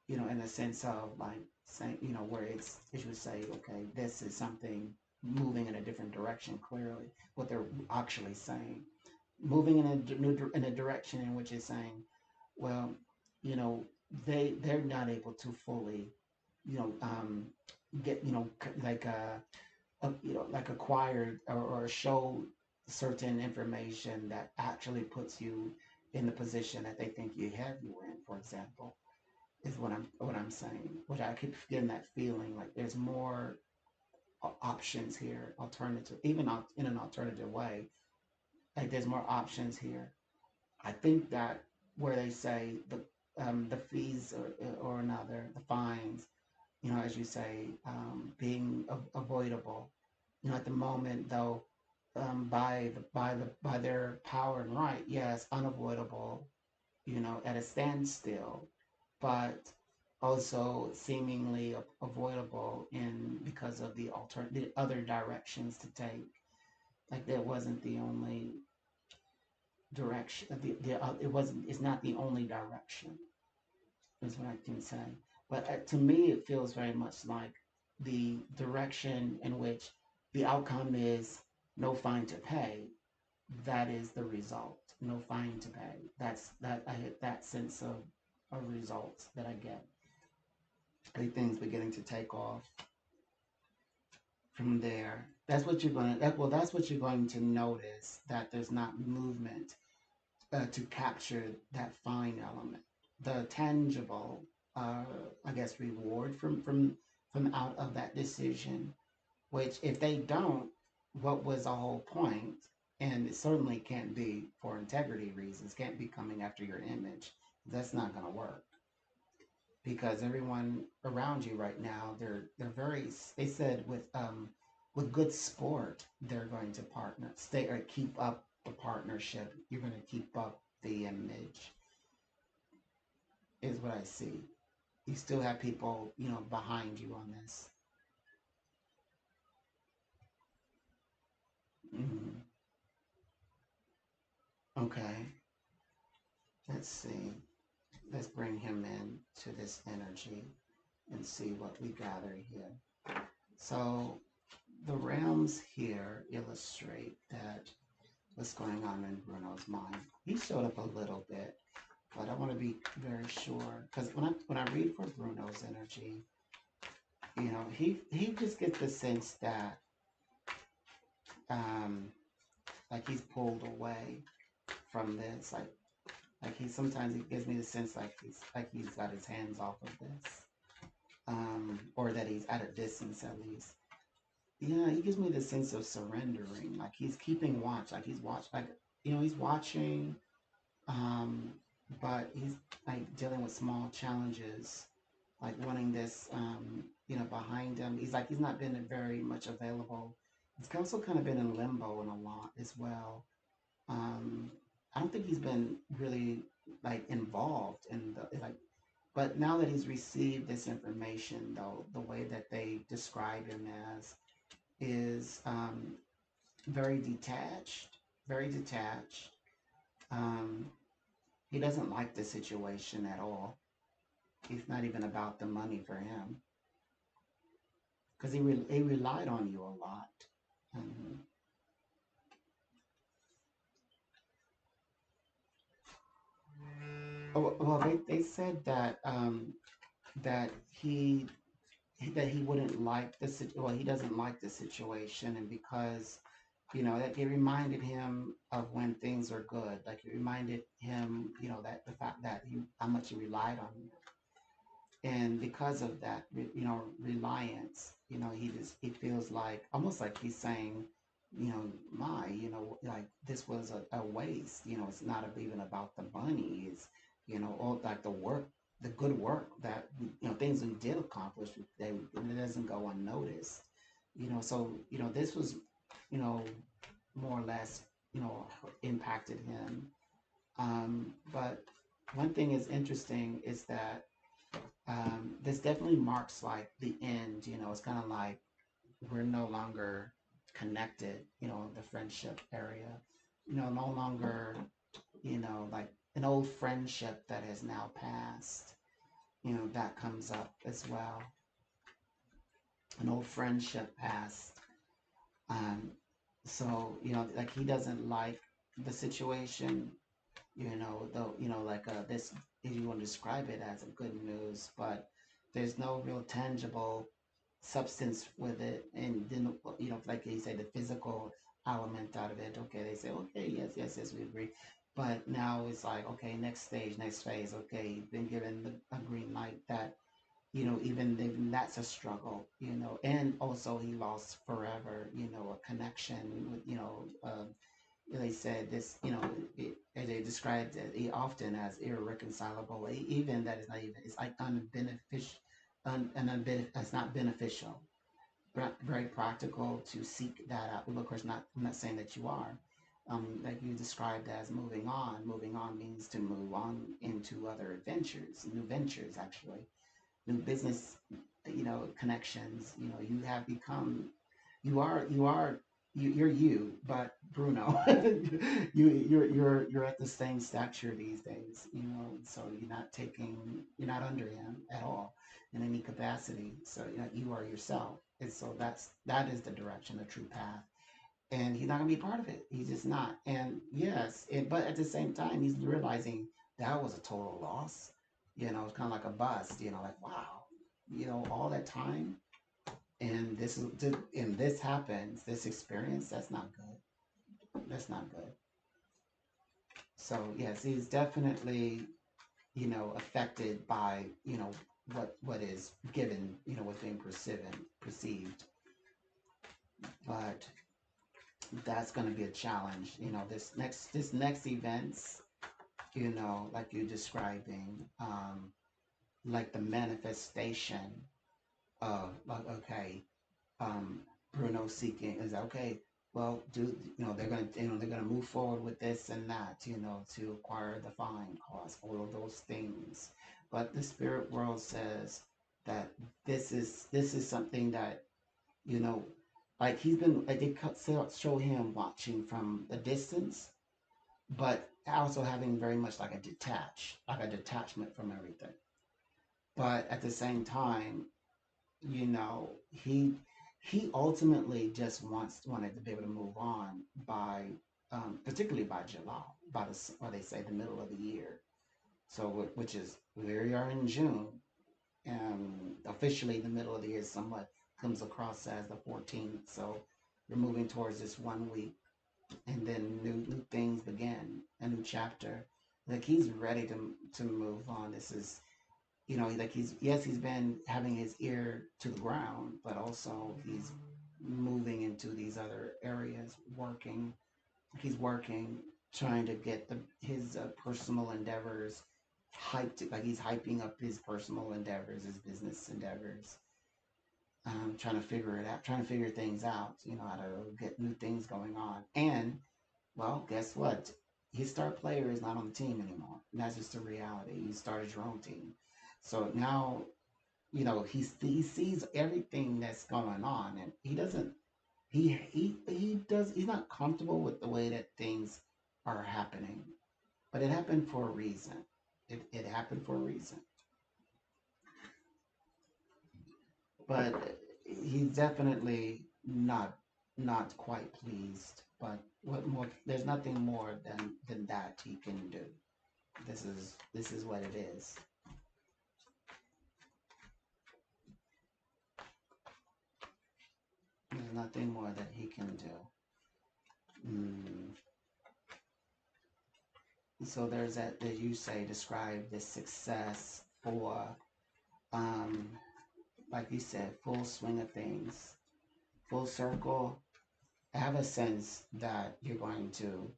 in the sense of like saying, where it would say, okay, this is something moving in a different direction. Clearly, what they're actually saying, moving in a direction in which it's saying, well, you know, they're not able to fully, you know, um, get like like acquired or show certain information that actually puts you in the position that they think you have you in, for example, is what I'm saying. Which I keep getting that feeling like there's more options here, alternative, even in an alternative way. Like there's more options here. I think that where they say the fees or another the fines, as you say, being avoidable. At the moment though, by their power and right, yes, unavoidable. At a standstill, but also seemingly avoidable in because of the other directions to take. Like that wasn't the only direction. It wasn't. It's not the only direction. Is what I can say. But to me, it feels very much like the direction in which the outcome is no fine to pay. That is the result. No fine to pay. That I get that sense of a result that I get. I think things beginning to take off from there. That's what you're going to notice, that there's not movement to capture that fine element, the tangible, I guess, reward from out of that decision. Which, if they don't, what was the whole point? And it certainly can't be for integrity reasons. Can't be coming after your image. That's not going to work because everyone around you right now, they're very. They said with good sport, they're going to partner, stay or keep up the partnership. You're going to keep up the image, is what I see. You still have people, behind you on this. Hmm. Okay, let's see. Let's bring him in to this energy and see what we gather here. So the realms here illustrate that what's going on in Bruno's mind. He showed up a little bit, but I want to be very sure because when I read for Bruno's energy, he just gets the sense that um, like he's pulled away from this, like he sometimes he gives me the sense like he's got his hands off of this, or that he's at a distance at least. Yeah, he gives me the sense of surrendering, like he's keeping watch, like he's watching, um, but he's like dealing with small challenges, like wanting this, behind him. He's not been very much available. He's also kind of been in limbo in a lot as well. Um, I don't think he's been really like involved in the like, but now that he's received this information, though, the way that they describe him as is very detached, very detached. Um, he doesn't like the situation at all. It's not even about the money for him because he relied on you a lot. Um, oh, well, they said that. that that he wouldn't like well, he doesn't like the situation, and because that it reminded him of when things are good, like it reminded him, that the fact that how much he relied on him, and because of that, reliance, he feels like almost like he's saying, like this was a waste. It's not even about the money. It's all like the work, the good work that things we did accomplish. It doesn't go unnoticed. So this was you know more or less impacted him. But one thing is interesting is that this definitely marks like the end. It's kind of like we're no longer connected, the friendship area, no longer, like an old friendship that has now passed, that comes up as well. An old friendship passed. Um, so, like he doesn't like the situation, though, like this, if you want to describe it as a good news, but there's no real tangible substance with it. And then, like they say, the physical element out of it. Okay, they say, okay, yes, yes, yes, we agree. But now it's like, okay, next stage, next phase. Okay, you've been given a green light that, even that's a struggle, and also he lost forever, a connection with, they said this, they described it often as irreconcilable, even that is not even, it's like unbeneficial, it's not beneficial, but very practical to seek that out. Well, of course, I'm not saying that you are. Like you described as moving on. Moving on means to move on into other adventures, new ventures, actually, new business, connections. You have become, you're you, but Bruno, you're at the same stature these days, so you're not under him at all in any capacity. So you are yourself, and so that is the direction, the true path. And he's not gonna be part of it. He's just not. And yes, but at the same time, he's realizing that was a total loss. It's kind of like a bust. Like wow, all that time, and this happens, this experience, that's not good. That's not good. So yes, he's definitely affected by what is given, what's being perceived, but that's going to be a challenge. This next events, like you're describing, like the manifestation of like okay, um, Bruno seeking is okay. Well, they're gonna move forward with this and that, to acquire the fine cost, all of those things. But the spirit world says that this is something that you know, like he's been like show him watching from the distance, but also having very much like a detachment from everything. But at the same time, he ultimately just wanted to be able to move on by particularly by July, what they say, the middle of the year. So which is we are in June, and officially the middle of the year somewhat comes across as the 14th. So we're moving towards this 1 week, and then new things begin, a new chapter. Like he's ready to move on. This is like he's been having his ear to the ground, but also he's moving into these other areas, working. He's working, trying to get his personal endeavors hyped, like he's hyping up his personal endeavors, his business endeavors, trying to figure it out, trying to figure things out, how to get new things going on. And well, guess what? His star player is not on the team anymore. And that's just a reality. You started your own team. So now, he sees everything that's going on, and he doesn't he's not comfortable with the way that things are happening. But it happened for a reason. It happened for a reason. But he's definitely not quite pleased. But what more? There's nothing more than that he can do. This is what it is. There's nothing more that he can do. Mm. So there's that you say describe the success for, um, like you said, full swing of things, full circle. I have a sense that you're going to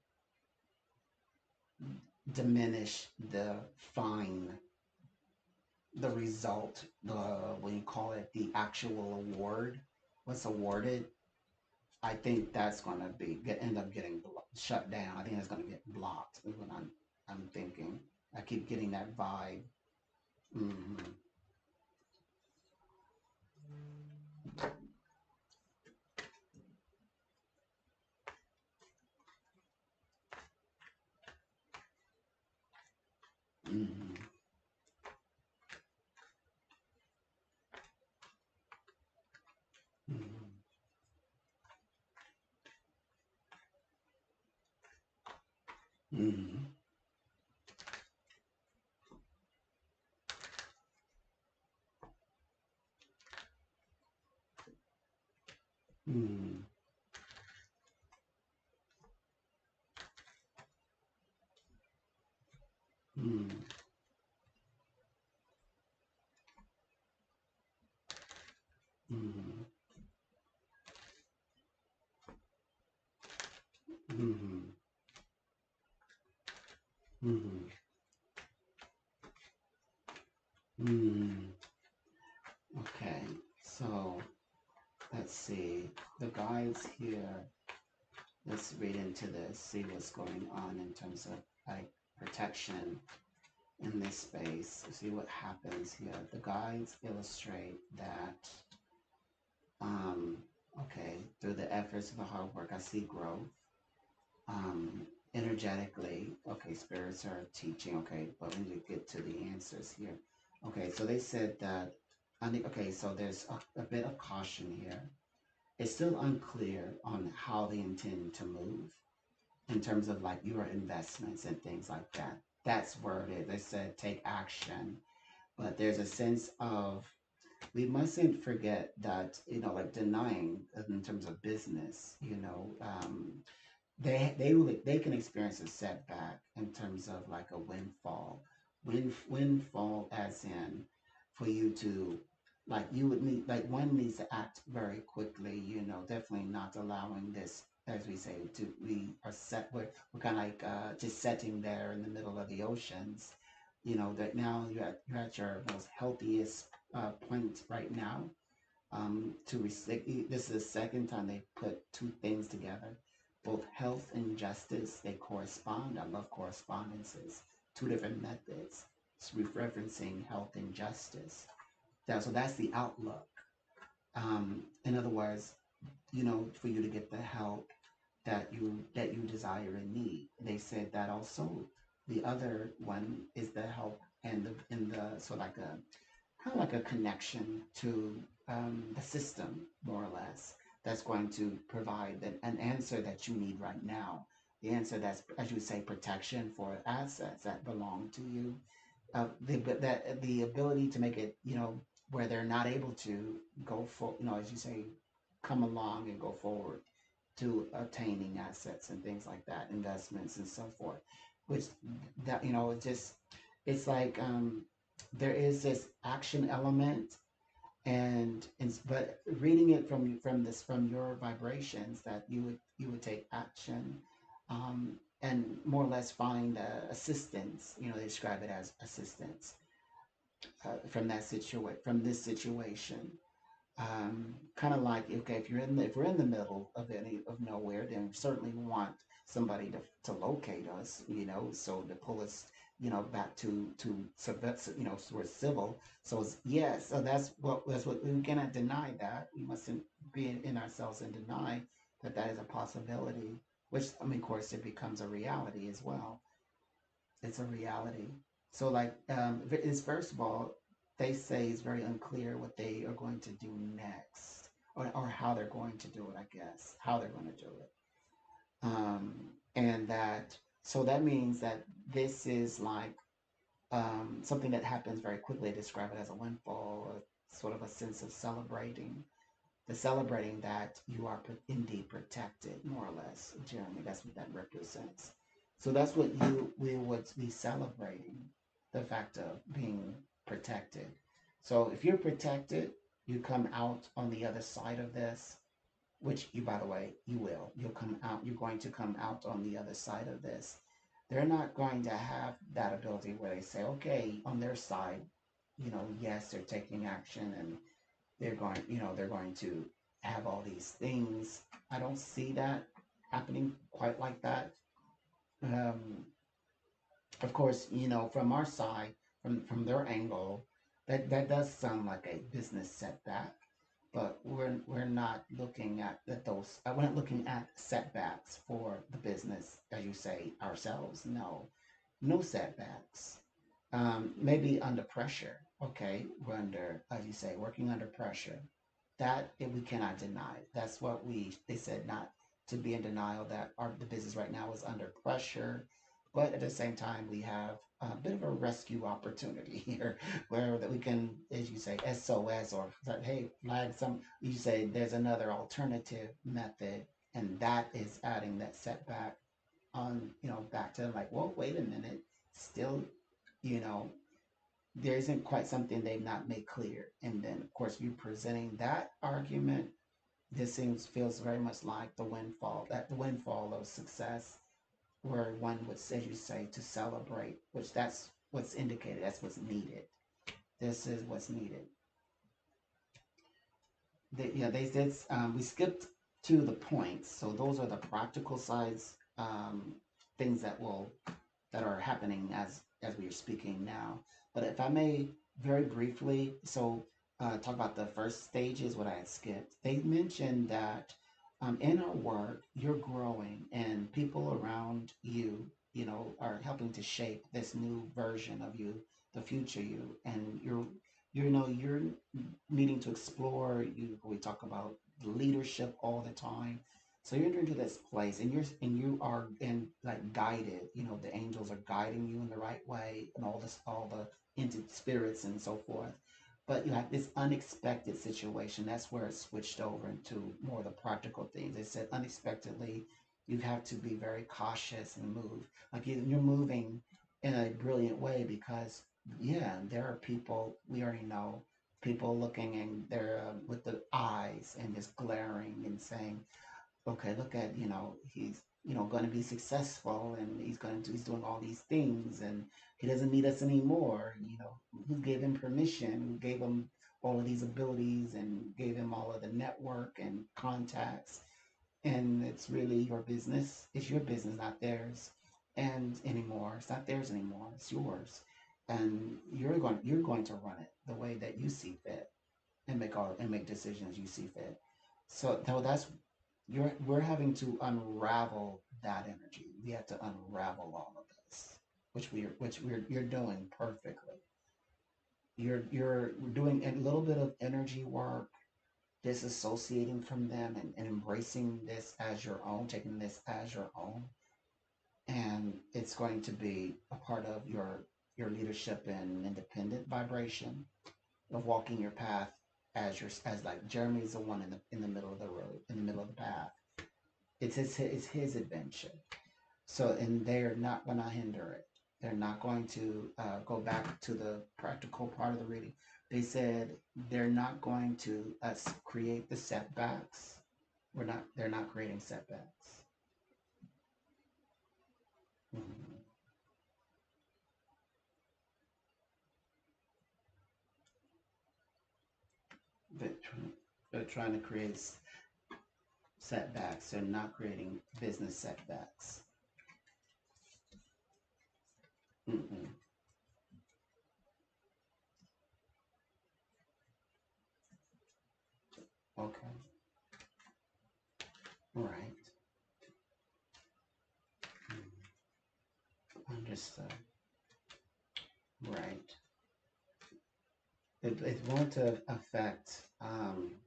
diminish fine, the result, the what you call it, the actual award, what's awarded. I think that's going to end up getting shut down. I think that's going to get blocked. Is what I'm thinking. I keep getting that vibe. Hmm. Hmm. Hmm. Hmm. Hmm. Hmm. Hmm. Hmm. Hmm. Hmm. Okay, so let's see. The guides here, let's read into this, see what's going on in terms of like protection in this space. See what happens here. The guides illustrate that, um, okay, through the efforts of the hard work, I see growth. Energetically, okay, spirits are teaching, okay, but we need to get to the answers here. Okay, so they said that, I think, okay, so there's a bit of caution here. It's still unclear on how they intend to move in terms of like your investments and things like that. That's where it is. They said take action, but there's a sense of we mustn't forget that, like denying in terms of business, they can experience a setback in terms of like a windfall. Windfall as in for you to, like, you would need, like, one needs to act very quickly, definitely not allowing this, as we say, to we are set we're kind of like just setting there in the middle of the oceans, that now you're at your most healthiest point right now. This is the second time they put two things together, both health and justice. They correspond. I love correspondences. Two different methods. It's referencing health and justice. So that's the outlook. In other words, for you to get the help that you desire and need. They said that also. The other one is the help and the so like a kind of like a connection to the system, more or less, that's going to provide an answer that you need right now. The answer that's, as you would say, protection for assets that belong to you. The ability to make it, where they're not able to go for, as you say, come along and go forward to obtaining assets and things like that, investments and so forth. Which that it just it's like there is this action element, but reading it from your vibrations that you would take action, and more or less find assistance. They describe it as assistance from this situation. Kind of like, okay, if we're in the middle of nowhere, then we certainly want somebody to locate us, so to pull us, back so we're civil. So yes, so that's what we cannot deny that. We mustn't be in ourselves and deny that is a possibility. Which, I mean, of course, it becomes a reality as well. It's a reality. So, like, is first of all, they say it's very unclear what they are going to do next, or how they're going to do it. I guess how they're going to do it, and so that means that this is like something that happens very quickly. Describe it as a windfall, or sort of a sense of celebrating. The celebrating that you are indeed protected, more or less, Jeremy. That's what that represents. So that's what we would be celebrating, the fact of being protected. So if you're protected, you come out on the other side of this, which you, by the way, you will. You'll come out. You're going to come out on the other side of this. They're not going to have that ability where they say, okay, on their side, yes, they're taking action and they're going to have all these things. I don't see that happening quite like that. Um, of course, from our side, from their angle, that does sound like a business setback, but we're not looking at those. We're not looking at setbacks for the business, as you say, ourselves. No, no setbacks. Maybe under pressure. Okay, we're under, as you say, working under pressure. That we cannot deny. That's what they said, not to be in denial that the business right now is under pressure, but at the same time we have a bit of a rescue opportunity here, where that we can, as you say, SOS, or hey, flag some. You say there's another alternative method, and that is adding that setback on, back to like, well, wait a minute, still, you know, there isn't quite something they've not made clear. And then, of course, you presenting that argument, this feels very much like the windfall of success, where one would, as you say, to celebrate, which that's what's indicated, that's what's needed. This is what's needed. They did. We skipped to the points, so those are the practical sides, things that are happening as we are speaking now. But if I may, very briefly, so talk about the first stages, what I had skipped. They mentioned that in our work, you're growing, and people around you, are helping to shape this new version of you, the future you, and you're needing to explore. We talk about leadership all the time, so you're into this place, and you are in, like, guided. The angels are guiding you in the right way, and all the into spirits and so forth. But you have this unexpected situation. That's where it switched over into more of the practical things. They said unexpectedly, you have to be very cautious and move. Like you're moving in a brilliant way because, yeah, there are people, we already know, people looking, and they're with the eyes and just glaring and saying, okay, look at, he's, going to be successful, and he's doing all these things, and he doesn't need us anymore. Who gave him permission? Who gave him all of these abilities and gave him all of the network and contacts? And it's really your business. It's your business, not theirs. And anymore, it's not theirs anymore. It's yours, and you're going to run it the way that you see fit, and make decisions you see fit. So no, that's we're having to unravel that energy. We have to unravel all of this, which you're doing perfectly. You're doing a little bit of energy work, disassociating from them, and embracing this as your own, taking this as your own, and it's going to be a part of your leadership and independent vibration of walking your path as like Jeremy's the one in the middle of the road, in the middle of the path. It's his adventure. So, and they're not going to hinder it. They're not going to go back to the practical part of the reading. They said they're not going to create the setbacks. They're not creating setbacks. Mhm. They're trying to create setbacks. They're not creating business setbacks. Mm-mm. Okay. Right. Understood. Right. It won't affect.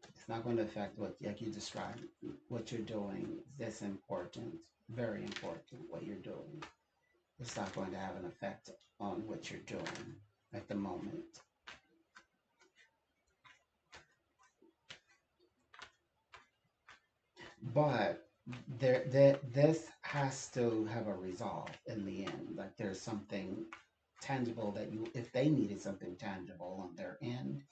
It's not going to affect what, like you described, what you're doing. That's important, very important. What you're doing. It's not going to have an effect on what you're doing at the moment. But this has to have a resolve in the end. Like there's something tangible that you, if they needed something tangible on their end,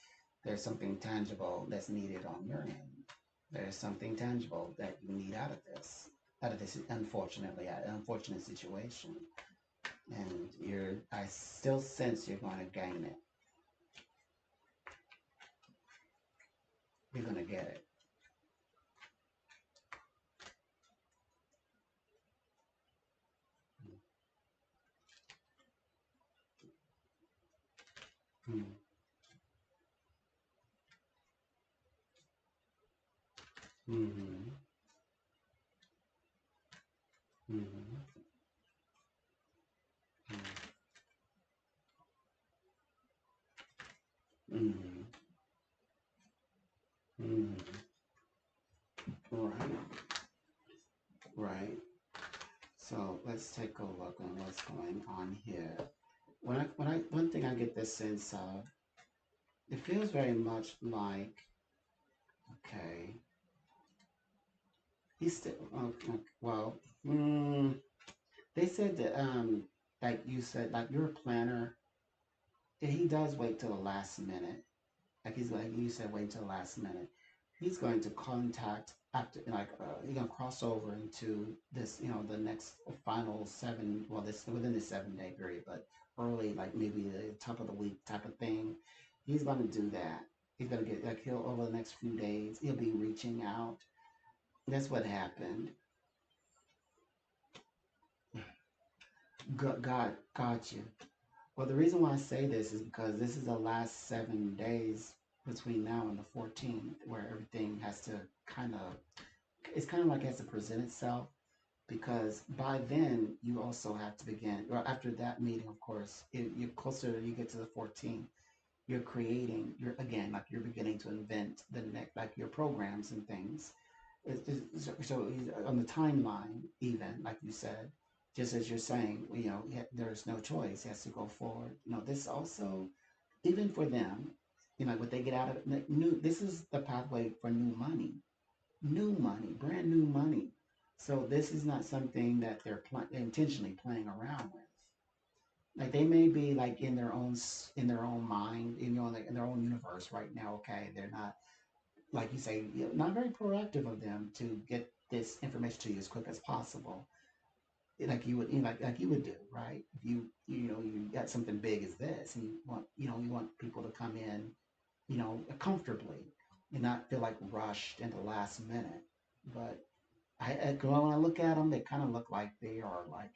there's something tangible that's needed on your end. There's something tangible that you need out of this unfortunate situation. And I still sense you're going to gain it. You're going to get it. Mm-hmm. Mm-hmm. Mm-hmm. Mm-hmm. Mm-hmm. Right. Right. So let's take a look on what's going on here. One thing I get this sense of, it feels very much like, okay, he's still, well, mm, they said that, like you said, like you're a planner, he does wait till the last minute. Like he's like you said, wait till the last minute. He's going to contact after, like, he's gonna cross over into this, the next final seven, well, this within the 7 day period, but early, like maybe the top of the week type of thing. He's gonna do that. He's gonna get like he'll over the next few days, he'll be reaching out. That's what happened. God got you. Well, the reason why I say this is because this is the last 7 days between now and the 14th, where everything has to kind of, it's kind of like it has to present itself. Because by then you also have to begin, or after that meeting, of course, you're closer, you get to the 14th, you're creating, you're again, like you're beginning to invent the next, like your programs and things. So on the timeline, even like you said, just as you're saying, there's no choice. He has to go forward. This also, even for them, what they get out of it, new. This is the pathway for new money, brand new money. So this is not something that they're intentionally playing around with. Like they may be like in their own mind, like in their own universe right now. Okay, they're not, like you say, not very proactive of them to get this information to you as quick as possible, like you would, like you would do, right? If you got something big as this, and you want people to come in, comfortably, and not feel like rushed in the last minute. But when I look at them, they kind of look like they are like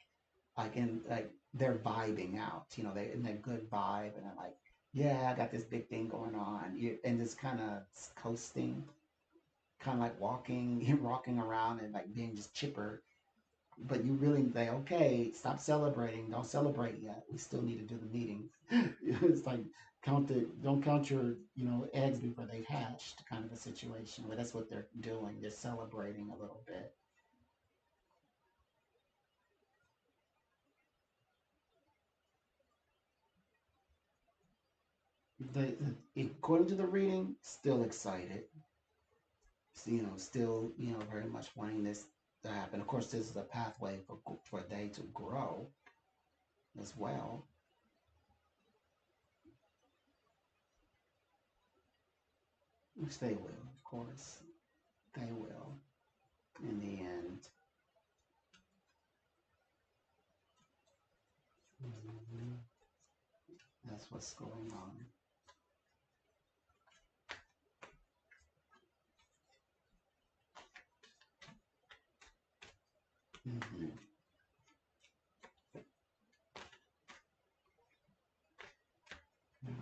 they're vibing out, they in that good vibe, and they're like, yeah, I got this big thing going on, and just kind of coasting, kind of like walking, rocking around, and like being just chipper. But you really say, okay, stop celebrating. Don't celebrate yet. We still need to do the meeting. It's like don't count your, eggs before they've hatched, kind of a situation. But that's what they're doing. They're celebrating a little bit. According to the reading, still excited. Still, very much wanting this to happen. Of course, this is a pathway for they to grow as well, which they will, of course. They will in the end. Mhm. That's what's going on. Hmm. Yeah.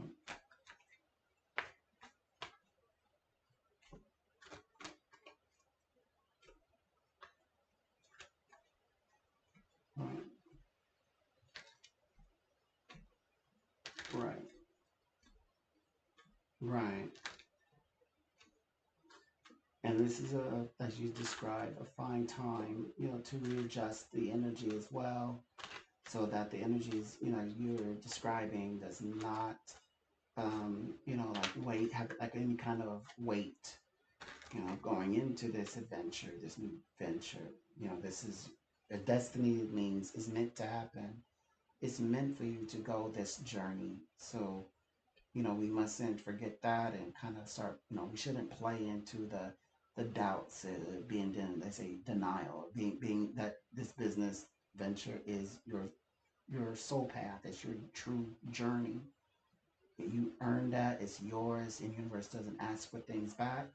Right. Right. Right. And this is as you described, a fine time, to readjust the energy as well, so that the energies, you're describing does not, like weight, have like any kind of weight going into this adventure, this new venture. This is a destiny. Means is meant to happen. It's meant for you to go this journey. So we mustn't forget that and kind of start. We shouldn't play into the doubts, being they say denial, being that this business venture is your soul path. It's your true journey. You earn that. It's yours, and universe doesn't ask for things back.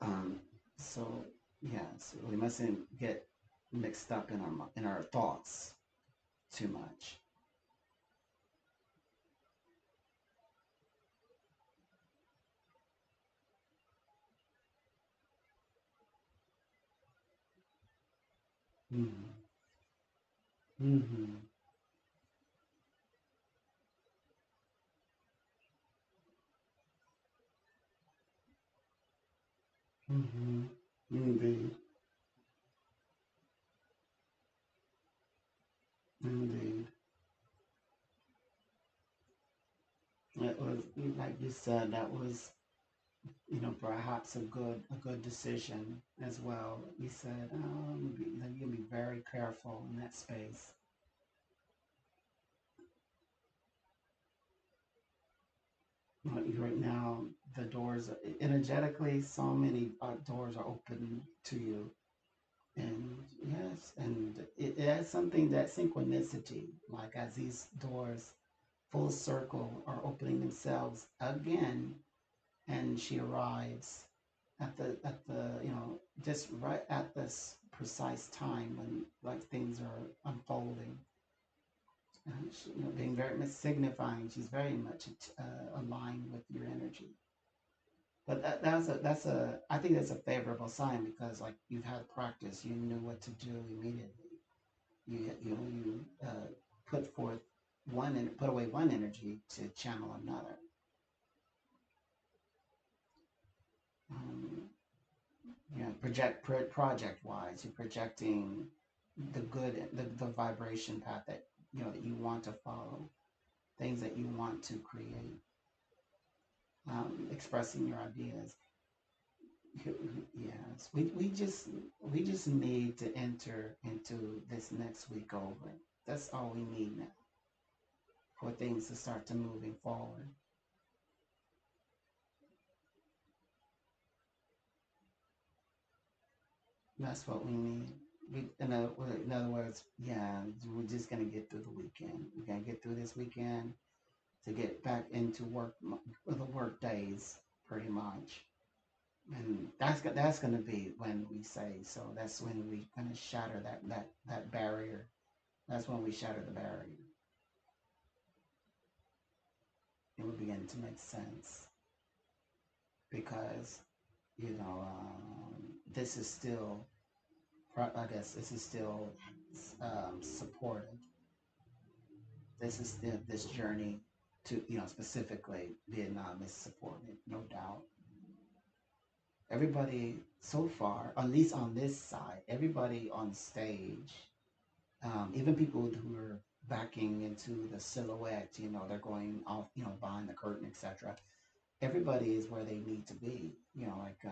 Um, so yes, we mustn't get mixed up in our thoughts too much. Mm-hmm. Mm-hmm. Mm-hmm. Indeed. Indeed. It was like you said. That was perhaps a good decision as well. You said, you can be very careful in that space. Right now, the doors energetically, so many doors are open to you. And yes, and it has something that synchronicity, like as these doors full circle are opening themselves again, and she arrives at the just right at this precise time when like things are unfolding, and she, being very much signifying she's very much aligned with your energy. But that's a I think that's a favorable sign because like you've had practice, you knew what to do immediately. You put forth one and put away one energy to channel another. Um, project wise, you're projecting the good, the vibration path that that you want to follow, things that you want to create, expressing your ideas. Yes, we just need to enter into this next week over. That's all we need now for things to start to moving forward. That's what we need. In other words, yeah, we're just gonna get through the weekend. We're gonna get through this weekend to get back into work, the work days, pretty much. And that's gonna be when we say so. That's when we gonna shatter that barrier. That's when we shatter the barrier. It will begin to make sense because this is still. I guess this is still supported. This is still this journey to specifically Vietnam is supported, no doubt. Everybody so far, at least on this side, everybody on stage, even people who are backing into the silhouette, they're going off, behind the curtain, etc. Everybody is where they need to be. Like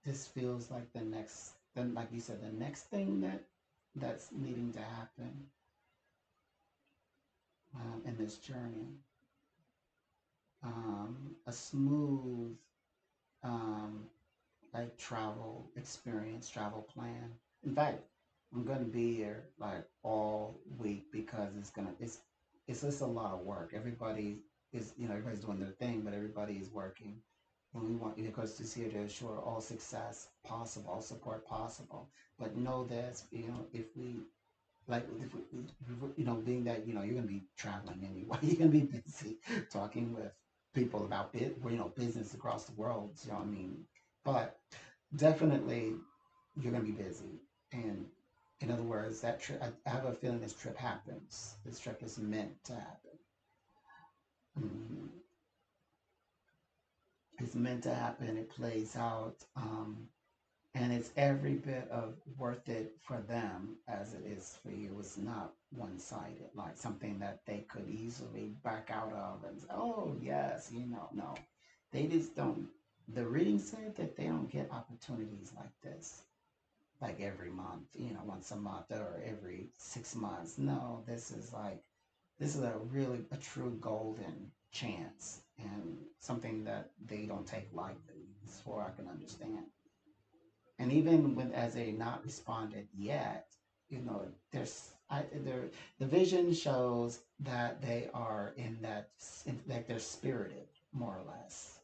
this feels like the next, then like you said, the next thing that's needing to happen in this journey. A smooth um, like travel experience, travel plan. In fact, I'm gonna be here like all week because it's just a lot of work. Everybody's doing their thing, but everybody is working, and we want because to see it to ensure all success possible, all support possible. But know this, if we like being that you're gonna be traveling anyway, you're gonna be busy talking with people about business across the world. You know what I mean? But definitely you're gonna be busy. And in other words, that trip, I have a feeling this trip happens. This trip is meant to happen. Mhm. It's meant to happen. It plays out. And it's every bit of worth it for them as it is for you. It's not one-sided, like something that they could easily back out of and say, "Oh yes, no." They just don't. The reading said that they don't get opportunities like this, like every month, once a month or every 6 months. No, this is a really a true golden chance and something that they don't take lightly, as far I can understand. And even with as they not responded yet, there's the vision shows that they are like they're spirited more or less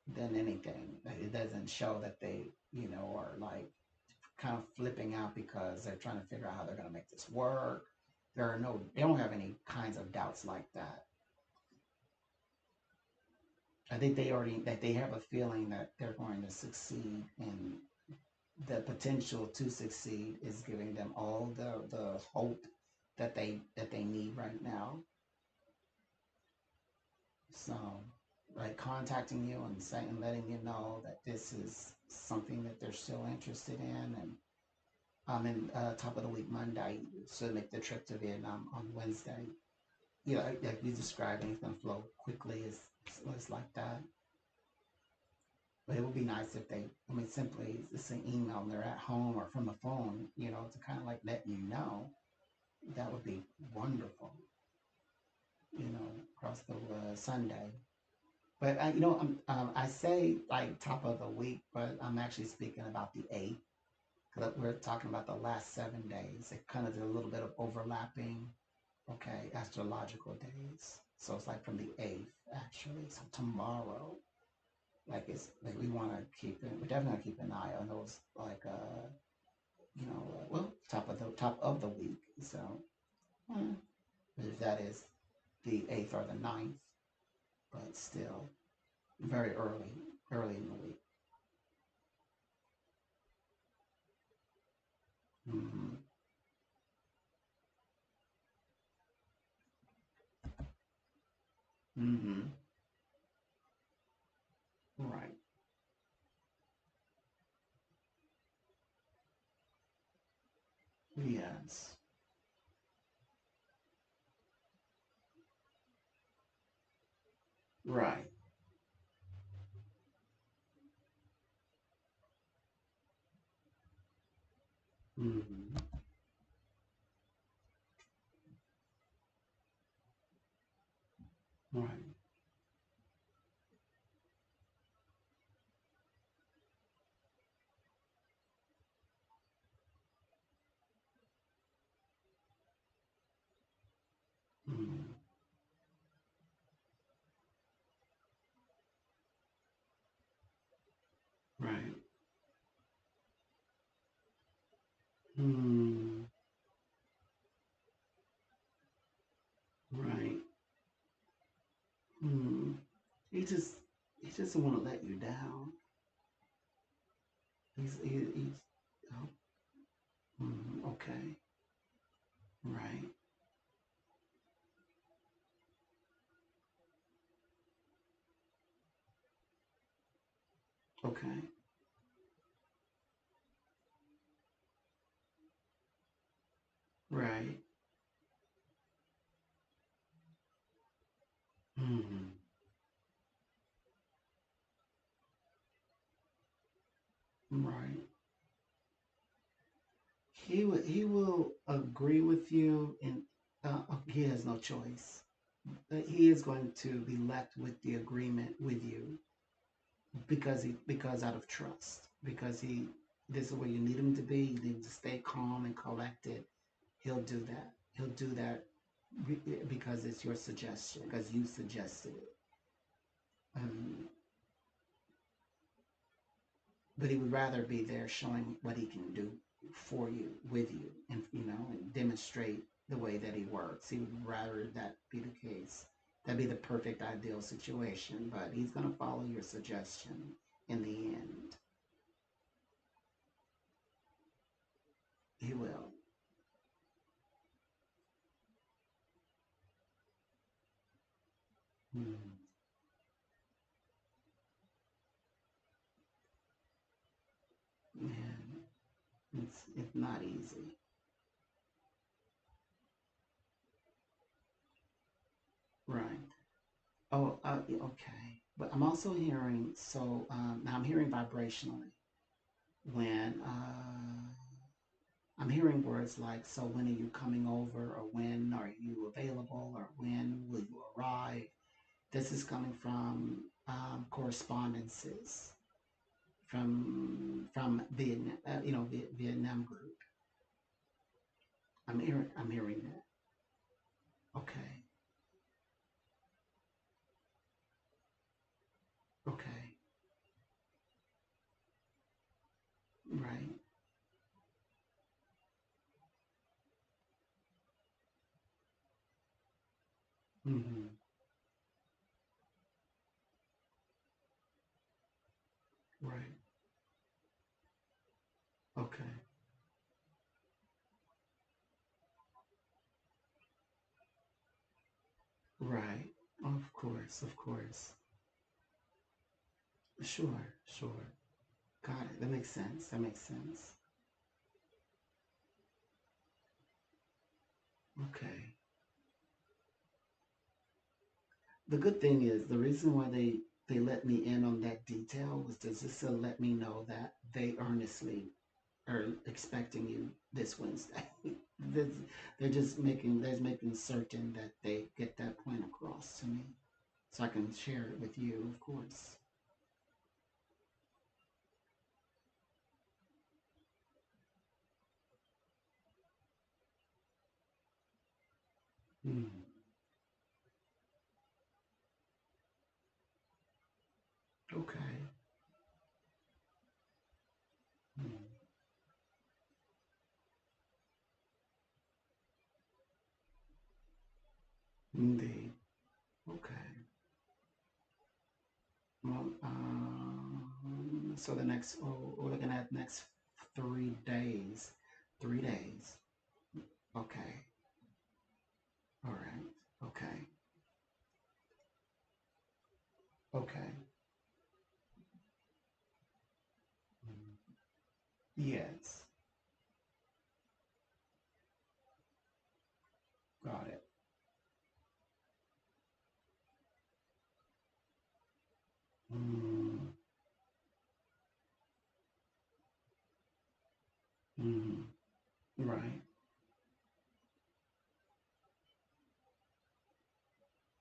than anything. It doesn't show that they are like kind of flipping out because they're trying to figure out how they're going to make this work. They don't have any kinds of doubts like that. I think they have a feeling that they're going to succeed, and the potential to succeed is giving them all the hope that they need right now. So, like contacting you and saying, letting you know that this is something that they're still interested in, and in top of the week Monday, so make the trip to Vietnam on Wednesday. Like you described, it's gonna flow quickly. It's like that. But it would be nice if they, I mean, simply it's an email and they're at home or from the phone, to kind of like let you know. That would be wonderful, across the Sunday. But I say like top of the week, but I'm actually speaking about the 8th. Because we're talking about the last 7 days. It kind of did a little bit of overlapping, okay, astrological days. So it's like from the 8th, actually. So tomorrow, like it's like we want to keep it. We're definitely gonna keep an eye on those, like well, top of the week. So uh, if that is the 8th or the 9th, but still very early in the week. Mm-hmm. Mm-hmm. Right. Yes. Right. Mm-hmm. Right. Mm-hmm. Right. Mm, right. Mm. He just he doesn't want to let you down. He's oh, okay. Right. Okay. Right. Mm, right. He will agree with you, and he has no choice. He is going to be left with the agreement with you because out of trust, because this is where you need him to be. You need him to stay calm and collected. He'll do that. He'll do that because it's your suggestion, because you suggested it. Um, but he would rather be there showing what he can do for you, with you, and and demonstrate the way that he works. He would rather that be the case. That'd be the perfect ideal situation. But he's gonna follow your suggestion in the end. He will. Mm, man, it's not easy. Right. Oh, okay. But I'm also hearing, now I'm hearing vibrationally when I'm hearing words like, so when are you coming over, or when are you available, or when will you arrive? This is coming from correspondences from Vietnam, Vietnam group. I'm hearing that. Okay, okay, right. Mm-hmm. Right. Okay. Right. Of course. Of course. Sure. Sure. Got it. That makes sense. That makes sense. Okay. The good thing is the reason why they let me in on that detail was just to let me know that they earnestly are expecting you this Wednesday. They're they're just making certain that they get that point across to me, so I can share it with you, of course. Mm. Okay. Mm. Indeed. Okay. Well, so we're looking at next 3 days. 3 days. Okay. All right. Okay. Okay. Mm. Yes. Got it. Mm. Mm. Right.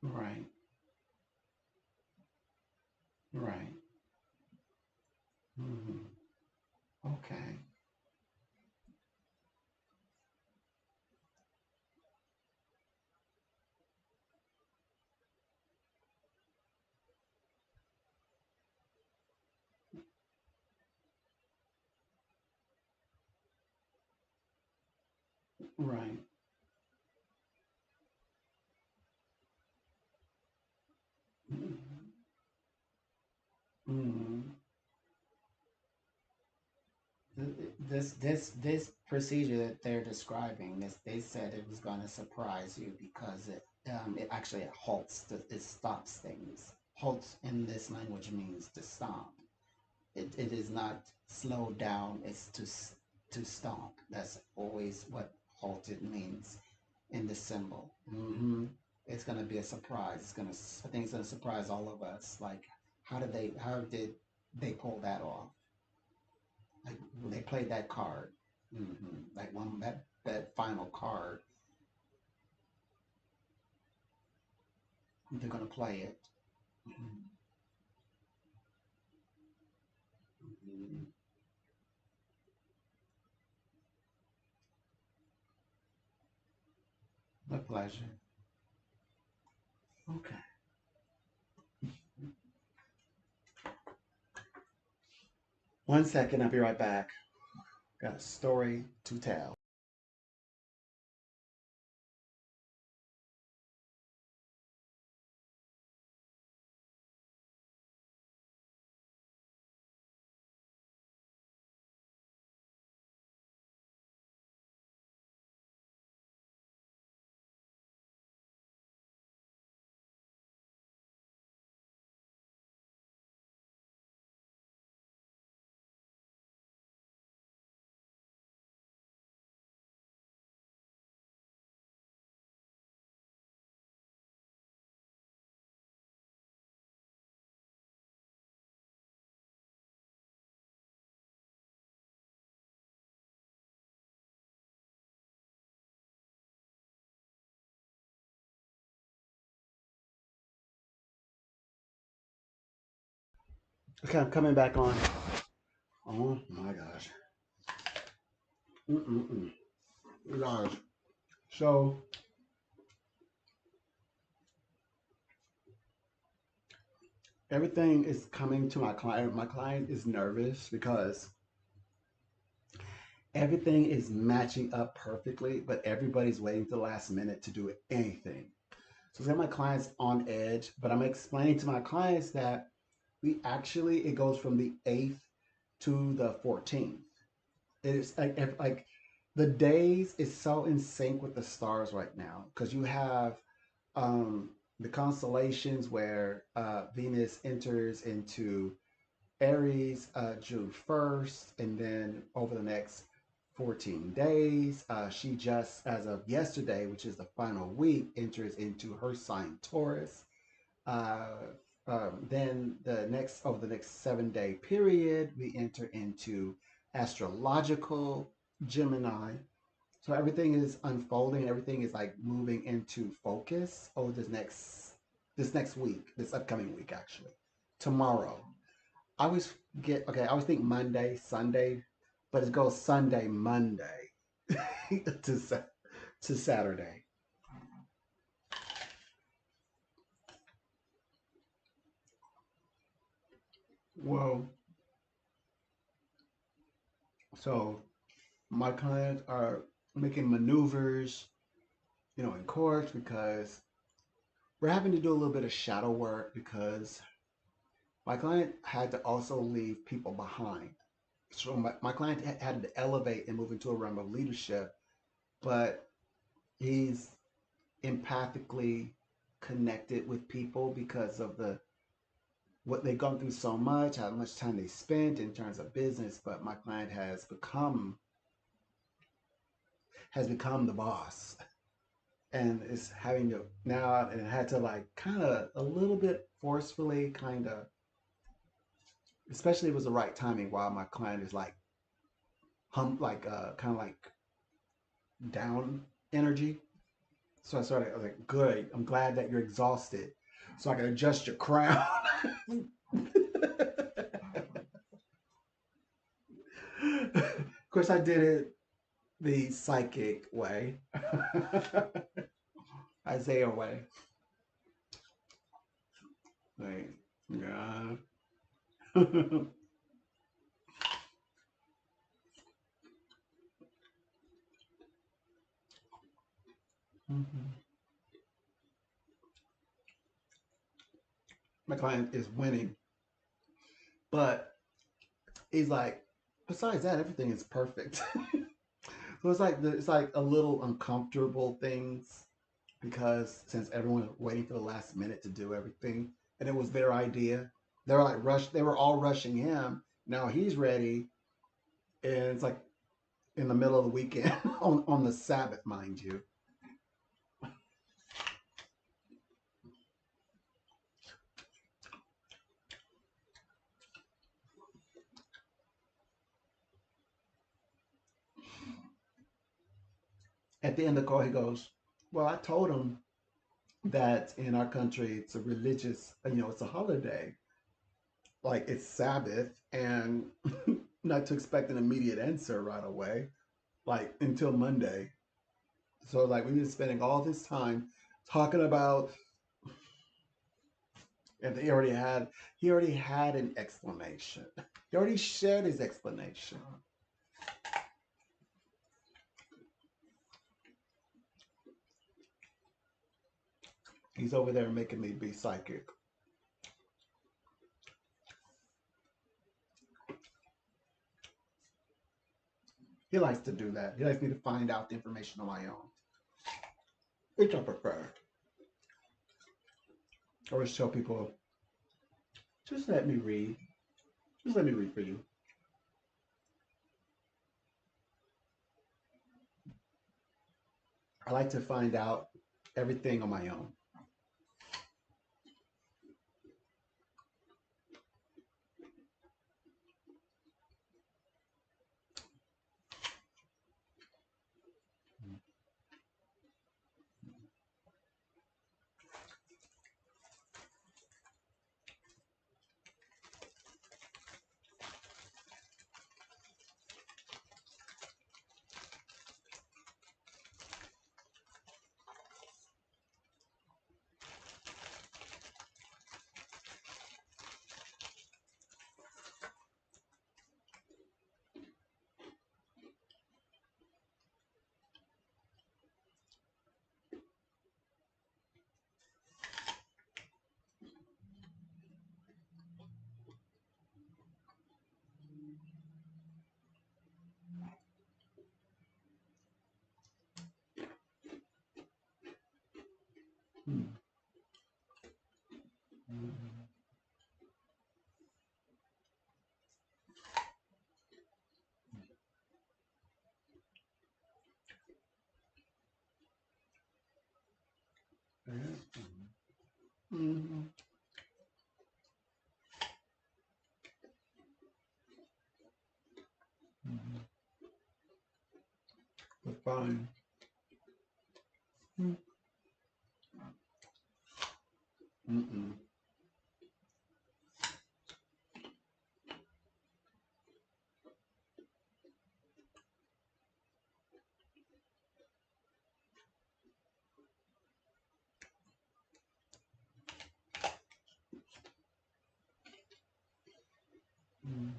Right. Right. Mm. Okay. Right. Mm. Mm. This procedure that they're describing, this they said it was going to surprise you because it actually halts, it stops things. Halts in this language means to stop. It is not slow down. It's to stop. That's always what halted means in the symbol. It's gonna be a surprise. I think it's gonna surprise all of us. Like, how did they pull that off? Like when they played that card. Like one that final card, they're gonna play it. Mhm. Mhm. A pleasure. Okay. 1 second. I'll be right back. Got a story to tell. Okay, I'm coming back on. Oh my gosh. Mm-mm-mm. Gosh. So everything is coming to my client. My client is nervous because everything is matching up perfectly, but everybody's waiting to the last minute to do anything. So my clients on edge, but I'm explaining to my clients that we actually it goes from the 8th to the 14th. It's like the days is so in sync with the stars right now because you have the constellations where Venus enters into Aries June 1st, and then over the next 14 days, she just, as of yesterday, which is the final week, enters into her sign Taurus. Uh, then over the next 7 day period, we enter into astrological Gemini. So everything is unfolding. Everything is like moving into focus over this next week, this upcoming week, actually. Tomorrow, I always I always think Monday, Sunday, but it goes Sunday, Monday to to Saturday. Whoa. So my clients are making maneuvers, in court because we're having to do a little bit of shadow work because my client had to also leave people behind. So my client had to elevate and move into a realm of leadership, but he's empathically connected with people because of the what they've gone through so much, how much time they spent in terms of business. But my client has become the boss, and is having to now and had to like kind of a little bit forcefully kind of, especially it was the right timing while my client is like like kind of like down energy. So I was like, good. I'm glad that you're exhausted, so I can adjust your crown. Of course, I did it the psychic way, Isaiah way. Like, yeah. Mhm. My client is winning, but he's like, besides that, everything is perfect. So it's like a little uncomfortable things because since everyone was waiting for the last minute to do everything, and it was their idea, they were like rush. They were all rushing him. Now he's ready, and it's like in the middle of the weekend on the Sabbath, mind you. At the end of the call, he goes, "Well, I told him that in our country it's a religious, it's a holiday, like it's Sabbath, and not to expect an immediate answer right away, like until Monday. So like we've been spending all this time talking about, and he already had an explanation. He already shared his explanation. He's over there making me be psychic. He likes to do that. He likes me to find out the information on my own, which I prefer. I always tell people, just let me read. Just let me read for you. I like to find out everything on my own. Mm-hmm. Mm-hmm. But fine. Mm-mm. Mm-hmm.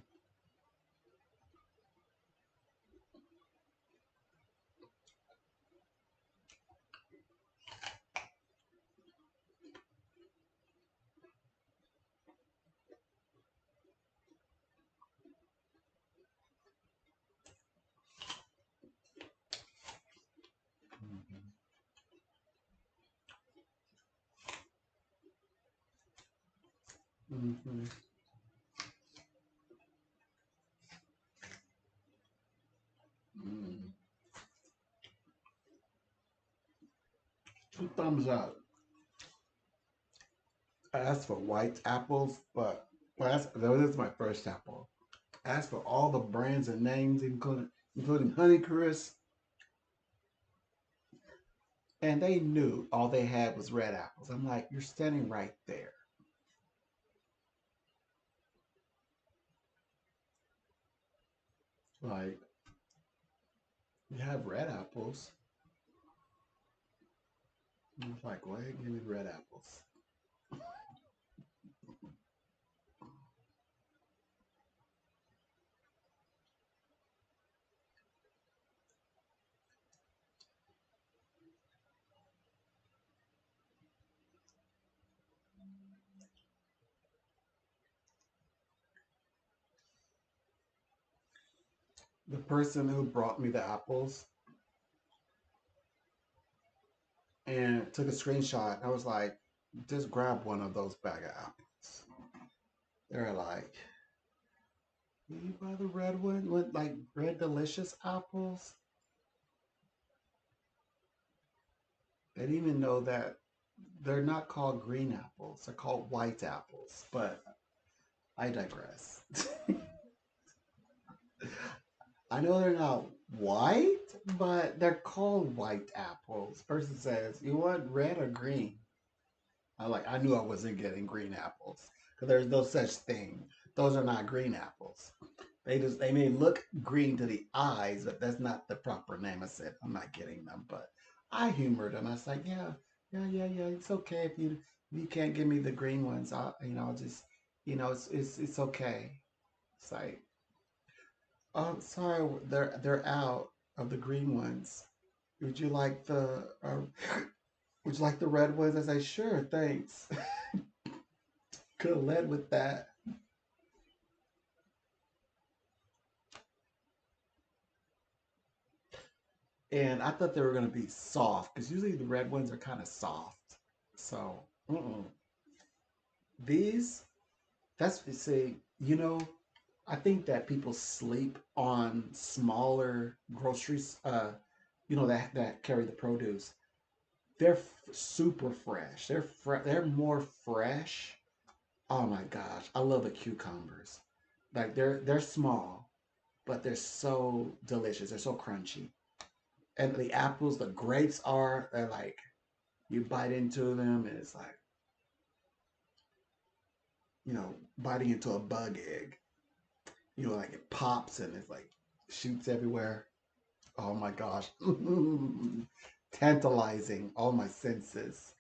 Mm-hmm. Mm-hmm. Two thumbs up. I asked for white apples, but that was my first apple. I asked for all the brands and names, including Honeycrisp, and they knew all they had was red apples. I'm like, you're standing right there. Like, you have red apples. I was like, go ahead and give me red apples. The person who brought me the apples and took a screenshot, I was like, just grab one of those bag of apples. They're like, you buy the red one with like red delicious apples? They didn't even know that they're not called green apples. They're called white apples. But I digress. I know they're not white, but they're called white apples. Person says, "You want red or green?" I knew I wasn't getting green apples because there's no such thing. Those are not green apples. They may look green to the eyes, but that's not the proper name. I said I'm not getting them, but I humored him. I was like, yeah, yeah, yeah, yeah. It's okay if you can't give me the green ones. I'll just it's okay. It's like, oh, sorry, they're out of the green ones. Would you like the would you like the red ones? I say, sure, thanks. Could have led with that. And I thought they were gonna be soft because usually the red ones are kind of soft. So these, that's see, I think that people sleep on smaller groceries. That carry the produce. They're super fresh. They're more fresh. Oh my gosh, I love the cucumbers. Like they're small, but they're so delicious. They're so crunchy. And the apples, the grapes they're like you bite into them and it's like, biting into a bug egg. Like it pops and it's like shoots everywhere. Oh my gosh. Tantalizing all my senses.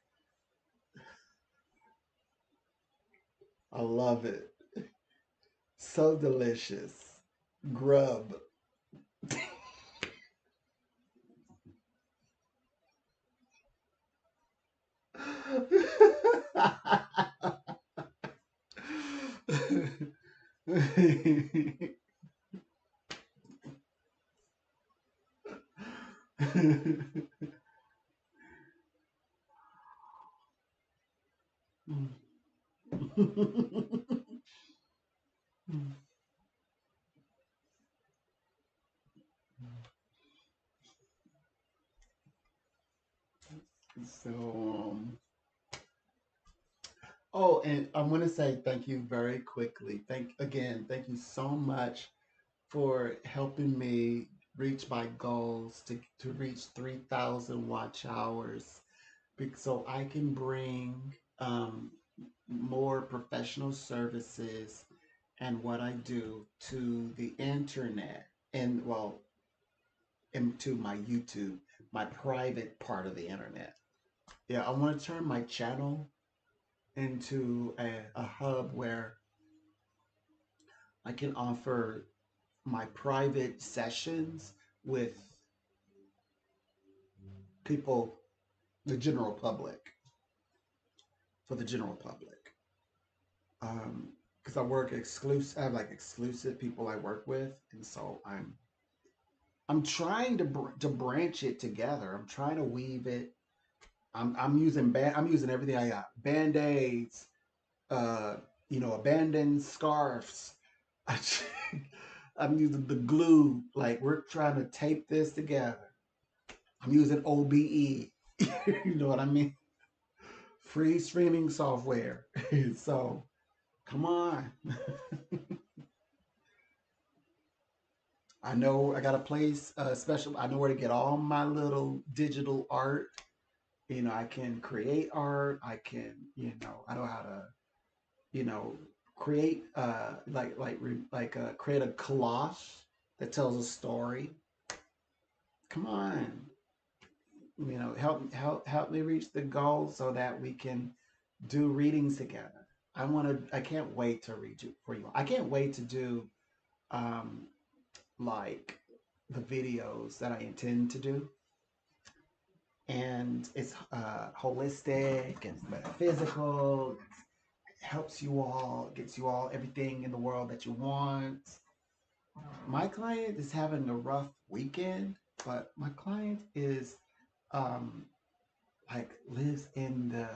I love it. So delicious. Grub. So, Oh, and I want to say thank you very quickly. Thank you so much for helping me reach my goals to reach 3,000 watch hours, so I can bring more professional services and what I do to the internet and, well, into my YouTube, my private part of the internet. Yeah, I want to turn my channel into a hub where I can offer my private sessions with people, the general public, for the general public. Because I work exclusive, I have like exclusive people I work with, and so I'm trying to branch it together. I'm trying to weave it. I'm using everything I got: band-aids, uh, abandoned scarves. I'm using the glue. Like, we're trying to tape this together. I'm using OBE. You know what I mean? Free streaming software. So come on. I know I got a place special. I know where to get all my little digital art. I can create art. I can, I know how to, you know, create create a collage that tells a story. Come on, help me reach the goal so that we can do readings together. I can't wait to read you for you. I can't wait to do um like the videos that I intend to do. And it's holistic and metaphysical. It helps you all, gets you all everything in the world that you want. My client is having a rough weekend, but my client is um lives in the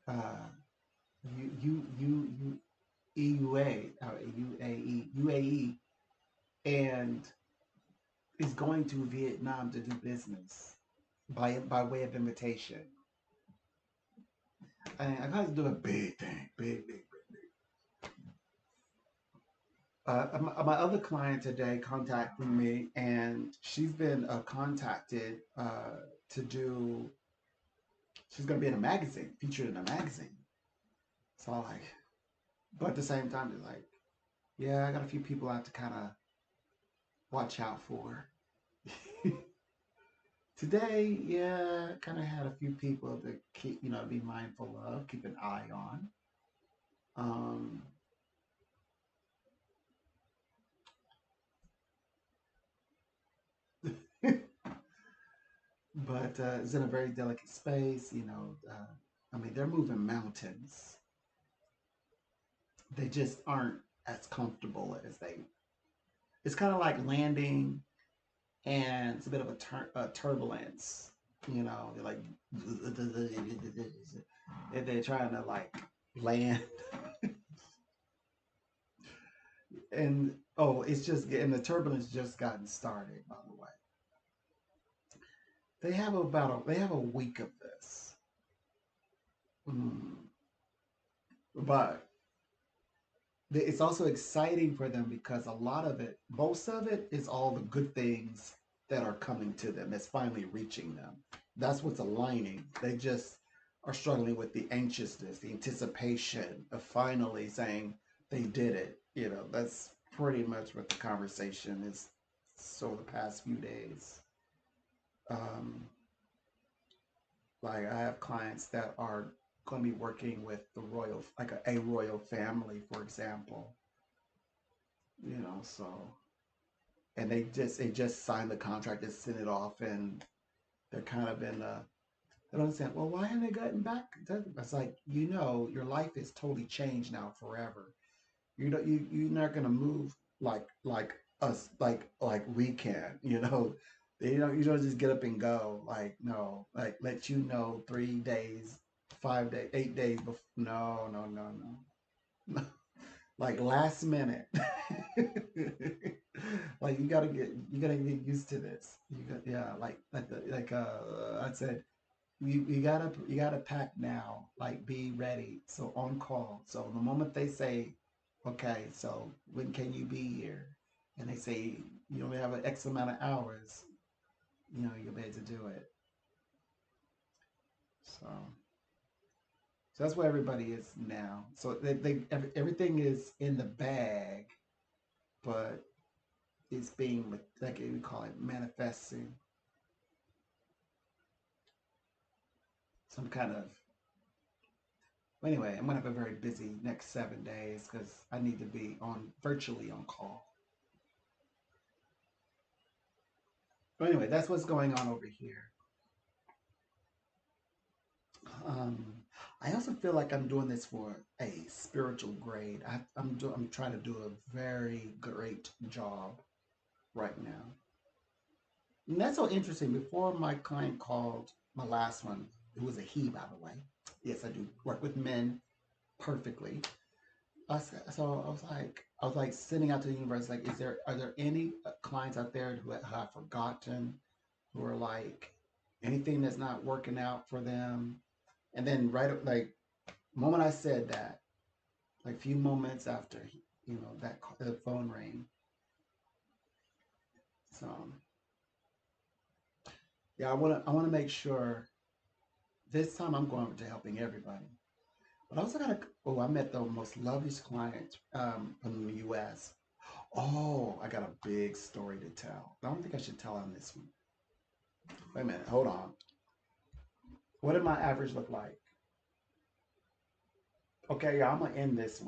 uh EUA, UAE, and is going to Vietnam to do business by way of invitation. And I got to do a big thing, big. My other client today contacted me, and she's been contacted to do. She's going to be in a magazine, featured in a magazine. So I like, but at the same time, it's like, yeah, I got a few people I have to kind of watch out for. Today, yeah, kind of had a few people to keep, be mindful of, keep an eye on. Um, but it's in a very delicate space. I mean, they're moving mountains. They just aren't as comfortable as they. It's kind of like landing, and it's a bit of a turbulence. They're like, they're trying to like land, and oh, it's just and the turbulence just gotten started. By the way, they have a week of this. Mm. But it's also exciting for them because a lot of it, most of it, is all the good things that are coming to them, that's finally reaching them. That's what's aligning. They just are struggling with the anxiousness, the anticipation of finally saying they did it. That's pretty much what the conversation is. So the past few days, um, like, I have clients that are going to be working with the royal, like a royal family, for example. So, and they just signed the contract, just sent it off, and they're kind of in a, they don't understand. Well, why haven't they gotten back? It's like, your life is totally changed now forever. You're not gonna move like us, like we can. You don't just get up and go. Like, no, like, let 3 days, 5 days, 8 days before. No, no, no, no. Like, last minute. Like, you gotta get used to this. Yeah, like I said, you gotta pack now. Like be ready. So on call. So the moment they say, okay, so when can you be here? And they say you only have an X amount of hours, you'll be able to do it. So that's where everybody is now. So everything is in the bag, but it's being like we call it manifesting some kind of. Anyway, I'm gonna have a very busy next 7 days because I need to be on virtually on call. But anyway, that's what's going on over here. Um, I also feel like I'm doing this for a spiritual grade. I'm trying to do a very great job right now. And that's so interesting. Before my client called, my last one, it was a he, by the way. Yes, I do work with men perfectly. So I was like sending out to the universe, like, are there any clients out there who have forgotten, who are like anything that's not working out for them? And then right like moment I said that, like a few moments after, that the phone rang. So yeah, I want to make sure this time I'm going to helping everybody. But I also got I met the most loveliest client from the US. Oh, I got a big story to tell. I don't think I should tell on this one. Wait a minute, hold on. What did my average look like? Okay, yeah, I'm gonna end this one.